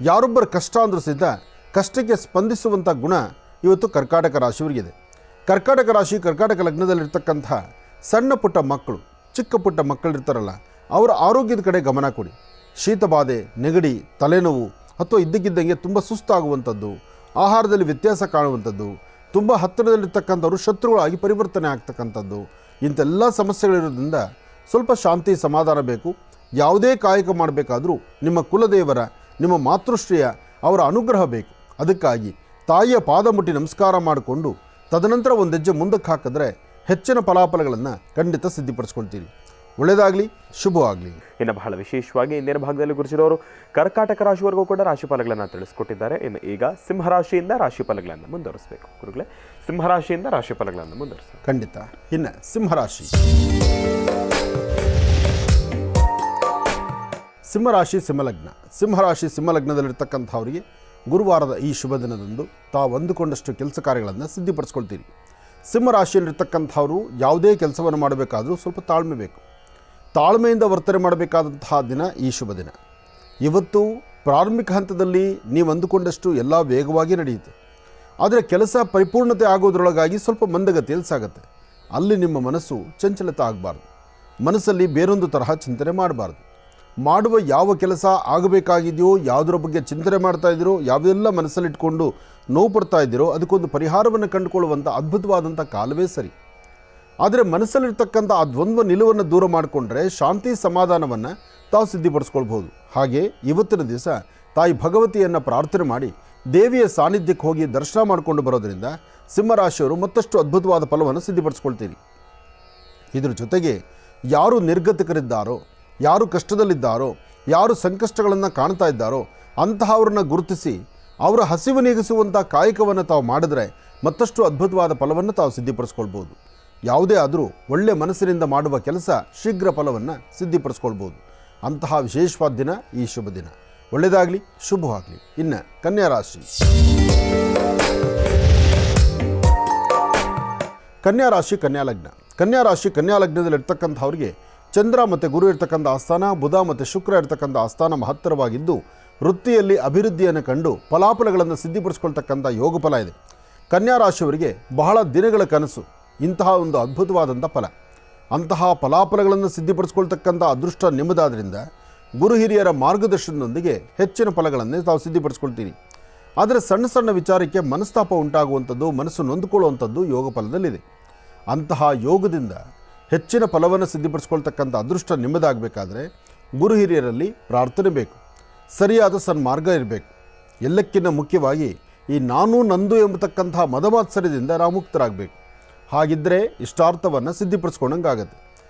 ಯಾರೊಬ್ಬರ ಕಷ್ಟ ಅಂದರೂ ಸಹಿತ ಕಷ್ಟಕ್ಕೆ ಸ್ಪಂದಿಸುವಂಥ ಗುಣ ಇವತ್ತು ಕರ್ಕಾಟಕ ರಾಶಿಯವರಿಗಿದೆ. ಕರ್ಕಾಟಕ ಲಗ್ನದಲ್ಲಿರ್ತಕ್ಕಂಥ ಸಣ್ಣ ಪುಟ್ಟ ಮಕ್ಕಳು, ಚಿಕ್ಕ ಪುಟ್ಟ ಮಕ್ಕಳಿರ್ತಾರಲ್ಲ, ಅವರ ಆರೋಗ್ಯದ ಕಡೆ ಗಮನ ಕೊಡಿ. ಶೀತಬಾಧೆ, ನೆಗಡಿ, ತಲೆನೋವು ಅಥವಾ ಇದ್ದಕ್ಕಿದ್ದಂಗೆ ತುಂಬ ಸುಸ್ತಾಗುವಂಥದ್ದು, ಆಹಾರದಲ್ಲಿ ವ್ಯತ್ಯಾಸ ಕಾಣುವಂಥದ್ದು, ತುಂಬ ಹತ್ತಿರದಲ್ಲಿರ್ತಕ್ಕಂಥವ್ರು ಶತ್ರುಗಳಾಗಿ ಪರಿವರ್ತನೆ ಆಗ್ತಕ್ಕಂಥದ್ದು, ಇಂಥೆಲ್ಲ ಸಮಸ್ಯೆಗಳಿರೋದ್ರಿಂದ ಸ್ವಲ್ಪ ಶಾಂತಿ ಸಮಾಧಾನ ಬೇಕು. ಯಾವುದೇ ಕಾಯಕ ಮಾಡಬೇಕಾದ್ರೂ ನಿಮ್ಮ ಕುಲದೇವರ, ನಿಮ್ಮ ಮಾತೃಶ್ರೀಯ ಅವರ ಅನುಗ್ರಹ ಬೇಕು. ಅದಕ್ಕಾಗಿ ತಾಯಿಯ ಪಾದ ಮುಟ್ಟಿ ನಮಸ್ಕಾರ ಮಾಡಿಕೊಂಡು ತದನಂತರ ಒಂದು ಹೆಜ್ಜೆ ಮುಂದಕ್ಕೆ ಹಾಕಿದ್ರೆ ಹೆಚ್ಚಿನ ಫಲಾಫಲಗಳನ್ನು ಖಂಡಿತ ಸಿದ್ಧಿಪಡಿಸ್ಕೊಳ್ತೀರಿ. ಒಳ್ಳೆಯದಾಗಲಿ, ಶುಭವಾಗಲಿ. ಇನ್ನು ಬಹಳ ವಿಶೇಷವಾಗಿ ಇಂದಿನ ಭಾಗದಲ್ಲಿ ಗುರುಜಿರವರು ಕರ್ಕಾಟಕ ರಾಶಿವರೆಗೂ ಕೂಡ ರಾಶಿಫಲಗಳನ್ನು ತಿಳಿಸ್ಕೊಟ್ಟಿದ್ದಾರೆ. ಇನ್ನು ಈಗ ಸಿಂಹರಾಶಿಯಿಂದ ರಾಶಿಫಲಗಳನ್ನು ಮುಂದುವರಿಸಬೇಕು. ಗುರುಗಳೇ, ಸಿಂಹರಾಶಿಯಿಂದ ರಾಶಿಫಲಗಳನ್ನು ಮುಂದುವರಿಸಬೇಕು. ಖಂಡಿತ. ಇನ್ನು ಸಿಂಹರಾಶಿ. ಸಿಂಹರಾಶಿ ಸಿಂಹಲಗ್ನ. ಸಿಂಹರಾಶಿ ಸಿಂಹಲಗ್ನದಲ್ಲಿರ್ತಕ್ಕಂಥವರಿಗೆ ಗುರುವಾರದ ಈ ಶುಭ ದಿನದಂದು ತಾವು ಅಂದುಕೊಂಡಷ್ಟು ಕೆಲಸ ಕಾರ್ಯಗಳನ್ನು ಸಿದ್ಧಿಪಡಿಸ್ಕೊಳ್ತೀರಿ. ಸಿಂಹರಾಶಿಯಲ್ಲಿರ್ತಕ್ಕಂಥವರು ಯಾವುದೇ ಕೆಲಸವನ್ನು ಮಾಡಬೇಕಾದರೂ ಸ್ವಲ್ಪ ತಾಳ್ಮೆ ಬೇಕು. ತಾಳ್ಮೆಯಿಂದ ವರ್ತನೆ ಮಾಡಬೇಕಾದಂತಹ ದಿನ ಈ ಶುಭ ದಿನ. ಇವತ್ತು ಪ್ರಾರಂಭಿಕ ಹಂತದಲ್ಲಿ ನೀವು ಅಂದುಕೊಂಡಷ್ಟು ಎಲ್ಲ ವೇಗವಾಗಿ ನಡೆಯುತ್ತೆ. ಆದರೆ ಕೆಲಸ ಪರಿಪೂರ್ಣತೆ ಆಗೋದ್ರೊಳಗಾಗಿ ಸ್ವಲ್ಪ ಮಂದಗತಿಯಲ್ಲಿ ಸಾಗುತ್ತೆ. ಅಲ್ಲಿ ನಿಮ್ಮ ಮನಸ್ಸು ಚಂಚಲತೆ ಆಗಬಾರ್ದು. ಮನಸ್ಸಲ್ಲಿ ಬೇರೊಂದು ತರಹ ಚಿಂತನೆ ಮಾಡಬಾರ್ದು. ಮಾಡುವ ಯಾವ ಕೆಲಸ ಆಗಬೇಕಾಗಿದೆಯೋ, ಯಾವುದರ ಬಗ್ಗೆ ಚಿಂತನೆ ಮಾಡ್ತಾ ಇದ್ದೀರೋ, ಯಾವುದೆಲ್ಲ ಮನಸ್ಸಲ್ಲಿಟ್ಕೊಂಡು ನೋವು ಪಡ್ತಾ ಇದ್ದೀರೋ ಅದಕ್ಕೊಂದು ಪರಿಹಾರವನ್ನು ಕಂಡುಕೊಳ್ಳುವಂಥ ಅದ್ಭುತವಾದಂಥ ಕಾಲವೇ ಸರಿ. ಆದರೆ ಮನಸ್ಸಲ್ಲಿರ್ತಕ್ಕಂಥ ಆ ದ್ವಂದ್ವ ನಿಲುವನ್ನು ದೂರ ಮಾಡಿಕೊಂಡ್ರೆ ಶಾಂತಿ ಸಮಾಧಾನವನ್ನು ತಾವು ಸಿದ್ಧಿಪಡಿಸ್ಕೊಳ್ಬೋದು. ಹಾಗೆ ಇವತ್ತಿನ ದಿವಸ ತಾಯಿ ಭಗವತಿಯನ್ನು ಪ್ರಾರ್ಥನೆ ಮಾಡಿ ದೇವಿಯ ಸಾನ್ನಿಧ್ಯಕ್ಕೆ ಹೋಗಿ ದರ್ಶನ ಮಾಡಿಕೊಂಡು ಬರೋದರಿಂದ ಸಿಂಹರಾಶಿಯವರು ಮತ್ತಷ್ಟು ಅದ್ಭುತವಾದ ಫಲವನ್ನು ಸಿದ್ಧಿಪಡಿಸ್ಕೊಳ್ತೀರಿ. ಇದರ ಜೊತೆಗೆ ಯಾರು ನಿರ್ಗತಿಕರಿದ್ದಾರೋ, ಯಾರು ಕಷ್ಟದಲ್ಲಿದ್ದಾರೋ, ಯಾರು ಸಂಕಷ್ಟಗಳನ್ನು ಕಾಣ್ತಾ ಇದ್ದಾರೋ ಅಂತಹವ್ರನ್ನ ಗುರುತಿಸಿ ಅವರ ಹಸಿವು ನೀಗಿಸುವಂಥ ಕಾಯಕವನ್ನು ತಾವು ಮಾಡಿದ್ರೆ ಮತ್ತಷ್ಟು ಅದ್ಭುತವಾದ ಫಲವನ್ನು ತಾವು ಸಿದ್ಧಿಪಡಿಸ್ಕೊಳ್ಬೋದು. ಯಾವುದೇ ಆದರೂ ಒಳ್ಳೆ ಮನಸ್ಸಿನಿಂದ ಮಾಡುವ ಕೆಲಸ ಶೀಘ್ರ ಫಲವನ್ನು ಸಿದ್ಧಿಪಡಿಸ್ಕೊಳ್ಬೋದು. ಅಂತಹ ವಿಶೇಷವಾದ ದಿನ ಈ ಶುಭ ದಿನ. ಒಳ್ಳೆಯದಾಗಲಿ, ಶುಭವಾಗಲಿ. ಇನ್ನು ಕನ್ಯಾ ರಾಶಿ. ಕನ್ಯಾ ರಾಶಿ ಕನ್ಯಾ ಲಗ್ನ. ಕನ್ಯಾ ರಾಶಿ ಕನ್ಯಾ ಲಗ್ನದಲ್ಲಿರ್ತಕ್ಕಂಥವ್ರಿಗೆ ಚಂದ್ರ ಮತ್ತು ಗುರು ಇರ್ತಕ್ಕಂಥ ಆಸ್ಥಾನ, ಬುಧ ಮತ್ತು ಶುಕ್ರ ಇರ್ತಕ್ಕಂಥ ಆಸ್ಥಾನ ಮಹತ್ತರವಾಗಿದ್ದು ವೃತ್ತಿಯಲ್ಲಿ ಅಭಿವೃದ್ಧಿಯನ್ನು ಕಂಡು ಫಲಾಫಲಗಳನ್ನು ಸಿದ್ಧಿಪಡಿಸ್ಕೊಳ್ತಕ್ಕಂಥ ಯೋಗ ಫಲ ಇದೆ. ಕನ್ಯಾ ರಾಶಿಯವರಿಗೆ ಬಹಳ ದಿನಗಳ ಕನಸು ಇಂತಹ ಒಂದು ಅದ್ಭುತವಾದಂಥ ಫಲ. ಅಂತಹ ಫಲಾಫಲಗಳನ್ನು ಸಿದ್ಧಿಪಡಿಸ್ಕೊಳ್ತಕ್ಕಂಥ ಅದೃಷ್ಟ ನಿಮ್ಮದಾದ್ರಿಂದ ಗುರು ಹಿರಿಯರ ಮಾರ್ಗದರ್ಶನದೊಂದಿಗೆ ಹೆಚ್ಚಿನ ಫಲಗಳನ್ನೇ ತಾವು ಸಿದ್ಧಿಪಡಿಸ್ಕೊಳ್ತೀರಿ. ಆದರೆ ಸಣ್ಣ ಸಣ್ಣ ವಿಚಾರಕ್ಕೆ ಮನಸ್ತಾಪ ಉಂಟಾಗುವಂಥದ್ದು, ಮನಸ್ಸು ನೊಂದುಕೊಳ್ಳುವಂಥದ್ದು ಯೋಗ ಫಲದಲ್ಲಿದೆ. ಅಂತಹ ಯೋಗದಿಂದ ಹೆಚ್ಚಿನ ಫಲವನ್ನು ಸಿದ್ಧಿಪಡಿಸ್ಕೊಳ್ತಕ್ಕಂಥ ಅದೃಷ್ಟ ನಿಮ್ಮದಾಗಬೇಕಾದ್ರೆ ಗುರು ಹಿರಿಯರಲ್ಲಿ ಪ್ರಾರ್ಥನೆ ಬೇಕು, ಸರಿಯಾದ ಸನ್ಮಾರ್ಗ ಇರಬೇಕು. ಎಲ್ಲಕ್ಕಿಂತ ಮುಖ್ಯವಾಗಿ ಈ ನಾನು ನಂದು ಎಂಬತಕ್ಕಂಥ ಮದಮಾತ್ಸರ್ಯದಿಂದ ನಾವು ಮುಕ್ತರಾಗಬೇಕು. ಹಾಗಿದ್ದರೆ ಇಷ್ಟಾರ್ಥವನ್ನು ಸಿದ್ಧಿಪಡಿಸ್ಕೊಂಡಂಗಾಗತ್ತೆ.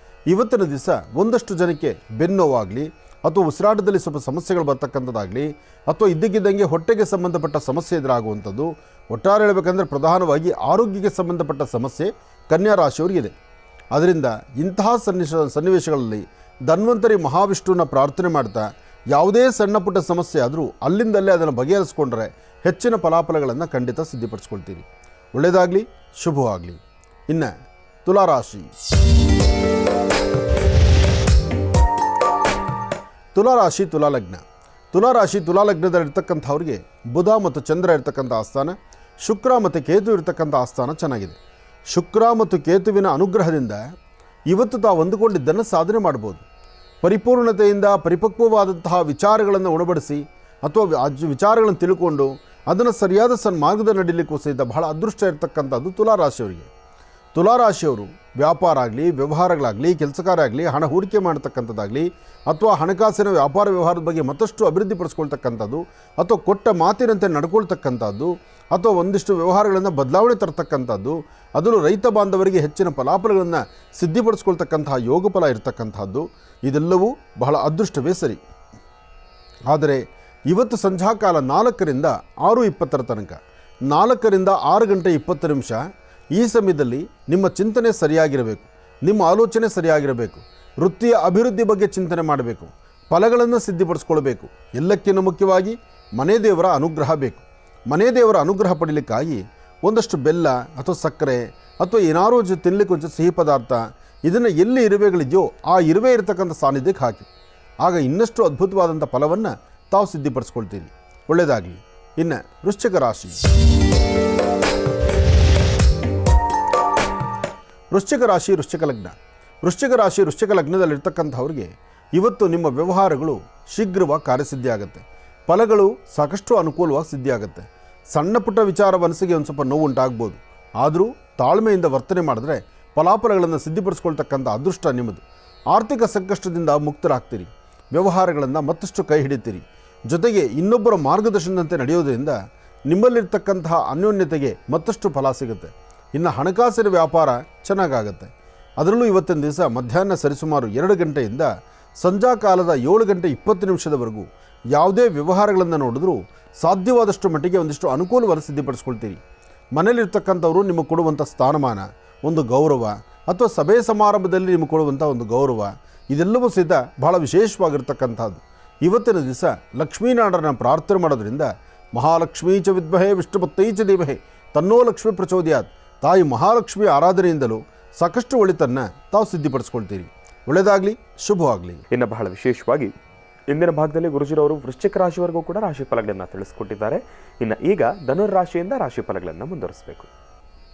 ಇವತ್ತಿನ ದಿವಸ ಒಂದಷ್ಟು ಜನಕ್ಕೆ ಬೆನ್ನೋವಾಗಲಿ ಅಥವಾ ಉಸಿರಾಟದಲ್ಲಿ ಸ್ವಲ್ಪ ಸಮಸ್ಯೆಗಳು ಬರ್ತಕ್ಕಂಥದ್ದಾಗಲಿ ಅಥವಾ ಇದ್ದಕ್ಕಿದ್ದಂಗೆ ಹೊಟ್ಟೆಗೆ ಸಂಬಂಧಪಟ್ಟ ಸಮಸ್ಯೆ ಎದುರಾಗುವಂಥದ್ದು, ಒಟ್ಟಾರೆ ಹೇಳಬೇಕಂದ್ರೆ ಪ್ರಧಾನವಾಗಿ ಆರೋಗ್ಯಕ್ಕೆ ಸಂಬಂಧಪಟ್ಟ ಸಮಸ್ಯೆ ಕನ್ಯಾ ರಾಶಿಯವರಿಗಿದೆ. ಅದರಿಂದ ಇಂತಹ ಸನ್ನಿವೇಶಗಳಲ್ಲಿ ಧನ್ವಂತರಿ ಮಹಾವಿಷ್ಣುವನ್ನ ಪ್ರಾರ್ಥನೆ ಮಾಡ್ತಾ ಯಾವುದೇ ಸಣ್ಣ ಪುಟ್ಟ ಸಮಸ್ಯೆ ಆದರೂ ಅಲ್ಲಿಂದಲ್ಲೇ ಅದನ್ನು ಬಗೆಹರಿಸ್ಕೊಂಡ್ರೆ ಹೆಚ್ಚಿನ ಫಲಾಫಲಗಳನ್ನು ಖಂಡಿತ ಸಿದ್ಧಿಪಡಿಸ್ಕೊಳ್ತೀರಿ. ಒಳ್ಳೆಯದಾಗಲಿ, ಶುಭವಾಗಲಿ. ಇನ್ನು ತುಲಾರಾಶಿ. ತುಲಾರಾಶಿ ತುಲಾಲಗ್ನ. ತುಲಾರಾಶಿ ತುಲಾಲಗ್ನದಲ್ಲಿರ್ತಕ್ಕಂಥವ್ರಿಗೆ ಬುಧ ಮತ್ತು ಚಂದ್ರ ಇರ್ತಕ್ಕಂಥ ಆಸ್ಥಾನ, ಶುಕ್ರ ಮತ್ತು ಕೇತು ಇರ್ತಕ್ಕಂಥ ಆಸ್ಥಾನ ಚೆನ್ನಾಗಿದೆ. ಶುಕ್ರ ಮತ್ತು ಕೇತುವಿನ ಅನುಗ್ರಹದಿಂದ ಇವತ್ತು ತಾವು ಅಂದುಕೊಂಡಿದ್ದನ್ನು ಸಾಧನೆ ಮಾಡ್ಬೋದು. ಪರಿಪೂರ್ಣತೆಯಿಂದ ಪರಿಪಕ್ವವಾದಂತಹ ವಿಚಾರಗಳನ್ನು ಉಣಬಡಿಸಿ ಅಥವಾ ವಿಚಾರಗಳನ್ನು ತಿಳ್ಕೊಂಡು ಅದನ್ನು ಸರಿಯಾದ ಸನ್ಮಾರ್ಗದಲ್ಲಿ ನಡೀಲಿಕ್ಕೂ ಸಹಿತ ಬಹಳ ಅದೃಷ್ಟ ಇರತಕ್ಕಂಥದ್ದು ತುಲಾರಾಶಿಯವರಿಗೆ. ತುಲಾರಾಶಿಯವರು ವ್ಯಾಪಾರ ಆಗಲಿ, ವ್ಯವಹಾರಗಳಾಗಲಿ, ಕೆಲಸ ಕಾರ್ಯ ಆಗಲಿ, ಹಣ ಹೂಡಿಕೆ ಮಾಡತಕ್ಕಂಥದ್ದಾಗಲಿ ಅಥವಾ ಹಣಕಾಸಿನ ವ್ಯಾಪಾರ ವ್ಯವಹಾರದ ಬಗ್ಗೆ ಮತ್ತಷ್ಟು ಅಭಿವೃದ್ಧಿಪಡಿಸ್ಕೊಳ್ತಕ್ಕಂಥದ್ದು ಅಥವಾ ಕೊಟ್ಟ ಮಾತಿನಂತೆ ನಡ್ಕೊಳ್ತಕ್ಕಂಥದ್ದು ಅಥವಾ ಒಂದಿಷ್ಟು ವ್ಯವಹಾರಗಳನ್ನು ಬದಲಾವಣೆ ತರ್ತಕ್ಕಂಥದ್ದು, ಅದನ್ನು ರೈತ ಬಾಂಧವರಿಗೆ ಹೆಚ್ಚಿನ ಫಲಾಫಲಗಳನ್ನು ಸಿದ್ಧಿಪಡಿಸ್ಕೊಳ್ತಕ್ಕಂತಹ ಯೋಗ ಫಲ ಇರತಕ್ಕಂಥದ್ದು, ಇದೆಲ್ಲವೂ ಬಹಳ ಅದೃಷ್ಟವೇ ಸರಿ. ಆದರೆ ಇವತ್ತು ಸಂಧ್ಯಾಕಾಲ 4ರಿಂದ 6:20 ತನಕ, 4ರಿಂದ 6 ಗಂಟೆ 20 ನಿಮಿಷ ಈ ಸಮಯದಲ್ಲಿ ನಿಮ್ಮ ಚಿಂತನೆ ಸರಿಯಾಗಿರಬೇಕು, ನಿಮ್ಮ ಆಲೋಚನೆ ಸರಿಯಾಗಿರಬೇಕು, ವೃತ್ತಿಯ ಅಭಿವೃದ್ಧಿ ಬಗ್ಗೆ ಚಿಂತನೆ ಮಾಡಬೇಕು, ಫಲಗಳನ್ನು ಸಿದ್ಧಿಪಡಿಸ್ಕೊಳ್ಬೇಕು. ಎಲ್ಲಕ್ಕಿಂತ ಮುಖ್ಯವಾಗಿ ಮನೆ ದೇವರ ಅನುಗ್ರಹ ಬೇಕು. ಮನೆ ದೇವರ ಅನುಗ್ರಹ ಪಡೀಲಿಕ್ಕಾಗಿ ಒಂದಷ್ಟು ಬೆಲ್ಲ ಅಥವಾ ಸಕ್ಕರೆ ಅಥವಾ ಏನಾದರೂ ತಿನ್ನಲಿಕ್ಕೆ ಒಂಚೂರು ಸಿಹಿ ಪದಾರ್ಥ ಇದನ್ನು ಎಲ್ಲಿ ಇರುವೆಗಳಿದೆಯೋ ಆ ಇರುವೆ ಇರತಕ್ಕಂಥ ಸಾನ್ನಿಧ್ಯಕ್ಕೆ ಹಾಕಿ. ಆಗ ಇನ್ನಷ್ಟು ಅದ್ಭುತವಾದಂಥ ಫಲವನ್ನು ತಾವು ಸಿದ್ಧಿಪಡಿಸ್ಕೊಳ್ತೀರಿ. ಒಳ್ಳೆಯದಾಗಲಿ. ಇನ್ನು ವೃಶ್ಚಿಕ ರಾಶಿ. ವೃಶ್ಚಿಕ ರಾಶಿ ವೃಶ್ಚಿಕ ಲಗ್ನ. ವೃಶ್ಚಿಕ ರಾಶಿ ವೃಶ್ಚಿಕ ಲಗ್ನದಲ್ಲಿರ್ತಕ್ಕಂಥವ್ರಿಗೆ ಇವತ್ತು ನಿಮ್ಮ ವ್ಯವಹಾರಗಳು ಶೀಘ್ರವಾಗಿ ಕಾರ್ಯಸಿದ್ಧಿ ಆಗುತ್ತೆ. ಫಲಗಳು ಸಾಕಷ್ಟು ಅನುಕೂಲವಾಗಿ ಸಿದ್ಧಿಯಾಗುತ್ತೆ. ಸಣ್ಣ ಪುಟ್ಟ ವಿಚಾರ ಮನಸ್ಸಿಗೆ ಒಂದು ಸ್ವಲ್ಪ ನೋವು ಉಂಟಾಗ್ಬೋದು. ಆದರೂ ತಾಳ್ಮೆಯಿಂದ ವರ್ತನೆ ಮಾಡಿದ್ರೆ ಫಲಾಫಲಗಳನ್ನು ಸಿದ್ಧಿಪಡಿಸ್ಕೊಳ್ತಕ್ಕಂಥ ಅದೃಷ್ಟ ನಿಮ್ಮದು. ಆರ್ಥಿಕ ಸಂಕಷ್ಟದಿಂದ ಮುಕ್ತರಾಗ್ತೀರಿ. ವ್ಯವಹಾರಗಳನ್ನು ಮತ್ತಷ್ಟು ಕೈ ಹಿಡಿತೀರಿ. ಜೊತೆಗೆ ಇನ್ನೊಬ್ಬರ ಮಾರ್ಗದರ್ಶನದಂತೆ ನಡೆಯೋದರಿಂದ ನಿಮ್ಮಲ್ಲಿರ್ತಕ್ಕಂತಹ ಅನ್ಯೋನ್ಯತೆಗೆ ಮತ್ತಷ್ಟು ಫಲ ಸಿಗುತ್ತೆ. ಇನ್ನು ಹಣಕಾಸಿನ ವ್ಯಾಪಾರ ಚೆನ್ನಾಗಾಗುತ್ತೆ. ಅದರಲ್ಲೂ ಇವತ್ತಿನ ದಿವಸ ಮಧ್ಯಾಹ್ನ ಸರಿಸುಮಾರು 2 ಗಂಟೆಯಿಂದ ಸಂಜಾ ಕಾಲದ 7 ಗಂಟೆ 20 ನಿಮಿಷದವರೆಗೂ ಯಾವುದೇ ವ್ಯವಹಾರಗಳನ್ನು ನೋಡಿದ್ರೂ ಸಾಧ್ಯವಾದಷ್ಟು ಮಟ್ಟಿಗೆ ಒಂದಿಷ್ಟು ಅನುಕೂಲವನ್ನು ಸಿದ್ಧಪಡಿಸ್ಕೊಳ್ತೀರಿ. ಮನೇಲಿರ್ತಕ್ಕಂಥವರು ನಿಮಗೆ ಕೊಡುವಂಥ ಸ್ಥಾನಮಾನ, ಒಂದು ಗೌರವ, ಅಥವಾ ಸಭೆ ಸಮಾರಂಭದಲ್ಲಿ ನಿಮಗೆ ಕೊಡುವಂಥ ಒಂದು ಗೌರವ, ಇದೆಲ್ಲವೂ ಸಹಿತ ಬಹಳ ವಿಶೇಷವಾಗಿರ್ತಕ್ಕಂಥದ್ದು. ಇವತ್ತಿನ ದಿವಸ ಲಕ್ಷ್ಮೀನಾರಾಯಣನ ಪ್ರಾರ್ಥನೆ ಮಾಡೋದ್ರಿಂದ ಮಹಾಲಕ್ಷ್ಮೀ ಚ ವಿದ್ಮಹೇ ವಿಷ್ಣುಪತ್ತೈ ಚ ಧೀಮಹಿ ತನ್ನೋ ಲಕ್ಷ್ಮೀ ಪ್ರಚೋದಯಾತ್, ತಾಯಿ ಮಹಾಲಕ್ಷ್ಮಿ ಆರಾಧನೆಯಿಂದಲೂ ಸಾಕಷ್ಟು ಒಳಿತನ್ನು ತಾವು ಸಿದ್ಧಪಡಿಸ್ಕೊಳ್ತೀರಿ. ಒಳ್ಳೆಯದಾಗಲಿ, ಶುಭವಾಗಲಿ. ಇನ್ನು ಬಹಳ ವಿಶೇಷವಾಗಿ ಇಂದಿನ ಭಾಗದಲ್ಲಿ ಗುರುಜಿರವರು ವೃಶ್ಚಿಕ ರಾಶಿವರೆಗೂ ಕೂಡ ರಾಶಿ ಫಲಗಳನ್ನು ತಿಳಿಸ್ಕೊಟ್ಟಿದ್ದಾರೆ. ಇನ್ನು ಈಗ ಧನುರ್ರಾಶಿಯಿಂದ ರಾಶಿ ಫಲಗಳನ್ನು ಮುಂದುವರಿಸಬೇಕು.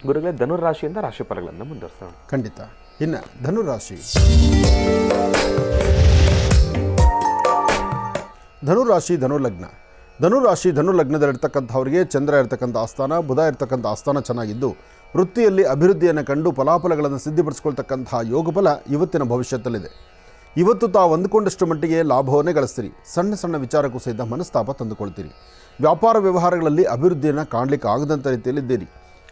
ಗುರುಗಳೇ, ಧನುರ್ರಾಶಿಯಿಂದ ರಾಶಿ ಫಲಗಳನ್ನು ಮುಂದುವರಿಸೋಣ. ಖಂಡಿತ. ಇನ್ನು ಧನುರಾಶಿ ಧನುಲಗ್ನ. ಧನುಲಗ್ನದಲ್ಲಿರ್ತಕ್ಕಂಥವ್ರಿಗೆ ಚಂದ್ರ ಇರ್ತಕ್ಕಂಥ ಆಸ್ಥಾನ, ಬುಧ ಇರ್ತಕ್ಕಂಥ ಆಸ್ಥಾನ ಚೆನ್ನಾಗಿದ್ದು ವೃತ್ತಿಯಲ್ಲಿ ಅಭಿವೃದ್ಧಿಯನ್ನು ಕಂಡು ಫಲಾಫಲಗಳನ್ನು ಸಿದ್ಧಪಡಿಸ್ಕೊಳ್ತಕ್ಕಂತಹ ಯೋಗಫಲ ಇವತ್ತಿನ ಭವಿಷ್ಯದಲ್ಲಿದೆ. ಇವತ್ತು ತಾವು ಅಂದುಕೊಂಡಷ್ಟು ಮಟ್ಟಿಗೆ ಲಾಭವನ್ನೇ ಗಳಿಸ್ತೀರಿ. ಸಣ್ಣ ಸಣ್ಣ ವಿಚಾರಕ್ಕೂ ಸಹಿತ ಮನಸ್ತಾಪ ತಂದುಕೊಳ್ತೀರಿ. ವ್ಯಾಪಾರ ವ್ಯವಹಾರಗಳಲ್ಲಿ ಅಭಿವೃದ್ಧಿಯನ್ನು ಕಾಣಲಿಕ್ಕೆ ಆಗದಂಥ ರೀತಿಯಲ್ಲಿದ್ದೀರಿ.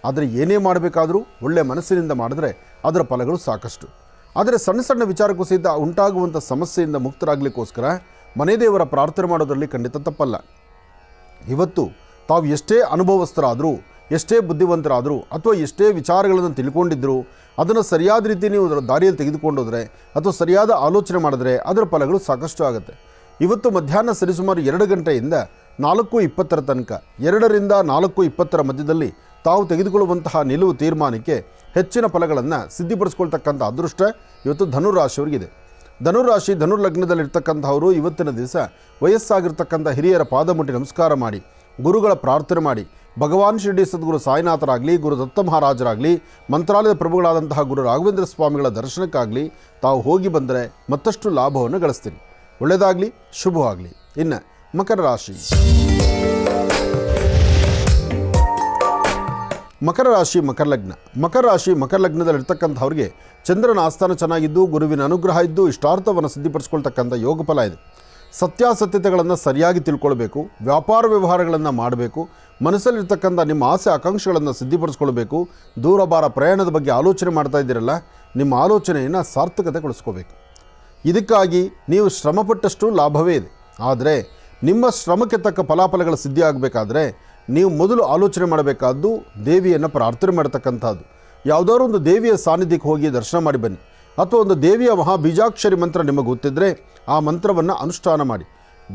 ಆದರೆ ಏನೇ ಮಾಡಬೇಕಾದರೂ ಒಳ್ಳೆಯ ಮನಸ್ಸಿನಿಂದ ಮಾಡಿದ್ರೆ ಅದರ ಫಲಗಳು ಸಾಕಷ್ಟು. ಆದರೆ ಸಣ್ಣ ಸಣ್ಣ ವಿಚಾರಕ್ಕೂ ಸಹಿತ ಉಂಟಾಗುವಂಥ ಸಮಸ್ಯೆಯಿಂದ ಮುಕ್ತರಾಗಲಿಕ್ಕೋಸ್ಕರ ಮನೆ ದೇವರ ಪ್ರಾರ್ಥನೆ ಮಾಡೋದರಲ್ಲಿ ಖಂಡಿತ ತಪ್ಪಲ್ಲ. ಇವತ್ತು ತಾವು ಎಷ್ಟೇ ಅನುಭವಸ್ಥರಾದರೂ, ಎಷ್ಟೇ ಬುದ್ಧಿವಂತರಾದರೂ, ಅಥವಾ ಎಷ್ಟೇ ವಿಚಾರಗಳನ್ನು ತಿಳ್ಕೊಂಡಿದ್ದರೂ ಅದನ್ನು ಸರಿಯಾದ ರೀತಿ ನೀವು ಅದರ ದಾರಿಯಲ್ಲಿ ತೆಗೆದುಕೊಂಡೋದ್ರೆ ಅಥವಾ ಸರಿಯಾದ ಆಲೋಚನೆ ಮಾಡಿದ್ರೆ ಅದರ ಫಲಗಳು ಸಾಕಷ್ಟು ಆಗುತ್ತೆ. ಇವತ್ತು ಮಧ್ಯಾಹ್ನ ಸರಿಸುಮಾರು 2 ಗಂಟೆಯಿಂದ 4:20 ತನಕ, 2 ರಿಂದ 4:20 ಮಧ್ಯದಲ್ಲಿ ತಾವು ತೆಗೆದುಕೊಳ್ಳುವಂತಹ ನಿಲುವು ತೀರ್ಮಾನಕ್ಕೆ ಹೆಚ್ಚಿನ ಫಲಗಳನ್ನು ಸಿದ್ಧಪಡಿಸ್ಕೊಳ್ತಕ್ಕಂಥ ಅದೃಷ್ಟ ಇವತ್ತು ಧನುರಾಶಿಯವರಿಗಿದೆ. ಧನುರ್ಲಗ್ನದಲ್ಲಿರ್ತಕ್ಕಂಥವರು ಇವತ್ತಿನ ದಿವಸ ವಯಸ್ಸಾಗಿರ್ತಕ್ಕಂಥ ಹಿರಿಯರ ಪಾದ ಮುಟ್ಟಿ ನಮಸ್ಕಾರ ಮಾಡಿ, ಗುರುಗಳ ಪ್ರಾರ್ಥನೆ ಮಾಡಿ, ಭಗವಾನ್ ಶಿರಡಿ ಸದ್ಗುರು ಸಾಯಿನಾಥರಾಗಲಿ, ಗುರು ದತ್ತ ಮಹಾರಾಜರಾಗಲಿ, ಮಂತ್ರಾಲಯದ ಪ್ರಭುಗಳಾದಂತಹ ಗುರು ರಾಘವೇಂದ್ರ ಸ್ವಾಮಿಗಳ ದರ್ಶನಕ್ಕಾಗಲಿ ತಾವು ಹೋಗಿ ಬಂದರೆ ಮತ್ತಷ್ಟು ಲಾಭವನ್ನು ಗಳಿಸ್ತೀರಿ. ಒಳ್ಳೆಯದಾಗಲಿ, ಶುಭವಾಗಲಿ. ಇನ್ನು ಮಕರ ರಾಶಿ ಮಕರ ಲಗ್ನದಲ್ಲಿರ್ತಕ್ಕಂಥವ್ರಿಗೆ ಚಂದ್ರನ ಆಸ್ಥಾನ ಚೆನ್ನಾಗಿದ್ದು ಗುರುವಿನ ಅನುಗ್ರಹ ಇದ್ದು ಇಷ್ಟಾರ್ಥವನ್ನು ಸಿದ್ಧಪಡಿಸ್ಕೊಳ್ತಕ್ಕಂಥ ಯೋಗ ಫಲ ಇದೆ. ಸತ್ಯಾಸತ್ಯತೆಗಳನ್ನು ಸರಿಯಾಗಿ ತಿಳ್ಕೊಳ್ಬೇಕು. ವ್ಯಾಪಾರ ವ್ಯವಹಾರಗಳನ್ನು ಮಾಡಬೇಕು. ಮನಸ್ಸಲ್ಲಿರ್ತಕ್ಕಂಥ ನಿಮ್ಮ ಆಸೆ ಆಕಾಂಕ್ಷೆಗಳನ್ನು ಸಿದ್ಧಪಡಿಸ್ಕೊಳ್ಬೇಕು. ದೂರಭಾರ ಪ್ರಯಾಣದ ಬಗ್ಗೆ ಆಲೋಚನೆ ಮಾಡ್ತಾ ಇದ್ದೀರಲ್ಲ, ನಿಮ್ಮ ಆಲೋಚನೆಯನ್ನು ಸಾರ್ಥಕತೆಗೊಳಿಸ್ಕೋಬೇಕು. ಇದಕ್ಕಾಗಿ ನೀವು ಶ್ರಮಪಟ್ಟಷ್ಟು ಲಾಭವೇ ಇದೆ. ಆದರೆ ನಿಮ್ಮ ಶ್ರಮಕ್ಕೆ ತಕ್ಕ ಫಲಾಫಲಗಳ ಸಿದ್ಧಿ ಆಗಬೇಕಾದ್ರೆ ನೀವು ಮೊದಲು ಆಲೋಚನೆ ಮಾಡಬೇಕಾದ್ದು ದೇವಿಯನ್ನು ಪ್ರಾರ್ಥನೆ ಮಾಡತಕ್ಕಂಥದ್ದು. ಯಾವುದಾದ್ರು ಒಂದು ದೇವಿಯ ಸಾನ್ನಿಧ್ಯಕ್ಕೆ ಹೋಗಿ ದರ್ಶನ ಮಾಡಿ ಬನ್ನಿ. ಅಥವಾ ಒಂದು ದೇವಿಯ ಮಹಾಬೀಜಾಕ್ಷರಿ ಮಂತ್ರ ನಿಮಗೆ ಗೊತ್ತಿದ್ದರೆ ಆ ಮಂತ್ರವನ್ನು ಅನುಷ್ಠಾನ ಮಾಡಿ.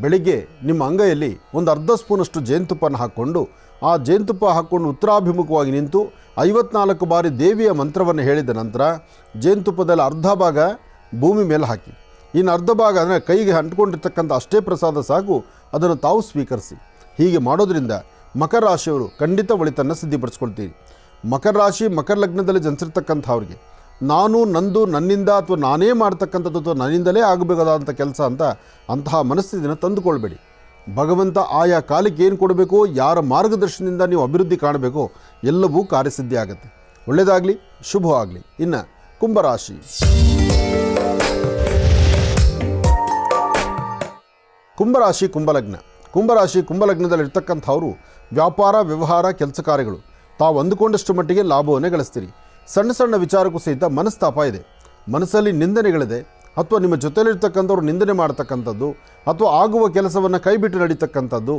ಬೆಳಿಗ್ಗೆ ನಿಮ್ಮ ಅಂಗೈಯಲ್ಲಿ ಒಂದು ಅರ್ಧ ಸ್ಪೂನಷ್ಟು ಜೇನುತುಪ್ಪವನ್ನು ಹಾಕ್ಕೊಂಡು ಆ ಜೇನುತುಪ್ಪ ಹಾಕ್ಕೊಂಡು ಉತ್ತರಾಭಿಮುಖವಾಗಿ ನಿಂತು 54 ಬಾರಿ ದೇವಿಯ ಮಂತ್ರವನ್ನು ಹೇಳಿದ ನಂತರ ಜೇನುತುಪ್ಪದಲ್ಲಿ ಅರ್ಧ ಭಾಗ ಭೂಮಿ ಮೇಲೆ ಹಾಕಿ, ಇನ್ನು ಅರ್ಧ ಭಾಗ ಅಂದರೆ ಕೈಗೆ ಅಂಟ್ಕೊಂಡಿರ್ತಕ್ಕಂಥ ಅಷ್ಟೇ ಪ್ರಸಾದ ಸಾಕು, ಅದನ್ನು ತಾವು ಸ್ವೀಕರಿಸಿ. ಹೀಗೆ ಮಾಡೋದ್ರಿಂದ ಮಕರ ರಾಶಿಯವರು ಖಂಡಿತ ಒಳಿತನ್ನು ಸಿದ್ಧಪಡಿಸ್ಕೊಳ್ತೀರಿ. ಮಕರ ರಾಶಿ ಮಕರ ಲಗ್ನದಲ್ಲಿ ಜನಿಸಿರ್ತಕ್ಕಂಥವ್ರಿಗೆ ನಾನು ನಂದು ನನ್ನಿಂದ ಅಥವಾ ನಾನೇ ಮಾಡ್ತಕ್ಕಂಥದ್ದು ಅಥವಾ ನನ್ನಿಂದಲೇ ಆಗಬೇಕಾದಂಥ ಕೆಲಸ ಅಂತಹ ಮನಸ್ಥಿತಿಯನ್ನು ತಂದುಕೊಳ್ಬೇಡಿ. ಭಗವಂತ ಆಯಾ ಕಾಲಕ್ಕೆ ಏನು ಕೊಡಬೇಕೋ, ಯಾರ ಮಾರ್ಗದರ್ಶನದಿಂದ ನೀವು ಅಭಿವೃದ್ಧಿ ಕಾಣಬೇಕೋ ಎಲ್ಲವೂ ಕಾರ್ಯಸಿದ್ಧಿ ಆಗುತ್ತೆ. ಒಳ್ಳೆಯದಾಗಲಿ, ಶುಭವಾಗಲಿ. ಇನ್ನು ಕುಂಭರಾಶಿ ಕುಂಭಲಗ್ನದಲ್ಲಿರ್ತಕ್ಕಂಥವರು ವ್ಯಾಪಾರ ವ್ಯವಹಾರ ಕೆಲಸ ಕಾರ್ಯಗಳು ತಾವು ಅಂದುಕೊಂಡಷ್ಟು ಮಟ್ಟಿಗೆ ಲಾಭವನ್ನೇ ಗಳಿಸ್ತೀರಿ. ಸಣ್ಣ ಸಣ್ಣ ವಿಚಾರಕ್ಕೂ ಸಹಿತ ಮನಸ್ತಾಪ ಇದೆ. ಮನಸ್ಸಲ್ಲಿ ನಿಂದನೆಗಳಿದೆ, ಅಥವಾ ನಿಮ್ಮ ಜೊತೆಯಲ್ಲಿರ್ತಕ್ಕಂಥವ್ರು ನಿಂದನೆ ಮಾಡ್ತಕ್ಕಂಥದ್ದು, ಅಥವಾ ಆಗುವ ಕೆಲಸವನ್ನು ಕೈಬಿಟ್ಟು ನಡೀತಕ್ಕಂಥದ್ದು,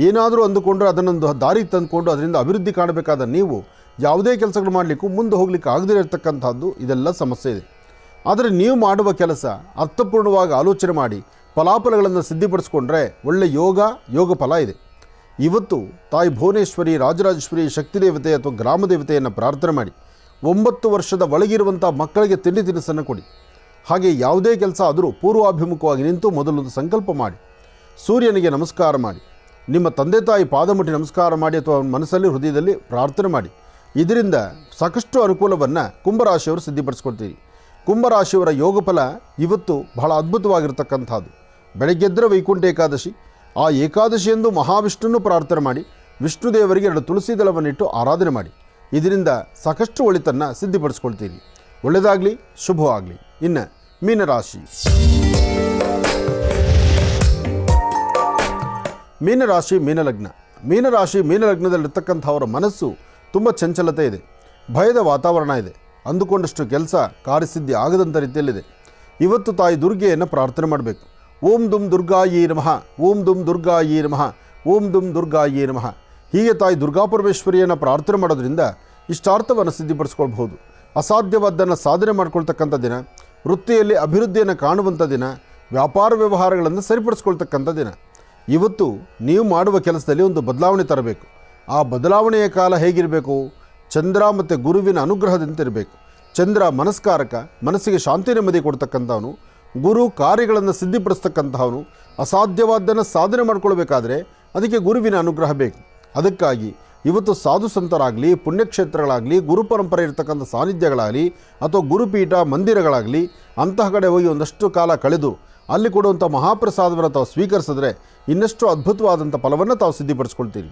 ಏನಾದರೂ ಅಂದುಕೊಂಡ್ರೆ ಅದನ್ನೊಂದು ದಾರಿಗೆ ತಂದುಕೊಂಡು ಅದರಿಂದ ಅಭಿವೃದ್ಧಿ ಕಾಣಬೇಕಾದ ನೀವು ಯಾವುದೇ ಕೆಲಸಗಳು ಮಾಡಲಿಕ್ಕೂ ಮುಂದೆ ಹೋಗ್ಲಿಕ್ಕೆ ಆಗದೇ ಇರತಕ್ಕಂಥದ್ದು, ಇದೆಲ್ಲ ಸಮಸ್ಯೆ ಇದೆ. ಆದರೆ ನೀವು ಮಾಡುವ ಕೆಲಸ ಅರ್ಥಪೂರ್ಣವಾಗಿ ಆಲೋಚನೆ ಮಾಡಿ ಫಲಾಫಲಗಳನ್ನು ಸಿದ್ಧಪಡಿಸ್ಕೊಂಡ್ರೆ ಒಳ್ಳೆ ಯೋಗ ಫಲ ಇದೆ. ಇವತ್ತು ತಾಯಿ ಭುವನೇಶ್ವರಿ, ರಾಜರಾಜೇಶ್ವರಿ, ಶಕ್ತಿ ದೇವತೆ ಅಥವಾ ಗ್ರಾಮ ದೇವತೆಯನ್ನು ಪ್ರಾರ್ಥನೆ ಮಾಡಿ 9 ವರ್ಷದ ಒಳಗಿರುವಂಥ ಮಕ್ಕಳಿಗೆ ತಿಂಡಿ ತಿನಿಸನ್ನು ಕೊಡಿ. ಹಾಗೆ ಯಾವುದೇ ಕೆಲಸ ಆದರೂ ಪೂರ್ವಾಭಿಮುಖವಾಗಿ ನಿಂತು ಮೊದಲೊಂದು ಸಂಕಲ್ಪ ಮಾಡಿ, ಸೂರ್ಯನಿಗೆ ನಮಸ್ಕಾರ ಮಾಡಿ, ನಿಮ್ಮ ತಂದೆ ತಾಯಿ ಪಾದ ಮುಟ್ಟಿ ನಮಸ್ಕಾರ ಮಾಡಿ ಅಥವಾ ಮನಸ್ಸಲ್ಲಿ ಹೃದಯದಲ್ಲಿ ಪ್ರಾರ್ಥನೆ ಮಾಡಿ. ಇದರಿಂದ ಸಾಕಷ್ಟು ಅನುಕೂಲವನ್ನು ಕುಂಭರಾಶಿಯವರು ಸಿದ್ಧಪಡಿಸ್ಕೊಳ್ತೀರಿ. ಕುಂಭರಾಶಿಯವರ ಯೋಗ ಫಲ ಇವತ್ತು ಬಹಳ ಅದ್ಭುತವಾಗಿರ್ತಕ್ಕಂಥದ್ದು. ಬೆಳಗ್ಗೆದ್ದರೆ ವೈಕುಂಠ ಏಕಾದಶಿ, ಆ ಏಕಾದಶಿಯಂದು ಮಹಾವಿಷ್ಣುವನ್ನು ಪ್ರಾರ್ಥನೆ ಮಾಡಿ ವಿಷ್ಣು ದೇವರಿಗೆ 2 ತುಳಸಿ ದಳವನ್ನಿಟ್ಟು ಆರಾಧನೆ ಮಾಡಿ. ಇದರಿಂದ ಸಾಕಷ್ಟು ಒಳಿತನ್ನು ಸಿದ್ಧಪಡಿಸ್ಕೊಳ್ತೀರಿ. ಒಳ್ಳೆಯದಾಗಲಿ, ಶುಭವಾಗಲಿ. ಇನ್ನು ಮೀನರಾಶಿ ಮೀನಲಗ್ನ ಮೀನರಾಶಿ ಮೀನಲಗ್ನದಲ್ಲಿರ್ತಕ್ಕಂಥವರ ಮನಸ್ಸು ತುಂಬ ಚಂಚಲತೆ ಇದೆ, ಭಯದ ವಾತಾವರಣ ಇದೆ, ಅಂದುಕೊಂಡಷ್ಟು ಕೆಲಸ ಕಾರ್ಯಸಿದ್ಧಿ ಆಗದಂಥ ರೀತಿಯಲ್ಲಿದೆ. ಇವತ್ತು ತಾಯಿ ದುರ್ಗೆಯನ್ನು ಪ್ರಾರ್ಥನೆ ಮಾಡಬೇಕು. ಓಂ ದುಂ ದುರ್ಗಾಯೇ ನಮಃ, ಓಂ ದುಂ ದುರ್ಗಾಯೇ ನಮಃ, ಓಂ ದುಂ ದುರ್ಗಾಯೇ ನಮಃ. ಹೀಗೆ ತಾಯಿ ದುರ್ಗಾಪರಮೇಶ್ವರಿಯನ್ನು ಪ್ರಾರ್ಥನೆ ಮಾಡೋದ್ರಿಂದ ಇಷ್ಟಾರ್ಥವನ್ನು ಸಿದ್ಧಿಪಡಿಸ್ಕೊಳ್ಬಹುದು. ಅಸಾಧ್ಯವಾದ್ದನ್ನು ಸಾಧನೆ ಮಾಡ್ಕೊಳ್ತಕ್ಕಂಥ ದಿನ, ವೃತ್ತಿಯಲ್ಲಿ ಅಭಿವೃದ್ಧಿಯನ್ನು ಕಾಣುವಂಥ ದಿನ, ವ್ಯಾಪಾರ ವ್ಯವಹಾರಗಳನ್ನು ಸರಿಪಡಿಸ್ಕೊಳ್ತಕ್ಕಂಥ ದಿನ. ಇವತ್ತು ನೀವು ಮಾಡುವ ಕೆಲಸದಲ್ಲಿ ಒಂದು ಬದಲಾವಣೆ ತರಬೇಕು. ಆ ಬದಲಾವಣೆಯ ಕಾಲ ಹೇಗಿರಬೇಕು? ಚಂದ್ರ ಮತ್ತು ಗುರುವಿನ ಅನುಗ್ರಹದಂತೆ ಇರಬೇಕು. ಚಂದ್ರ ಮನಸ್ಕಾರಕ, ಮನಸ್ಸಿಗೆ ಶಾಂತಿ ನೆಮ್ಮದಿ ಕೊಡ್ತಕ್ಕಂಥವನು. ಗುರು ಕಾರ್ಯಗಳನ್ನು ಸಿದ್ಧಿಪಡಿಸ್ತಕ್ಕಂಥವನು. ಅಸಾಧ್ಯವಾದ್ದನ್ನು ಸಾಧನೆ ಮಾಡ್ಕೊಳ್ಬೇಕಾದ್ರೆ ಅದಕ್ಕೆ ಗುರುವಿನ ಅನುಗ್ರಹ ಬೇಕು. ಅದಕ್ಕಾಗಿ ಇವತ್ತು ಸಾಧು ಸಂತರಾಗಲಿ, ಪುಣ್ಯಕ್ಷೇತ್ರಗಳಾಗಲಿ, ಗುರು ಪರಂಪರೆ ಇರತಕ್ಕಂಥ ಸಾನ್ನಿಧ್ಯಗಳಾಗಲಿ ಅಥವಾ ಗುರುಪೀಠ ಮಂದಿರಗಳಾಗಲಿ ಅಂತಹ ಕಡೆ ಹೋಗಿ ಒಂದಷ್ಟು ಕಾಲ ಕಳೆದು ಅಲ್ಲಿ ಕೊಡುವಂಥ ಮಹಾಪ್ರಸಾದವನ್ನು ತಾವು ಸ್ವೀಕರಿಸಿದ್ರೆ ಇನ್ನಷ್ಟು ಅದ್ಭುತವಾದಂಥ ಫಲವನ್ನು ತಾವು ಸಿದ್ಧಿಪಡಿಸ್ಕೊಳ್ತೀರಿ.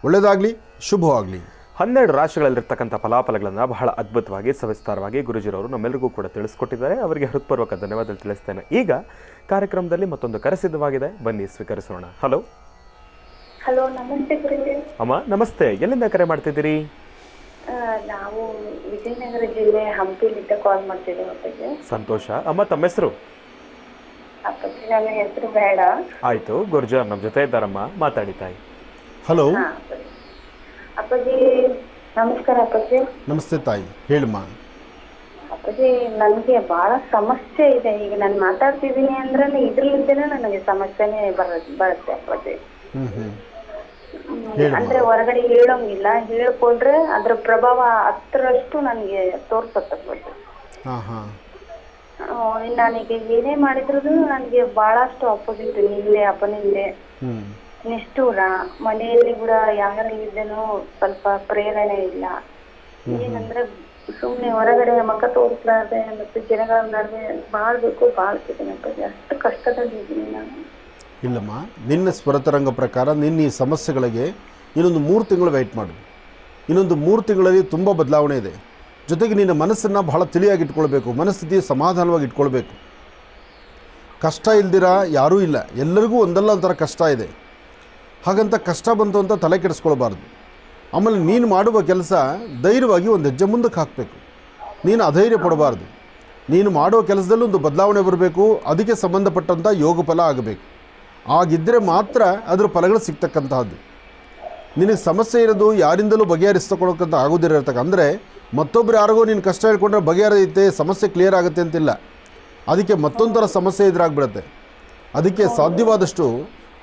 ಒಳ್ಳೆಯದಾಗಲಿ, ಶುಭವಾಗಲಿ. 12 ರಾಶಿಗಳಲ್ಲಿರ್ತಕ್ಕಂಥ ಫಲಾಫಲಗಳನ್ನು ಬಹಳ ಅದ್ಭುತವಾಗಿ ಸವಿಸ್ತಾರವಾಗಿ ಗುರುಜಿರವರು ನಮ್ಮೆಲ್ಲರಿಗೂ ಕೂಡ ತಿಳಿಸ್ಕೊಟ್ಟಿದ್ದಾರೆ. ಅವರಿಗೆ ಹೃತ್ಪೂರ್ವಕ ಧನ್ಯವಾದ ತಿಳಿಸ್ತೇನೆ. ಈಗ ಕಾರ್ಯಕ್ರಮದಲ್ಲಿ ಮತ್ತೊಂದು ಕರೆ ಸಿದ್ಧವಾಗಿದೆ, ಬನ್ನಿ ಸ್ವೀಕರಿಸೋಣ. ಹಲೋ. ಹಲೋ, ನಮಸ್ತೆ ಗುರುಜಿ. ಅಮ್ಮ ನಮಸ್ತೆ, ಎಲ್ಲಿಂದ ಕರೆ ಮಾಡ್ತಿದ್ದೀರಿ? ನಾವು ವಿಜಯನಗರ ಜಿಲ್ಲೆ ಹಂಪಿಲಿಂದ ಕಾಲ್ ಮಾಡ್ತಿದ್ದೇವೆ ಅಪ್ಪಾಜಿ. ಸಂತೋಷ. ಅಮ್ಮ ತಮ್ಮ ಹೆಸರು? ಅಪ್ಪಾಜಿ ನನ್ನ ಹೆಸರು ಬೇಡ. ಆಯಿತು, ಗುರುಜಾರ್ ನಮ್ಮ ಜೊತೆ ಇದ್ದಾರಮ್ಮ, ಮಾತಾಡಿ ತಾಯಿ. ಹಲೋ. ಅಪ್ಪಾಜಿ ನಮಸ್ಕಾರ ಅಪ್ಪಾಜಿ. ನಮಸ್ತೆ ತಾಯಿ, ಹೇಳಮ್ಮ. ಅಪ್ಪಾಜಿ ನನಗೆ ಬಹಳ ಸಮಸ್ಯೆ ಇದೆ. ಈಗ ನಾನು ಮಾತಾಡ್ತಿದ್ದೀನಿ ಅಂದ್ರೆ ಇದ್ರಲ್ಲಿದ್ದೇನೆ ನನಗೆ ಸಮಸ್ಯೆನೇ ಬರುತ್ತೆ ಅಪ್ಪಾಜಿ. ಅಂದ್ರೆ ಹೊರಗಡೆ ಹೇಳೋಂಗಿಲ್ಲ, ಹೇಳ್ಕೊಂಡ್ರೆ ಅದ್ರ ಪ್ರಭಾವ 10ರಷ್ಟು ನನಗೆ ತೋರ್ಸತ್ತೆ ಅಪ್ಪಾಜಿ. ನಾನೀಗ ಏನೇ ಮಾಡಿದ್ರು ನನಗೆ ಬಹಳಷ್ಟು ಅಪೋಸಿಟ್, ನಿಂದೆ ಅಪನಿಂದೆ, ನಿಷ್ಠೂರ. ಮನೆಯಲ್ಲಿ ಕೂಡ ಯಾರ ಇದ್ದೇನೋ ಸ್ವಲ್ಪ ಪ್ರೇರಣೆ ಇಲ್ಲ. ಏನಂದ್ರೆ ಸುಮ್ನೆ ಹೊರಗಡೆ ಮಕ್ಕ ತೋರಿಸ್ಲಾರ್ದೆ ಮತ್ತೆ ಜನಗಳ ನಡುವೆ ಬಾಳ್ಬೇಕು ಬಾಳ್ತಿದ್ದೀನಿ ಅಪ್ಪಾಜಿ. ಅಷ್ಟು ಕಷ್ಟದಲ್ಲಿ ಇದ್ದೀನಿ ನಾನು. ಇಲ್ಲಮ್ಮ, ನಿನ್ನ ಸ್ವರತರಂಗ ಪ್ರಕಾರ ನಿನ್ನ ಈ ಸಮಸ್ಯೆಗಳಿಗೆ ಇನ್ನೊಂದು 3 ತಿಂಗಳು ವೆಯ್ಟ್ ಮಾಡು. ಇನ್ನೊಂದು 3 ತಿಂಗಳಲ್ಲಿ ತುಂಬ ಬದಲಾವಣೆ ಇದೆ. ಜೊತೆಗೆ ನಿನ್ನ ಮನಸ್ಸನ್ನು ಬಹಳ ತಿಳಿಯಾಗಿ ಇಟ್ಕೊಳ್ಬೇಕು, ಮನಸ್ಥಿತಿ ಸಮಾಧಾನವಾಗಿ ಇಟ್ಕೊಳ್ಬೇಕು. ಕಷ್ಟ ಇಲ್ದಿರ ಯಾರೂ ಇಲ್ಲ, ಎಲ್ಲರಿಗೂ ಒಂದಲ್ಲ ಒಂಥರ ಕಷ್ಟ ಇದೆ. ಹಾಗಂತ ಕಷ್ಟ ಬಂತು ಅಂತ ತಲೆ ಕೆಡಿಸ್ಕೊಳ್ಬಾರ್ದು. ಆಮೇಲೆ ನೀನು ಮಾಡುವ ಕೆಲಸ ಧೈರ್ಯವಾಗಿ ಒಂದು ಹೆಜ್ಜೆ ಮುಂದಕ್ಕೆ ಹಾಕಬೇಕು. ನೀನು ಅಧೈರ್ಯ ಪಡಬಾರ್ದು. ನೀನು ಮಾಡೋ ಕೆಲಸದಲ್ಲೂ ಒಂದು ಬದಲಾವಣೆ ಬರಬೇಕು. ಅದಕ್ಕೆ ಸಂಬಂಧಪಟ್ಟಂಥ ಯೋಗ ಫಲ ಆಗಬೇಕು. ಆಗಿದ್ದರೆ ಮಾತ್ರ ಅದರ ಫಲಗಳು ಸಿಗ್ತಕ್ಕಂತಹದ್ದು. ನಿನಗೆ ಸಮಸ್ಯೆ ಇರೋದು ಯಾರಿಂದಲೂ ಬಗೆಹರಿಸ್ತಕೊಳಕ್ಕಂತ ಆಗೋದಿರತಕ್ಕ, ಅಂದರೆ ಮತ್ತೊಬ್ಬರು ಯಾರಿಗೋ ನೀನು ಕಷ್ಟ ಹೇಳ್ಕೊಂಡ್ರೆ ಬಗೆಹರಿಯುತ್ತೆ, ಸಮಸ್ಯೆ ಕ್ಲಿಯರ್ ಆಗುತ್ತೆ ಅಂತಿಲ್ಲ. ಅದಕ್ಕೆ ಮತ್ತೊಂಥರ ಸಮಸ್ಯೆ ಎದುರಾಗ್ಬಿಡುತ್ತೆ. ಅದಕ್ಕೆ ಸಾಧ್ಯವಾದಷ್ಟು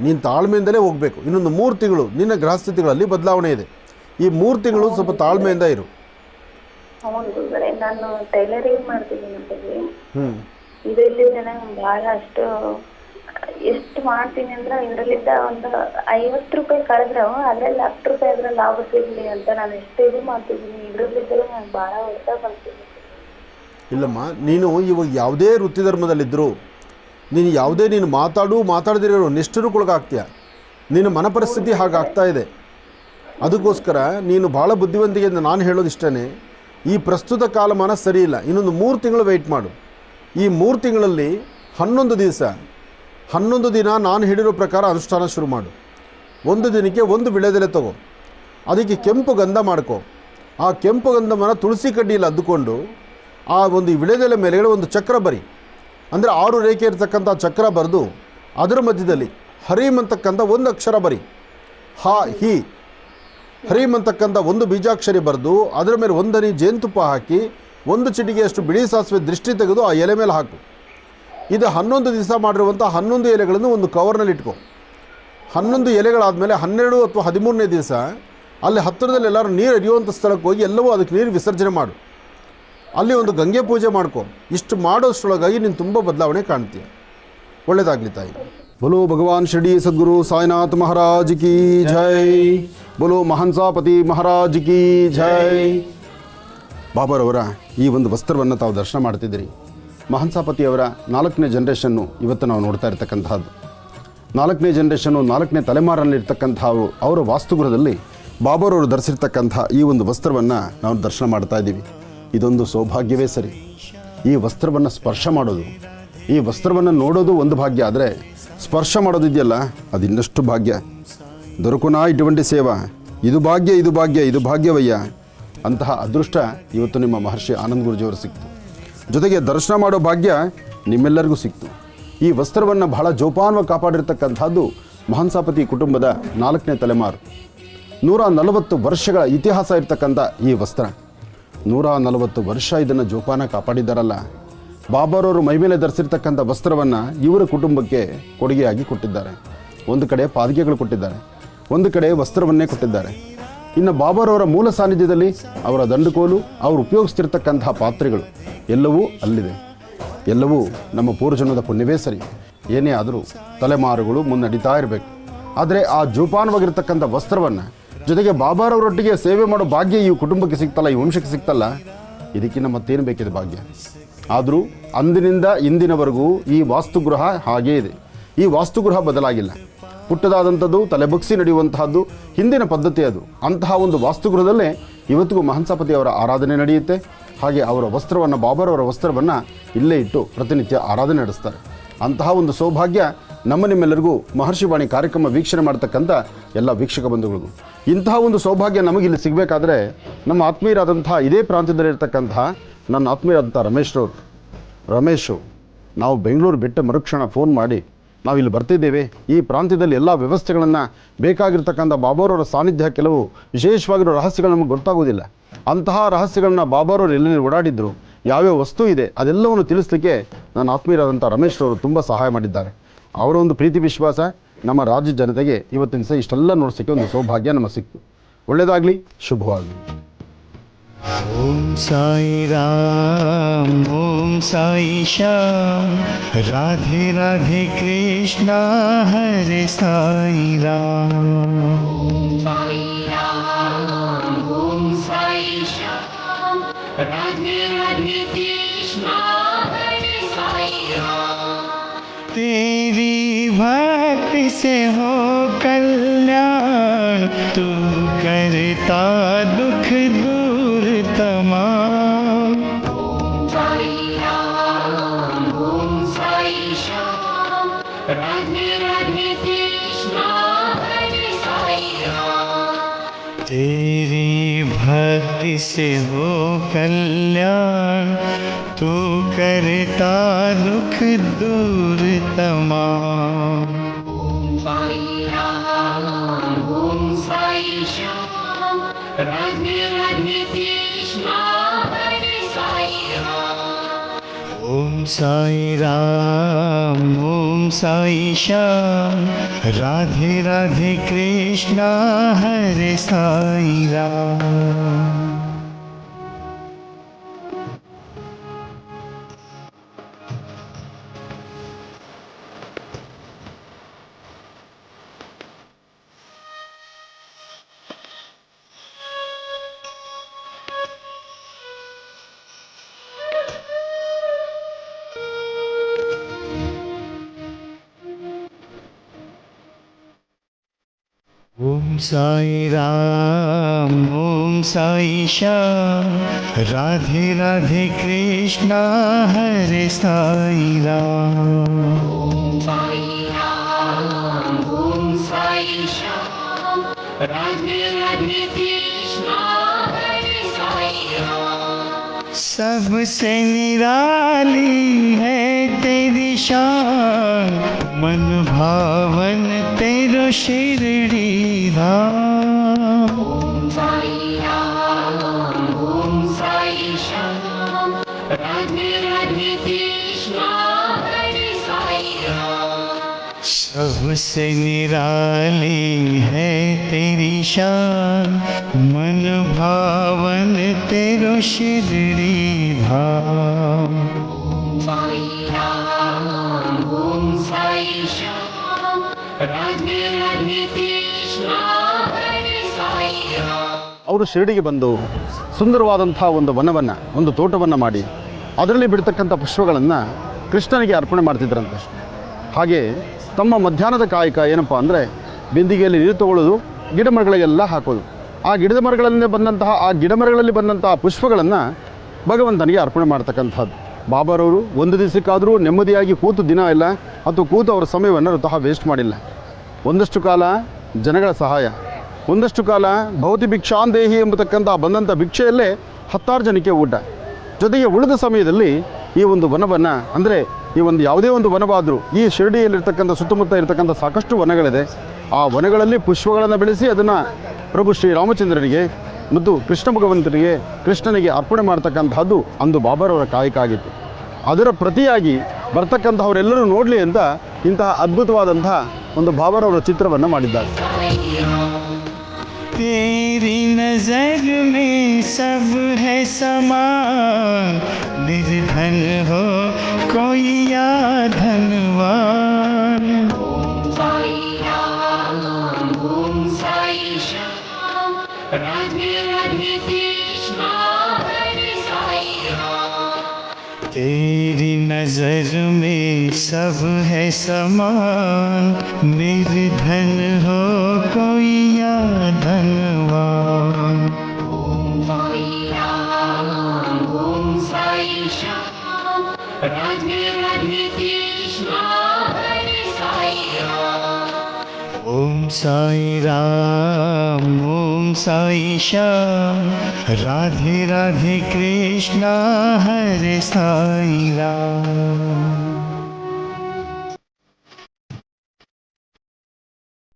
ನೀನು ತಾಳ್ಮೆಯಿಂದಲೇ ಹೋಗಬೇಕು. ಇನ್ನೊಂದು 3 ತಿಂಗಳು ನಿನ್ನ ಗ್ರಹಸ್ಥಿತಿಗಳಲ್ಲಿ ಬದಲಾವಣೆ ಇದೆ. ಈ 3 ತಿಂಗಳು ಸ್ವಲ್ಪ ತಾಳ್ಮೆಯಿಂದ ಇರು. ನಾನು ಟೈಲರಿಂಗ್ ಮಾಡ್ತಿದ್ದೀನಿ. ಇದರಲ್ಲಿ ನನಗೆ ಬಹಳಷ್ಟು ಎಷ್ಟು ಮಾಡ್ತೀನಿ ಅಂದ್ರೆ ಇದರಲ್ಲಿದ್ದ ಒಂದು 50 ರೂಪಾಯಿ ಕಳೆದ್ರೆ ಅದ್ರಲ್ಲಿ 10 ರೂಪಾಯಿ ಅದ್ರ ಲಾಭ ಸಿಗ್ಲಿ ಅಂತ ನಾನು ಎಷ್ಟು ಇದು ಮಾಡ್ತಿದ್ದೀನಿ. ಇದರಲ್ಲಿದ್ದರೆ ನಾನು ಬಹಳ ಹೊಸ ಬರ್ತೀನಿ. ಇಲ್ಲಮ್ಮ, ನೀನು ಇವಾಗ ಯಾವುದೇ ವೃತ್ತಿ ಧರ್ಮದಲ್ಲಿದ್ದರೂ ನೀನು ಯಾವುದೇ ನೀನು ಮಾತಾಡದಿರೋ ನಿಷ್ಠುರಕ್ಕೊಳಗಾಗ್ತೀಯ. ನಿನ್ನ ಮನ ಪರಿಸ್ಥಿತಿ ಹಾಗಾಗ್ತಾ ಇದೆ. ಅದಕ್ಕೋಸ್ಕರ ನೀನು ಭಾಳ ಬುದ್ಧಿವಂತಿಗೆ ನಾನು ಹೇಳೋದಿಷ್ಟೇ, ಈ ಪ್ರಸ್ತುತ ಕಾಲಮಾನ ಸರಿ ಇಲ್ಲ. ಇನ್ನೊಂದು 3 ತಿಂಗಳು ವೆಯ್ಟ್ ಮಾಡು. ಈ 3 ತಿಂಗಳಲ್ಲಿ 11 ದಿನ ನಾನು ಹೇಳಿರೋ ಪ್ರಕಾರ ಅನುಷ್ಠಾನ ಶುರು ಮಾಡು. 1 ದಿನಕ್ಕೆ 1 ವಿಳೆದೆಲೆ ತಗೋ, ಅದಕ್ಕೆ ಕೆಂಪು ಗಂಧ ಮಾಡ್ಕೋ. ಆ ಕೆಂಪು ಗಂಧವನ್ನು ತುಳಸಿ ಕಡ್ಡಿಯಲ್ಲಿ ಅದ್ದುಕೊಂಡು ಆ ಒಂದು ವಿಳೆದೆಲೆ ಮೇಲೆಗಡೆ ಒಂದು ಚಕ್ರ ಬರಿ, ಅಂದರೆ 6 ರೇಖೆ ಇರತಕ್ಕಂಥ ಚಕ್ರ ಬರೆದು ಅದರ ಮಧ್ಯದಲ್ಲಿ ಹರೀಮ್ ಅಂತಕ್ಕಂಥ 1 ಅಕ್ಷರ ಬರಿ. ಹಿ ಹರೀಮ್ ಅಂತಕ್ಕಂಥ 1 ಬೀಜಾಕ್ಷರಿ ಬರೆದು ಅದರ ಮೇಲೆ 1 ಹನಿ ಜೇನುತುಪ್ಪ ಹಾಕಿ 1 ಚಿಟಿಕೆಯಷ್ಟು ಬಿಳಿ ಸಾಸಿವೆ ದೃಷ್ಟಿ ತೆಗೆದು ಆ ಎಲೆ ಮೇಲೆ ಹಾಕು. ಇದು 11 ದಿವಸ ಮಾಡಿರುವಂಥ 11 ಎಲೆಗಳನ್ನು ಒಂದು ಕವರ್ನಲ್ಲಿ ಇಟ್ಕೊ. 11 ಎಲೆಗಳಾದಮೇಲೆ 12 ಅಥವಾ 13ನೇ ದಿವಸ ಅಲ್ಲಿ ಹತ್ತಿರದಲ್ಲಿ ಎಲ್ಲರೂ ನೀರು ಹರಿಯುವಂಥ ಸ್ಥಳಕ್ಕೆ ಹೋಗಿ ಎಲ್ಲವೂ ಅದಕ್ಕೆ ನೀರು ವಿಸರ್ಜನೆ ಮಾಡು. ಅಲ್ಲಿ ಒಂದು ಗಂಗೆ ಪೂಜೆ ಮಾಡ್ಕೊ. ಇಷ್ಟು ಮಾಡೋಷ್ಟರೊಳಗಾಗಿ ನೀನು ತುಂಬ ಬದಲಾವಣೆ ಕಾಣ್ತೀಯ. ಒಳ್ಳೆಯದಾಗಲಿ ತಾಯಿ. बोलो भगवान शिरडी सद्गुरु साईनाथ महाराज की जय. बोलो ಮಹನ್ಸಾಪತಿ ಮಹಾರಾಜ್ ಕಿ ಜೈ. ಬಾಬಾರವರ ಈ ಒಂದು ವಸ್ತ್ರವನ್ನು ತಾವು ದರ್ಶನ ಮಾಡ್ತಿದ್ದೀರಿ. ಮಹನ್ಸಾಪತಿಯವರ 4ನೇ ಜನ್ರೇಷನ್ನು ಇವತ್ತು ನಾವು ನೋಡ್ತಾ ಇರ್ತಕ್ಕಂಥದ್ದು. 4ನೇ ಜನ್ರೇಷನ್ನು 4ನೇ ತಲೆಮಾರಲ್ಲಿರ್ತಕ್ಕಂಥವು ಅವರ ವಾಸ್ತುಗೃಹದಲ್ಲಿ ಬಾಬಾರವರು ಧರಿಸಿರ್ತಕ್ಕಂಥ ಈ ಒಂದು ವಸ್ತ್ರವನ್ನು ನಾವು ದರ್ಶನ ಮಾಡ್ತಾ ಇದ್ದೀವಿ. ಇದೊಂದು ಸೌಭಾಗ್ಯವೇ ಸರಿ. ಈ ವಸ್ತ್ರವನ್ನು ಸ್ಪರ್ಶ ಮಾಡೋದು, ಈ ವಸ್ತ್ರವನ್ನು ನೋಡೋದು ಒಂದು ಭಾಗ್ಯ, ಆದರೆ ಸ್ಪರ್ಶ ಮಾಡೋದಿದೆಯಲ್ಲ ಅದು ಇನ್ನಷ್ಟು ಭಾಗ್ಯ. ದೊರಕುನಾ ಇటువంటి ಸೇವ, ಇದು ಭಾಗ್ಯ ಇದು ಭಾಗ್ಯ ಇದು ಭಾಗ್ಯವಯ್ಯ ಅಂತಹ ಅದೃಷ್ಟ ಇವತ್ತು ನಿಮ್ಮ ಮಹರ್ಷಿ ಆನಂದ ಗುರೂಜಿಯವರು ಸಿಕ್ತು. ಜೊತೆಗೆ ದರ್ಶನ ಮಾಡೋ ಭಾಗ್ಯ ನಿಮ್ಮೆಲ್ಲರಿಗೂ ಸಿಕ್ತು. ಈ ವಸ್ತ್ರವನ್ನು ಬಹಳ ಜೋಪಾನವಾಗಿ ಕಾಪಾಡಿರ್ತಕ್ಕಂಥದ್ದು ಮಹನ್ಸಾಪತಿ ಕುಟುಂಬದ 4ನೇ ತಲೆಮಾರು. 140 ವರ್ಷಗಳ ಇತಿಹಾಸ ಇರ್ತಕ್ಕಂಥ ಈ ವಸ್ತ್ರ, 140 ವರ್ಷ ಇದನ್ನು ಜೋಪಾನ ಕಾಪಾಡಿದ್ದಾರಲ್ಲ. ಬಾಬಾರವರು ಮೈಮೇಲೆ ಧರಿಸಿರ್ತಕ್ಕಂಥ ವಸ್ತ್ರವನ್ನು ಇವರ ಕುಟುಂಬಕ್ಕೆ ಕೊಡುಗೆಯಾಗಿ ಕೊಟ್ಟಿದ್ದಾರೆ. ಒಂದು ಕಡೆ ಪಾದಕೆಗಳು ಕೊಟ್ಟಿದ್ದಾರೆ, ಒಂದು ಕಡೆ ವಸ್ತ್ರವನ್ನೇ ಕೊಟ್ಟಿದ್ದಾರೆ. ಇನ್ನು ಬಾಬಾರವರ ಮೂಲ ಸಾನ್ನಿಧ್ಯದಲ್ಲಿ ಅವರ ದಂಡುಕೋಲು, ಅವರು ಉಪಯೋಗಿಸ್ತಿರ್ತಕ್ಕಂತಹ ಪಾತ್ರೆಗಳು ಎಲ್ಲವೂ ಅಲ್ಲಿದೆ. ಎಲ್ಲವೂ ನಮ್ಮ ಪೂರ್ವಜನ್ಮದ ಪುಣ್ಯವೇ ಸರಿ. ಏನೇ ಆದರೂ ತಲೆಮಾರುಗಳು ಮುನ್ನಡೀತಾ ಇರಬೇಕು. ಆದರೆ ಆ ಜೋಪಾನವಾಗಿರ್ತಕ್ಕಂಥ ವಸ್ತ್ರವನ್ನು ಜೊತೆಗೆ ಬಾಬಾರವರೊಟ್ಟಿಗೆ ಸೇವೆ ಮಾಡೋ ಭಾಗ್ಯ ಈ ಕುಟುಂಬಕ್ಕೆ ಸಿಗ್ತಲ್ಲ, ಈ ವಂಶಕ್ಕೆ ಸಿಗ್ತಲ್ಲ, ಇದಕ್ಕಿಂತ ಮತ್ತೇನು ಬೇಕಿದೆ ಭಾಗ್ಯ. ಆದರೂ ಅಂದಿನಿಂದ ಇಂದಿನವರೆಗೂ ಈ ವಾಸ್ತುಗೃಹ ಹಾಗೇ ಇದೆ. ಈ ವಾಸ್ತುಗೃಹ ಬದಲಾಗಿಲ್ಲ. ಪುಟ್ಟದಾದಂಥದ್ದು, ತಲೆಬಗ್ಸಿ ನಡೆಯುವಂತಹದ್ದು ಹಿಂದಿನ ಪದ್ಧತಿ ಅದು. ಅಂತಹ ಒಂದು ವಾಸ್ತುಗೃಹದಲ್ಲೇ ಇವತ್ತಿಗೂ ಮಹನ್ಸಾಪತಿ ಅವರ ಆರಾಧನೆ ನಡೆಯುತ್ತೆ. ಹಾಗೆ ಅವರ ವಸ್ತ್ರವನ್ನು, ಬಾಬಾರವರ ವಸ್ತ್ರವನ್ನು ಇಲ್ಲೇ ಇಟ್ಟು ಪ್ರತಿನಿತ್ಯ ಆರಾಧನೆ ನಡೆಸ್ತಾರೆ. ಅಂತಹ ಒಂದು ಸೌಭಾಗ್ಯ ನಿಮ್ಮೆಲ್ಲರಿಗೂ ಮಹರ್ಷಿವಾಣಿ ಕಾರ್ಯಕ್ರಮ ವೀಕ್ಷಣೆ ಮಾಡ್ತಕ್ಕಂಥ ಎಲ್ಲ ವೀಕ್ಷಕ ಬಂಧುಗಳಿಗೂ. ಇಂತಹ ಒಂದು ಸೌಭಾಗ್ಯ ನಮಗಿಲ್ಲಿ ಸಿಗಬೇಕಾದ್ರೆ ನಮ್ಮ ಆತ್ಮೀಯರಾದಂಥ ಇದೇ ಪ್ರಾಂತ್ಯದಲ್ಲಿರ್ತಕ್ಕಂಥ ನನ್ನ ಆತ್ಮೀಯರಾದಂಥ ರಮೇಶು ನಾವು ಬೆಂಗಳೂರು ಬಿಟ್ಟ ಮರುಕ್ಷಣ ಫೋನ್ ಮಾಡಿ ನಾವಿಲ್ಲಿ ಬರ್ತಿದ್ದೇವೆ, ಈ ಪ್ರಾಂತ್ಯದಲ್ಲಿ ಎಲ್ಲ ವ್ಯವಸ್ಥೆಗಳನ್ನು ಬೇಕಾಗಿರ್ತಕ್ಕಂಥ ಬಾಬಾರವರ ಸಾನ್ನಿಧ್ಯ, ಕೆಲವು ವಿಶೇಷವಾಗಿರೋ ರಹಸ್ಯಗಳು ನಮಗೆ ಗೊತ್ತಾಗೋದಿಲ್ಲ. ಅಂತಹ ರಹಸ್ಯಗಳನ್ನ ಬಾಬಾರವರು ಎಲ್ಲೆಲ್ಲಿ ಓಡಾಡಿದ್ರು, ಯಾವ್ಯಾವ ವಸ್ತು ಇದೆ ಅದೆಲ್ಲವನ್ನು ತಿಳಿಸ್ಲಿಕ್ಕೆ ನನ್ನ ಆತ್ಮೀಯರಾದಂಥ ರಮೇಶ್ರವರು ತುಂಬ ಸಹಾಯ ಮಾಡಿದ್ದಾರೆ. ಅವರ ಒಂದು ಪ್ರೀತಿ ವಿಶ್ವಾಸ ನಮ್ಮ ರಾಜ್ಯ ಜನತೆಗೆ ಇವತ್ತಿನ ದಿವಸ ಇಷ್ಟೆಲ್ಲ ನೋಡ್ಸೋಕ್ಕೆ ಒಂದು ಸೌಭಾಗ್ಯ ನಮಗೆ ಸಿಕ್ತು. ಒಳ್ಳೆಯದಾಗಲಿ, ಶುಭವಾಗಲಿ. ಓಂ ಸಾಯಿ ರಾಮ್, ಓಂ ಸಾಯಿ ಶ್ಯಾಮ್, ರಾಧೆ ರಾಧೆ ಕೃಷ್ಣ ಹರೆ ಸಾಯಿ ರಾಮ್. ಓಂ ಸಾಯಿ ರಾಮ್, ಓಂ ಸಾಯಿ ಶ್ಯಾಮ್, ರಾಧೆ ರಾಧೆ ಕೃಷ್ಣ ಹರೆ ಸಾಯಿ ರಾಮ್. तेरी भक्ति से हो कल्याण, तू करता दुख दूर तमाम. ओम साई राम, ओम साई श्याम, राधे राधे कृष्ण हरे साई राम. तेरी भक्ति से हो कल्याण, तू करता दुख दूर तमाम. ओम साई राम, ओम साई श्याम, राधे राधे कृष्ण हरे साई राम. ओम साई राम, ओम साई श्याम, राधे राधे कृष्ण हरे साई राम. ओम साई राम, ओम साई श्याम, राधे राधे कृष्ण हरे साई राम. ओम साई राम, ओम साई श्याम, राधे राधे कृष्ण हरे साई राम. सबसे निराली है तेरी शान, मन भावन तेरो शिरडी धाम. ओम साई राम, ओम साई श्याम, राधे राधे कृष्ण हरे साई राम. सबसे निराली है तेरी शान, मन भावन तेरो शिरडी धाम. ओम साई राम, ओम साई श्याम, राधे राधे कृष्ण हरे साई राम. ಅವರು ಶಿರಡಿಗೆ ಬಂದು ಸುಂದರವಾದಂಥ ಒಂದು ವನವನ್ನು, ಒಂದು ತೋಟವನ್ನು ಮಾಡಿ ಅದರಲ್ಲಿ ಬಿಡ್ತಕ್ಕಂಥ ಪುಷ್ಪಗಳನ್ನು ಕೃಷ್ಣನಿಗೆ ಅರ್ಪಣೆ ಮಾಡ್ತಿದ್ರಂತೆ. ಹಾಗೆ ತಮ್ಮ ಮಧ್ಯಾಹ್ನದ ಕಾಯಕ ಏನಪ್ಪ ಅಂದರೆ ಬಿಂದಿಗೆಯಲ್ಲಿ ನೀರು ತಗೊಳ್ಳೋದು, ಗಿಡ ಮರಗಳಿಗೆಲ್ಲ ಹಾಕೋದು. ಆ ಗಿಡ ಮರಗಳಲ್ಲಿ ಬಂದಂತಹ ಪುಷ್ಪಗಳನ್ನು ಭಗವಂತನಿಗೆ ಅರ್ಪಣೆ ಮಾಡ್ತಕ್ಕಂಥದ್ದು. ಬಾಬಾರವರು ಒಂದು ದಿವಸಕ್ಕಾದರೂ ನೆಮ್ಮದಿಯಾಗಿ ಕೂತು ದಿನ ಇಲ್ಲ ಅಥವಾ ಕೂತು ಅವರ ಸಮಯವನ್ನು ವೃಥಾ ವೇಸ್ಟ್ ಮಾಡಿಲ್ಲ. ಒಂದಷ್ಟು ಕಾಲ ಜನಗಳ ಸಹಾಯ. ಒಂದಷ್ಟು ಕಾಲ ಭೌತಿ ಭಿಕ್ಷಾಂದೇಹಿ ಎಂಬತಕ್ಕಂಥ ಬಂದಂಥ ಭಿಕ್ಷೆಯಲ್ಲೇ 10 ಜನಕ್ಕೆ ಊಟ. ಜೊತೆಗೆ ಉಳಿದ ಸಮಯದಲ್ಲಿ ಈ ಒಂದು ವನವನ್ನು, ಅಂದರೆ ಈ ಒಂದು ಯಾವುದೇ ಒಂದು ವನವಾದರೂ, ಈ ಶಿರಡಿಯಲ್ಲಿರ್ತಕ್ಕಂಥ ಸುತ್ತಮುತ್ತ ಇರತಕ್ಕಂಥ ಸಾಕಷ್ಟು ವನಗಳಿದೆ. ಆ ವನಗಳಲ್ಲಿ ಪುಷ್ಪಗಳನ್ನು ಬೆಳೆಸಿ ಅದನ್ನು ಪ್ರಭು ಶ್ರೀರಾಮಚಂದ್ರನಿಗೆ ಮತ್ತು ಕೃಷ್ಣ ಭಗವಂತನಿಗೆ, ಕೃಷ್ಣನಿಗೆ ಅರ್ಪಣೆ ಮಾಡ್ತಕ್ಕಂಥದ್ದು ಅಂದು ಬಾಬಾರವರ ಕಾಯಕ ಆಗಿತ್ತು. ಅದರ ಪ್ರತಿಯಾಗಿ ಬರ್ತಕ್ಕಂಥವರೆಲ್ಲರೂ ನೋಡಲಿ ಅಂತ ಇಂತಹ ಅದ್ಭುತವಾದಂತಹ ಒಂದು ಬಾಬಾರವರ ಚಿತ್ರವನ್ನು ಮಾಡಿದ್ದಾರೆ. तेरी नजर में सब है समान, निर्धन हो कोई या धनवान. साई राम ओम साई श्याम राधे राधे कृष्णा हरे साई राम. तेरी नजर में सब है समान, निर्धन हो कोई या धनवान. साई राम ओम साई श्याम राधे राधे कृष्णा हरे साई राम. ओम साई राम ओम साई श्याम राधे राधे कृष्णा हरे साई राम.